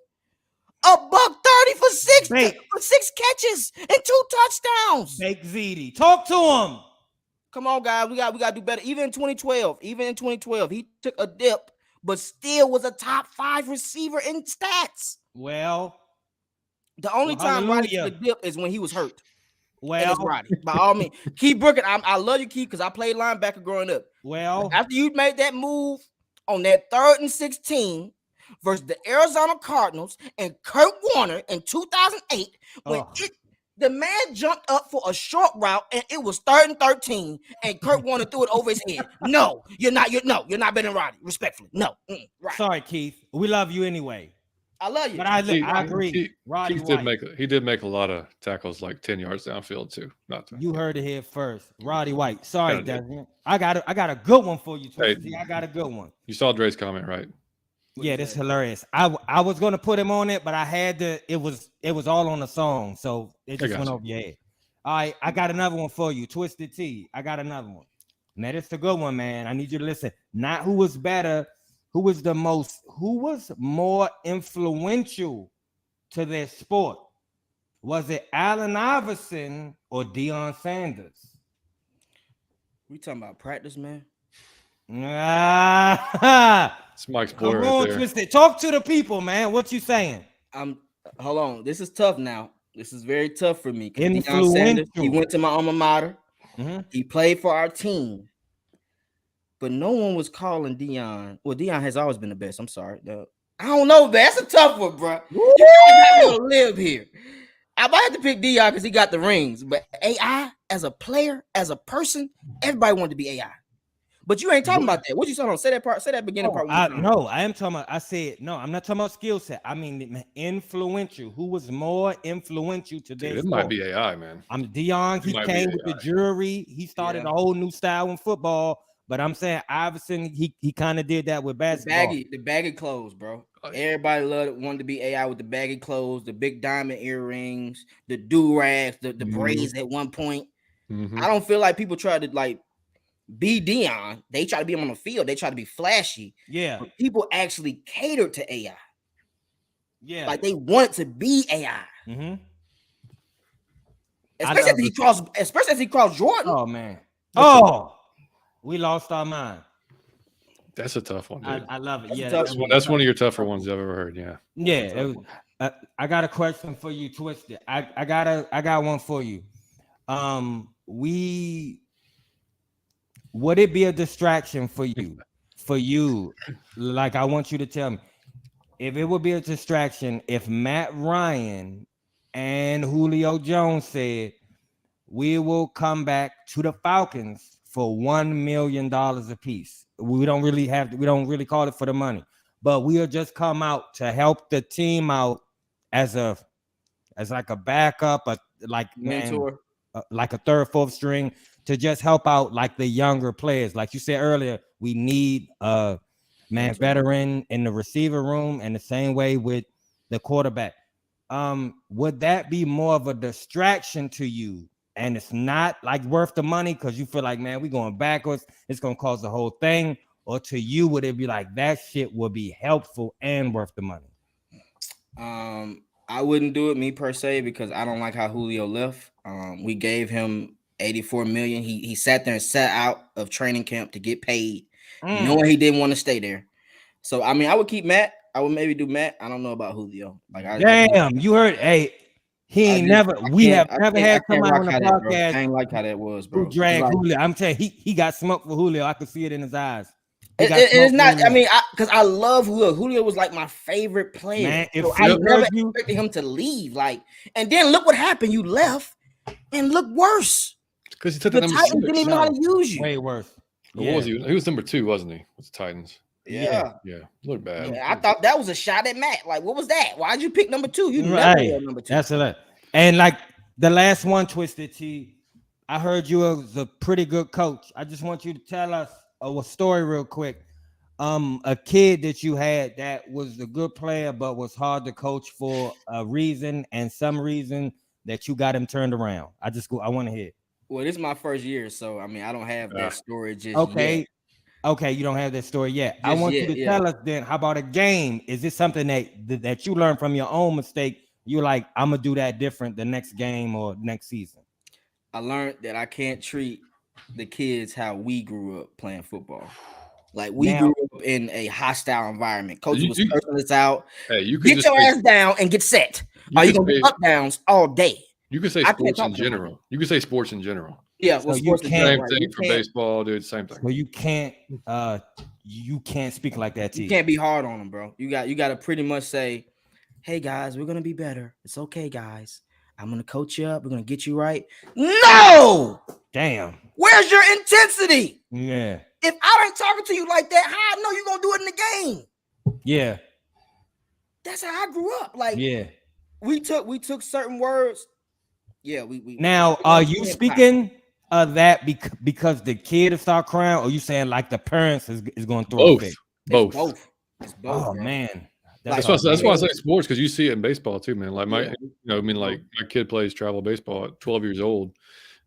[SPEAKER 3] $130 for six catches and 2 touchdowns.
[SPEAKER 2] Fake ZD. Talk to him.
[SPEAKER 3] Come on, guys. We got to do better. Even in 2012, he took a dip, but still was a top 5 receiver in stats.
[SPEAKER 2] Well,
[SPEAKER 3] the only time Roddy took a dip is when he was hurt.
[SPEAKER 2] Well,
[SPEAKER 3] it's Roddy. By all means, Keith Brookett, I love you, Keith, because I played linebacker growing up.
[SPEAKER 2] Well,
[SPEAKER 3] after you made that move on that 3rd and 16 versus the Arizona Cardinals and Kurt Warner in 2008, when the man jumped up for a short route and it was 3rd and 13, and Kurt Warner threw it over his head. No, you're not better than Roddy. Respectfully, no.
[SPEAKER 2] Right. Sorry, Keith. We love you anyway.
[SPEAKER 3] I love you,
[SPEAKER 2] but I agree.
[SPEAKER 1] Roddy did make a lot of tackles like 10 yards downfield too.
[SPEAKER 2] You heard it here first. Roddy White. Sorry, Desmond. I got a good one for you. Hey, I got a good one.
[SPEAKER 1] You saw Dre's comment, right?
[SPEAKER 2] Yeah, that's hilarious. I was gonna put him on it, but I had to. It was all on the song, so it just went over your head. All right, I got another one for you. Twisted T. I got another one. Now it's a good one, man. I need you to listen. Not who was better. Who was more influential to their sport? Was it Allen Iverson or Deion Sanders?
[SPEAKER 3] We talking about practice, man?
[SPEAKER 1] It's Mike's boy right there.
[SPEAKER 2] Twisted. Talk to the people, man. What you saying?
[SPEAKER 3] Hold on. This is tough now. This is very tough for me. Deion Sanders, he went to my alma mater. Mm-hmm. He played for our team. But no one was calling Deion. Well, Deion has always been the best. I'm sorry. I don't know. That's a tough one, bro. You gotta live here. I might have to pick Deion because he got the rings. But AI, as a player, as a person, everybody wanted to be AI. But you ain't talking about that. What you talking about? Say that part. Say that beginning part.
[SPEAKER 2] No, I am talking about. I said no. I'm not talking about skill set. I mean influential. Who was more influential to this?
[SPEAKER 1] It might be AI, man.
[SPEAKER 2] I'm Deion. He came with the jury. He started a whole new style in football. But I'm saying Iverson, he kind of did that with basketball.
[SPEAKER 3] The baggy clothes, bro. Everybody wanted to be AI with the baggy clothes, the big diamond earrings, the do-rags, the braids at one point. Mm-hmm. I don't feel like people try to be Deion. They try to be him on the field. They try to be flashy.
[SPEAKER 2] Yeah.
[SPEAKER 3] But people actually catered to AI.
[SPEAKER 2] Yeah.
[SPEAKER 3] Like they wanted to be AI.
[SPEAKER 2] Mm-hmm.
[SPEAKER 3] Especially as he crossed Jordan.
[SPEAKER 2] Oh, man. We lost our mind.
[SPEAKER 1] That's a tough one, dude.
[SPEAKER 2] I love it.
[SPEAKER 1] That's one of your tougher ones I've ever heard. Yeah.
[SPEAKER 2] Yeah. I got a question for you, Twisted. I got one for you. Would it be a distraction for you? Like I want you to tell me if it would be a distraction if Matt Ryan and Julio Jones said we will come back to the Falcons for $1 million a piece. We don't really call it for the money, but we'll just come out to help the team out as like a backup, mentor, like a 3rd, 4th string to just help out like the younger players. Like you said earlier, we need a veteran in the receiver room, and the same way with the quarterback. Would that be more of a distraction to you? And it's not like worth the money because you feel like, man, we're going backwards. It's going to cause the whole thing. Or to you, would it be like that shit would be helpful and worth the money?
[SPEAKER 3] I wouldn't do it, me per se, because I don't like how Julio left. We gave him $84 million. He sat there and sat out of training camp to get paid, knowing he didn't want to stay there. So, I mean, I would keep Matt. I would maybe do Matt. I don't know about Julio.
[SPEAKER 2] You heard, hey. We have never had somebody on the podcast.
[SPEAKER 3] I ain't like how that was, bro.
[SPEAKER 2] Drag Julio. I'm telling you, he got smoked for Julio. I could see it in his eyes.
[SPEAKER 3] It's not. I mean, because I love Julio. Julio was like my favorite player. Man, I never expected him to leave. And then look what happened. You left and look worse.
[SPEAKER 1] Because he took
[SPEAKER 3] the Titans didn't even know how to use you.
[SPEAKER 2] Way worse.
[SPEAKER 1] What was he? He was number 2, wasn't he? With the Titans.
[SPEAKER 3] Yeah.
[SPEAKER 1] Look bad.
[SPEAKER 3] Yeah, I thought that was a shot at Matt. Like, what was that? Why'd you pick number 2? You never had number 2.
[SPEAKER 2] That's it. And like the last one, Twisted T, I heard you was a pretty good coach. I just want you to tell us a story real quick. A kid that you had that was a good player but was hard to coach for a reason, and some reason that you got him turned around? I want to hear.
[SPEAKER 3] Well, this is my first year, so I mean, I don't have that story just
[SPEAKER 2] Okay.
[SPEAKER 3] yet.
[SPEAKER 2] Okay, you don't have that story yet. I
[SPEAKER 3] Just
[SPEAKER 2] want
[SPEAKER 3] yet,
[SPEAKER 2] you to tell us then. How about a game? Is this something that you learned from your own mistake? You're like, I'm gonna do that different the next game or next season.
[SPEAKER 3] I learned that I can't treat the kids how we grew up playing football. Like we grew up in a hostile environment. Coach was cursing us out.
[SPEAKER 1] Hey, you can
[SPEAKER 3] get your ass down and get set. Are you gonna be up downs all day?
[SPEAKER 1] You can say sports in general. You can say sports in general.
[SPEAKER 3] Yeah, well,
[SPEAKER 2] so
[SPEAKER 3] sports
[SPEAKER 2] you
[SPEAKER 3] can't.
[SPEAKER 1] Same thing for baseball, dude. Same thing.
[SPEAKER 2] So you can't speak like that.
[SPEAKER 3] You can't be hard on them, bro. You got to pretty much say, "Hey guys, we're gonna be better. It's okay, guys. I'm gonna coach you up. We're gonna get you right." No,
[SPEAKER 2] damn.
[SPEAKER 3] Where's your intensity?
[SPEAKER 2] Yeah.
[SPEAKER 3] If I ain't talking to you like that, how I know you gonna do it in the game?
[SPEAKER 2] Yeah.
[SPEAKER 3] That's how I grew up. Like,
[SPEAKER 2] yeah,
[SPEAKER 3] we took certain words. Yeah, we
[SPEAKER 2] now are you speaking of that because the kid will start crying, or you saying like the parents is going through
[SPEAKER 1] both?
[SPEAKER 3] It's both.
[SPEAKER 2] Oh
[SPEAKER 3] bro.
[SPEAKER 2] Man,
[SPEAKER 1] that's why I say sports, because you see it in baseball too, man. Like my kid plays travel baseball at 12 years old,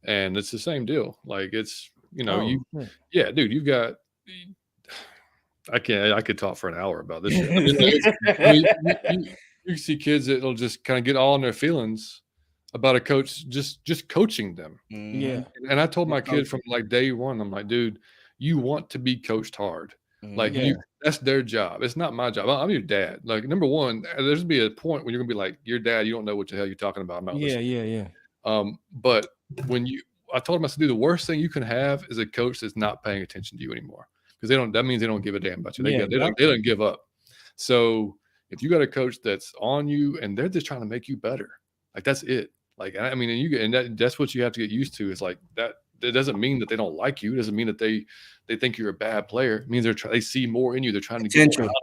[SPEAKER 1] and it's the same deal. Like it's dude, you've got. I could talk for an hour about this shit. You see kids that'll just kind of get all in their feelings about a coach just coaching them.
[SPEAKER 2] Yeah.
[SPEAKER 1] And I told my kid from like day one, I'm like, dude, you want to be coached hard. Like that's their job. It's not my job. I'm your dad. Like, number one, there's gonna be a point when you're gonna be like, your dad, you don't know what the hell you're talking about. I'm not listening. But I told him, I said, dude, the worst thing you can have is a coach that's not paying attention to you anymore. Because that means they don't give a damn about you. They don't give up. So if you got a coach that's on you and they're just trying to make you better, like that's it. Like, I mean, that's what you have to get used to, is like that. It doesn't mean that they don't like you. It doesn't mean that they think you're a bad player. It means they see more in you. They're trying to get more out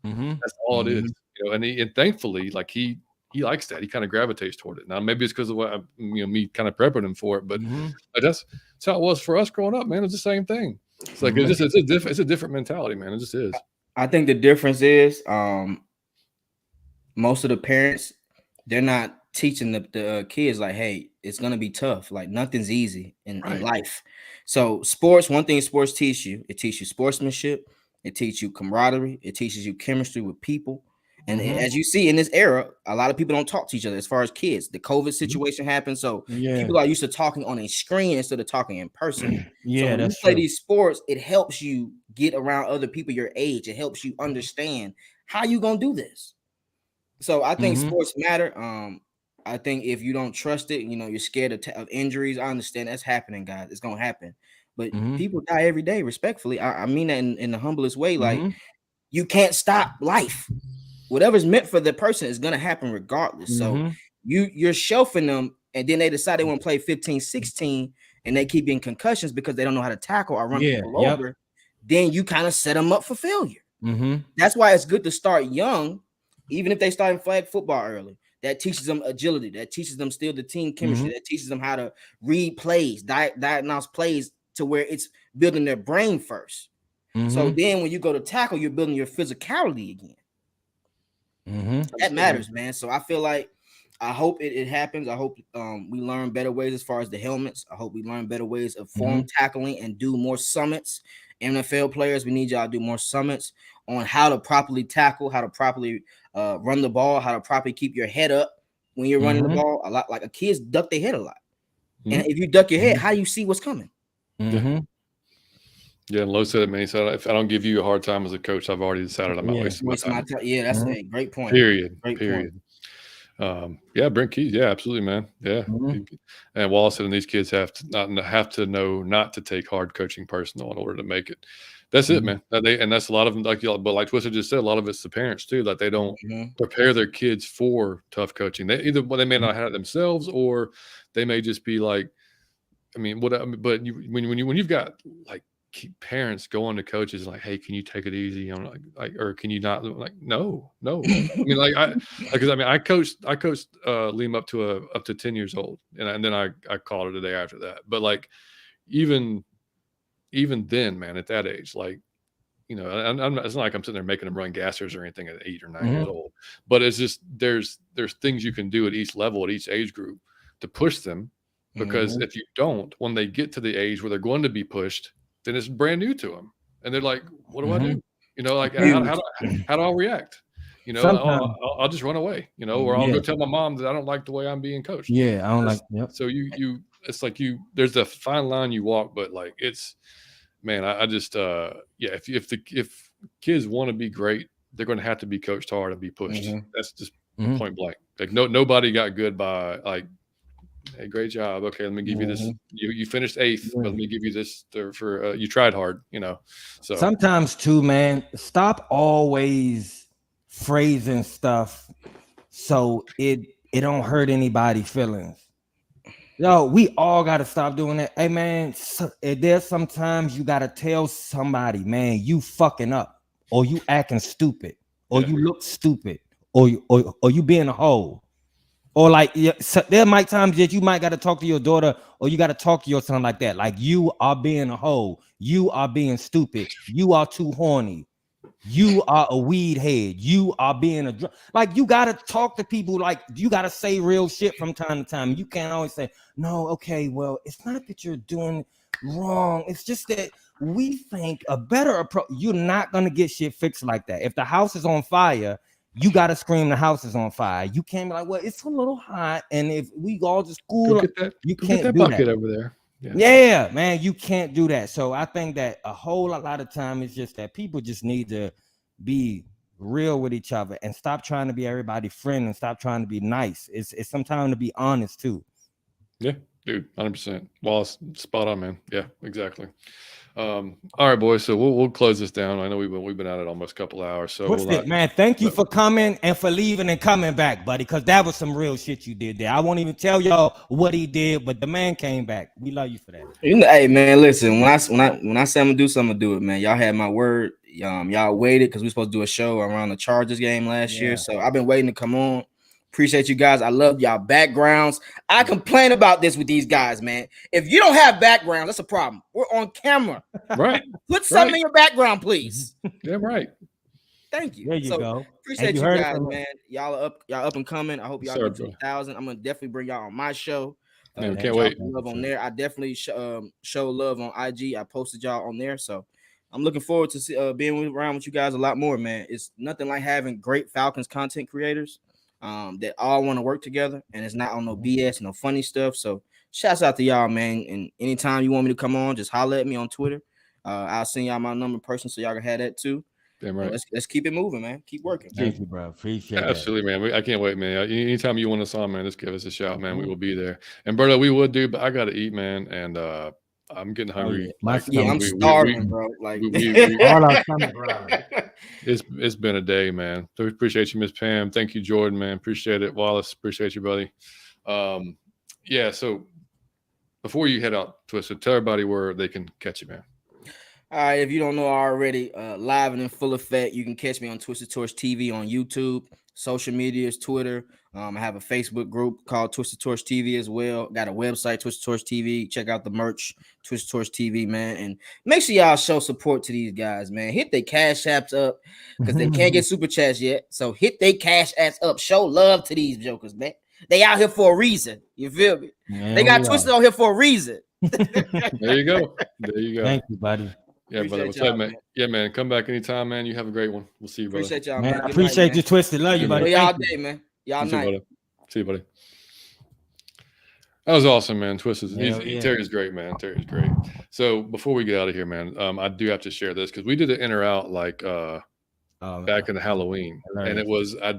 [SPEAKER 1] of you. That's all it is. And thankfully, like he likes that. He kind of gravitates toward it. Now maybe it's because of what me kind of prepping him for it, but that's how it was for us growing up, man. It's the same thing. It's like it's a different mentality, man. It just is.
[SPEAKER 3] I think the difference is most of the parents, they're not teaching the kids like, hey, it's gonna be tough. Like nothing's easy in life. So one thing sports teach you, it teaches you sportsmanship, it teaches you camaraderie, it teaches you chemistry with people. And as you see in this era, a lot of people don't talk to each other as far as kids. The COVID situation happened, so people are used to talking on a screen instead of talking in person. So when you play these sports, it helps you get around other people your age. It helps you understand how you gonna do this. So I think sports matter. I think if you don't trust it, you're scared of injuries. I understand that's happening, guys. It's gonna happen, but people die every day. Respectfully, I mean that in the humblest way. Like you can't stop life. Whatever's meant for the person is going to happen regardless. So you're shelving them, and then they decide they want to play 15, 16, and they keep getting concussions because they don't know how to tackle or run people over. Then you kind of set them up for failure. That's why it's good to start young, even if they start in flag football early. That teaches them agility. That teaches them still the team chemistry. That teaches them how to read plays, diagnose plays to where it's building their brain first. So then when you go to tackle, you're building your physicality again. That matters, man. So I feel like I hope it happens. I hope we learn better ways as far as the helmets. I hope we learn better ways of form tackling and do more summits. NFL players, we need y'all to do more summits on how to properly tackle, how to properly run the ball, how to properly keep your head up when you're running the ball. A lot, like a kids duck their head a lot. And if you duck your head, how do you see what's coming?
[SPEAKER 1] Yeah, and Lo said it, man. He said, if I don't give you a hard time as a coach, I've already decided I'm not wasting my time.
[SPEAKER 3] Yeah, that's a great point.
[SPEAKER 1] Period. Brent Keys. Yeah, absolutely, man. Yeah. And Wallace said, and these kids have to know not to take hard coaching personal in order to make it. That's it, man. And that's a lot of them, but like Twister just said, a lot of it's the parents too, that they don't prepare their kids for tough coaching. They may not have it themselves, or they may just be like, but when you've got like parents going to coaches like, hey, can you take it easy? Or can you not? Like, no. I coached Liam up to 10 years old, and then I called it a day after that. But like, even then, man, at that age, like, it's not like I'm sitting there making them run gassers or anything at 8 or 9 years old. But it's just there's things you can do at each level, at each age group, to push them, because if you don't, when they get to the age where they're going to be pushed, then it's brand new to them, and they're like, "What do I do?" You know, like how do I react? You know, I'll just run away. You know, or I'll go tell my mom that I don't like the way I'm being coached.
[SPEAKER 2] Yeah, I don't like. Yep.
[SPEAKER 1] So it's like there's a fine line you walk, but like it's, man, I just if kids want to be great, they're going to have to be coached hard and be pushed. That's just point blank. Like nobody got good by like, hey, great job. Okay, let me give you this. You finished 8th, but let me give you this for you tried hard. You know, so
[SPEAKER 2] sometimes too, man. Stop always phrasing stuff so it don't hurt anybody's feelings. Yo, we all got to stop doing that. Hey, man, there's sometimes you got to tell somebody, man, you fucking up, or you acting stupid, or you look stupid, or you being a hoe. Or like so there might times that you might got to talk to your daughter, or you got to talk to your son like that. Like, you are being a hoe. You are being stupid. You are too horny. You are a weed head. You are being a like, you gotta talk to people, like you gotta say real shit from time to time. You can't always say, no, okay, well, it's not that you're doing wrong. It's just that we think a better approach. You're not gonna get shit fixed like that. If the house is on fire, you gotta scream the house is on fire. You can't be like, well, it's a little hot, and if we all just cool, you can't
[SPEAKER 1] get that
[SPEAKER 2] do
[SPEAKER 1] bucket
[SPEAKER 2] that
[SPEAKER 1] over there.
[SPEAKER 2] Yeah, man, you can't do that. So I think that a whole lot of time it's just that people just need to be real with each other and stop trying to be everybody's friend and stop trying to be nice. It's sometimes to be honest too.
[SPEAKER 1] Yeah, dude, 100%. Wallace, spot on, man. Yeah, exactly. All right, boys. So we'll close this down. I know we've been at it almost a couple hours. So
[SPEAKER 2] man, thank you for coming and for leaving and coming back, buddy, because that was some real shit you did there. I won't even tell y'all what he did, but the man came back. We love you for that.
[SPEAKER 3] Hey, man, listen. When I say I'm gonna do something, I'm gonna do it, man. Y'all had my word. Y'all waited because we were supposed to do a show around the Chargers game last year. So I've been waiting to come on. Appreciate you guys. I love y'all backgrounds. I complain about this with these guys, man. If you don't have background, that's a problem. We're on camera.
[SPEAKER 1] Right.
[SPEAKER 3] Put something in your background, please.
[SPEAKER 1] Damn right.
[SPEAKER 3] Thank you.
[SPEAKER 2] There you go.
[SPEAKER 3] Appreciate you guys, man. Y'all are up and coming. I hope y'all get to 1,000. I'm gonna definitely bring y'all on my show.
[SPEAKER 1] Man, can't wait.
[SPEAKER 3] Love on there. I definitely show love on IG. I posted y'all on there, so I'm looking forward to being around with you guys a lot more, man. It's nothing like having great Falcons content creators that all want to work together, and it's not on no BS, no funny stuff. So shouts out to y'all, man. And anytime you want me to come on, just holler at me on Twitter. I'll send y'all my number in person so y'all can have that too.
[SPEAKER 1] Damn right.
[SPEAKER 3] Let's keep it moving, man. Keep working.
[SPEAKER 2] Thank you, bro. Appreciate it.
[SPEAKER 1] Absolutely, man. I can't wait, man. Anytime you want us on, man, just give us a shout, man. We will be there. And Berto, we would do, but I got to eat, man. And I'm getting hungry.
[SPEAKER 3] I'm starving, bro. Like
[SPEAKER 1] it's been a day, man. So we appreciate you, Miss Pam. Thank you, Jordan, man. Appreciate it. Wallace, appreciate you, buddy. So before you head out, Twisted, tell everybody where they can catch you, man.
[SPEAKER 3] All right, if you don't know already, live and in full effect, you can catch me on Twisted Torch TV on YouTube, social medias, Twitter. I have a Facebook group called Twisted Torch TV as well. Got a website, Twisted Torch TV. Check out the merch, Twisted Torch TV, man. And make sure y'all show support to these guys, man. Hit their cash apps up because they can't get super chats yet. So hit their cash apps up. Show love to these jokers, man. They out here for a reason. You feel me? Man, they got Twisted out here for a reason.
[SPEAKER 1] There you go. There you go.
[SPEAKER 2] Thank you, buddy.
[SPEAKER 1] Yeah, brother. What's up, man? Yeah, man. Come back anytime, man. You have a great one. We'll see you, brother.
[SPEAKER 3] Appreciate y'all,
[SPEAKER 2] man. I appreciate you, Twisted. Love you, buddy.
[SPEAKER 3] Y'all day, man. Y'all night.
[SPEAKER 1] See you, buddy. That was awesome, man. Twisted. Terry's great, man. Terry's great. So before we get out of here, man, I do have to share this because we did an in or out like back in the Halloween, and it was I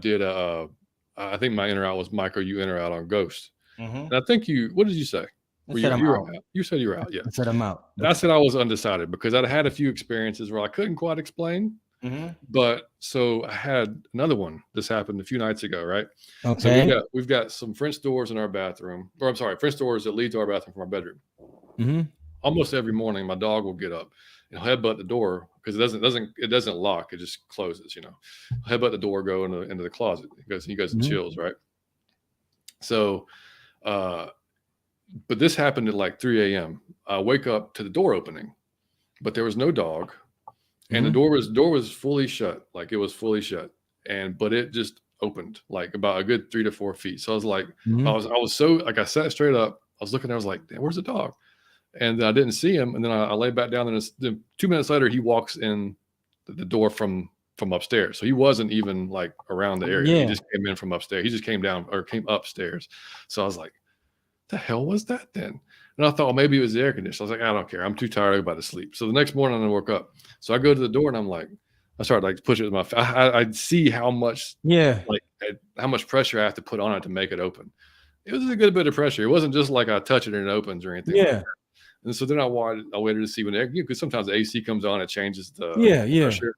[SPEAKER 1] think my in or out was Michael. You in or out on Ghost, and I think you. What did you say? You said you were out. Yeah,
[SPEAKER 2] I said I'm out.
[SPEAKER 1] I said I was undecided because I'd had a few experiences where I couldn't quite explain. But so I had another one. This happened a few nights ago, right?
[SPEAKER 2] Okay.
[SPEAKER 1] So we've got some French doors in our bathroom, or I'm sorry, French doors that lead to our bathroom from our bedroom. Almost every morning, my dog will get up and headbutt the door because it doesn't lock; it just closes. You know, headbutt the door, go into the closet. He goes and chills, right? So, but this happened at like 3 a.m. I wake up to the door opening, but there was no dog. And the door was fully shut, like it was fully shut. But it just opened, like about a good 3 to 4 feet. So I was like,
[SPEAKER 2] Mhm.
[SPEAKER 1] I was so like, I sat straight up. I was looking there. I was like, damn, where's the dog? And I didn't see him. And then I lay back down. And then 2 minutes later, he walks in the door from upstairs. So he wasn't even like around the area.
[SPEAKER 2] Yeah.
[SPEAKER 1] He just came in from upstairs. He just came down or came upstairs. So I was like, the hell was that then? And I thought, well, maybe it was the air conditioner. I was like, I don't care. I'm too tired. I'm about to sleep. So the next morning I woke up. So I go to the door and I'm like, I started like pushing it with my I see how much how much pressure I have to put on it to make it open. It was a good bit of pressure. It wasn't just like I touch it and it opens or anything.
[SPEAKER 2] Yeah.
[SPEAKER 1] Like that. And so then I waited to see when because sometimes the AC comes on, it changes the pressure,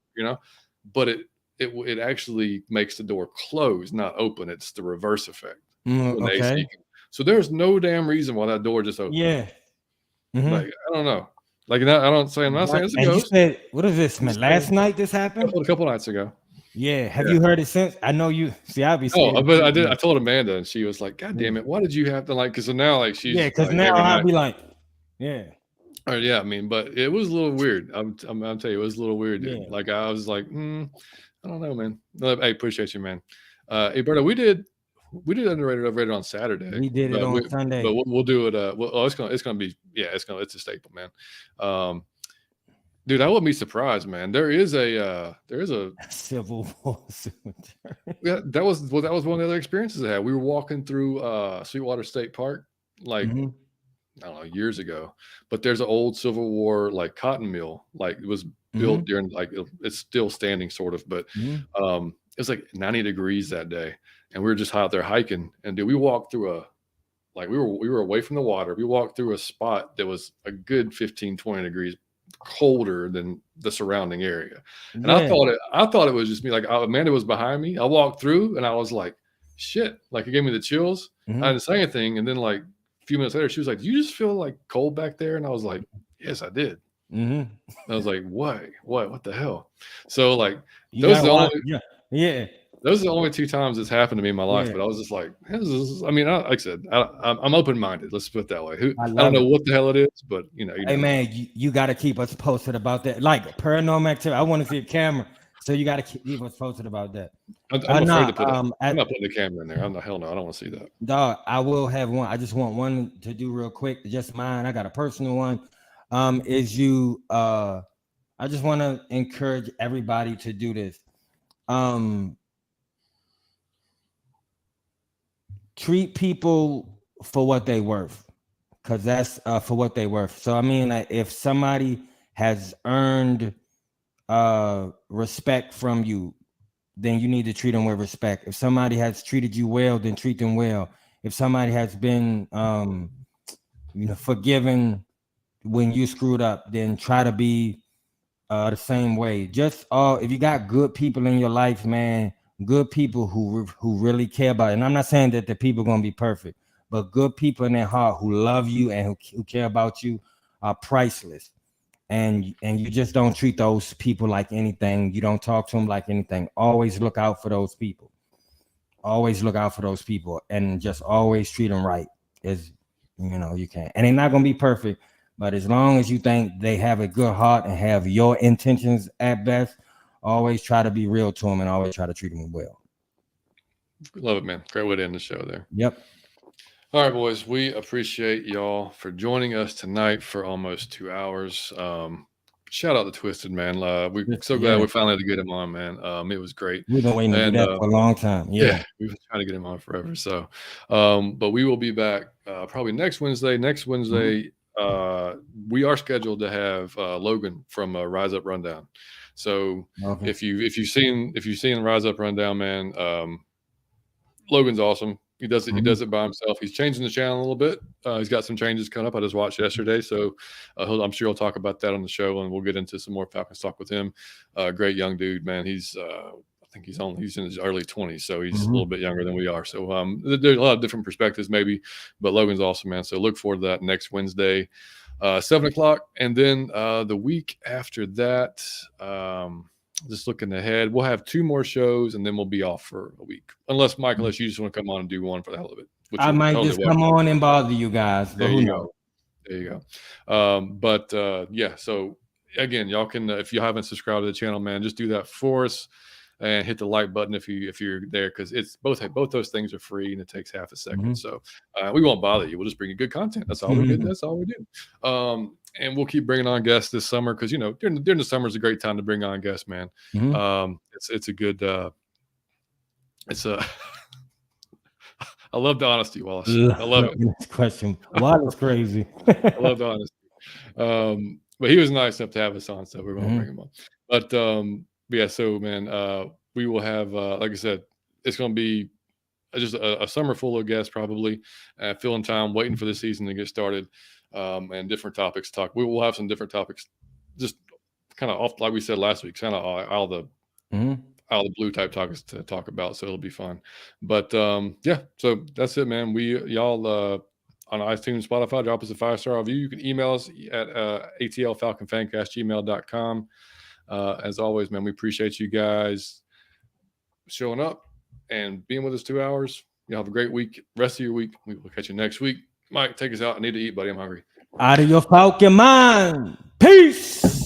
[SPEAKER 1] but it actually makes the door close, not open. It's the reverse effect. When the AC so there's no damn reason why that door just opened.
[SPEAKER 2] Yeah.
[SPEAKER 1] Like, I don't know. Like, I'm not saying it's a ghost.
[SPEAKER 2] You said, what is this, man? Last night this happened?
[SPEAKER 1] A couple nights ago.
[SPEAKER 2] Yeah. Have you heard it since? I know you. See, I'll be.
[SPEAKER 1] But I did. I told Amanda, and she was like, "God damn it! Why did you have to like?" Because so now, like, she's
[SPEAKER 2] because
[SPEAKER 1] like,
[SPEAKER 2] now I'll be like, yeah.
[SPEAKER 1] Yeah, I mean, but it was a little weird. I'm telling you, it was a little weird. Dude. Yeah. Like, I was like, I don't know, man. Hey, appreciate you, man. Hey, Berto, we did underrated overrated on Saturday.
[SPEAKER 2] We did it on Sunday,
[SPEAKER 1] but we'll do it. It's gonna be it's a staple, man. Dude, I wouldn't be surprised, man. There is a
[SPEAKER 2] Civil War cemetery.
[SPEAKER 1] Yeah, that was one of the other experiences I had. We were walking through Sweetwater State Park, like I don't know, years ago. But there's an old Civil War like cotton mill, like it was built during like it's still standing sort of, but it was like 90 degrees that day. And we were just out there hiking, and dude, we walked through we were away from the water. We walked through a spot that was a good 15, 20 degrees colder than the surrounding area. And I thought it was just me. Like Amanda was behind me. I walked through, and I was like, shit. Like it gave me the chills. I didn't say anything. And then like a few minutes later, she was like, do you just feel like cold back there? And I was like, yes, I did. I was like, what the hell? So like those are the only 2 times it's happened to me in my life. But I was just like, like I said, I'm open-minded. Let's put it that way. I don't know what the hell it is, but
[SPEAKER 2] hey man, you got to keep us posted about that. Like paranormal activity, I want to see a camera, so you got to keep us posted about that.
[SPEAKER 1] I'm afraid to put I'm not putting the camera in there. Hell no, I don't want to see that.
[SPEAKER 2] Dog, I will have one. I just want one to do real quick, just mine. I got a personal one. I just want to encourage everybody to do this. Treat people for what they worth, because that's for what they worth. So I mean, if somebody has earned respect from you, then you need to treat them with respect. If somebody has treated you well, then treat them well. If somebody has been forgiven when you screwed up, then try to be the same way. Just if you got good people in your life, man, good people who really care about it. And I'm not saying that the people are going to be perfect, but good people in their heart who love you and who care about you are priceless. And you just don't treat those people like anything. You don't talk to them like anything. Always look out for those people. And just always treat them right as you can. And they're not going to be perfect, but as long as you think they have a good heart and have your intentions at best, always try to be real to them and always try to treat them well.
[SPEAKER 1] Love it, man. Great way to end the show there.
[SPEAKER 2] Yep.
[SPEAKER 1] All right, boys. We appreciate y'all for joining us tonight for almost 2 hours. Shout out to Twisted, man. We're so glad we finally had to get him on, man. It was great.
[SPEAKER 2] We've been waiting to do that for a long time. Yeah,
[SPEAKER 1] we've been trying to get him on forever. So, but we will be back probably next Wednesday. Next Wednesday, we are scheduled to have Logan from Rise Up Rundown. So if you've seen Rise Up Rundown, man, Logan's awesome. He does it. He does it by himself. He's changing the channel a little bit. He's got some changes coming up. I just watched yesterday, so I'm sure he'll talk about that on the show, and we'll get into some more Falcons talk with him. Great young dude, man. He's I think he's in his early 20s, so he's a little bit younger than we are. So there's a lot of different perspectives, maybe, but Logan's awesome, man. So look forward to that next Wednesday, 7:00, and then the week after that. Just looking ahead, we'll have 2 more shows, and then we'll be off for a week. Unless you just want to come on and do one for the hell of it.
[SPEAKER 2] I might just come on and bother you guys.
[SPEAKER 1] There you go. There you go. Yeah. So again, y'all can, if you haven't subscribed to the channel, man, just do that for us. and hit the like button if you're there, because it's both those things are free and it takes half a second. So we won't bother you. We'll just bring you good content. That's all we do. That's all we do. And we'll keep bringing on guests this summer, because during the summer is a great time to bring on guests, man. It's a good I love the honesty, Wallace. I love it.
[SPEAKER 2] Next question. Wallace crazy.
[SPEAKER 1] I love the honesty. But he was nice enough to have us on, so we're gonna bring him on. But yeah, so man, we will have like I said, it's gonna be just a summer full of guests, probably filling time, waiting for the season to get started, and different topics to talk. We will have some different topics, just kind of off, like we said last week, kind of all the blue type topics to talk about. So it'll be fun. But yeah, so that's it, man. Y'all on iTunes, Spotify, drop us a 5-star review. You can email us at atlfalconfancast@gmail.com. As always, man, we appreciate you guys showing up and being with us 2 hours. Y'all have a great week, rest of your week. We will catch you next week. Mike, take us out. I need to eat, buddy. I'm hungry.
[SPEAKER 2] Out of your Falcon mind. Peace.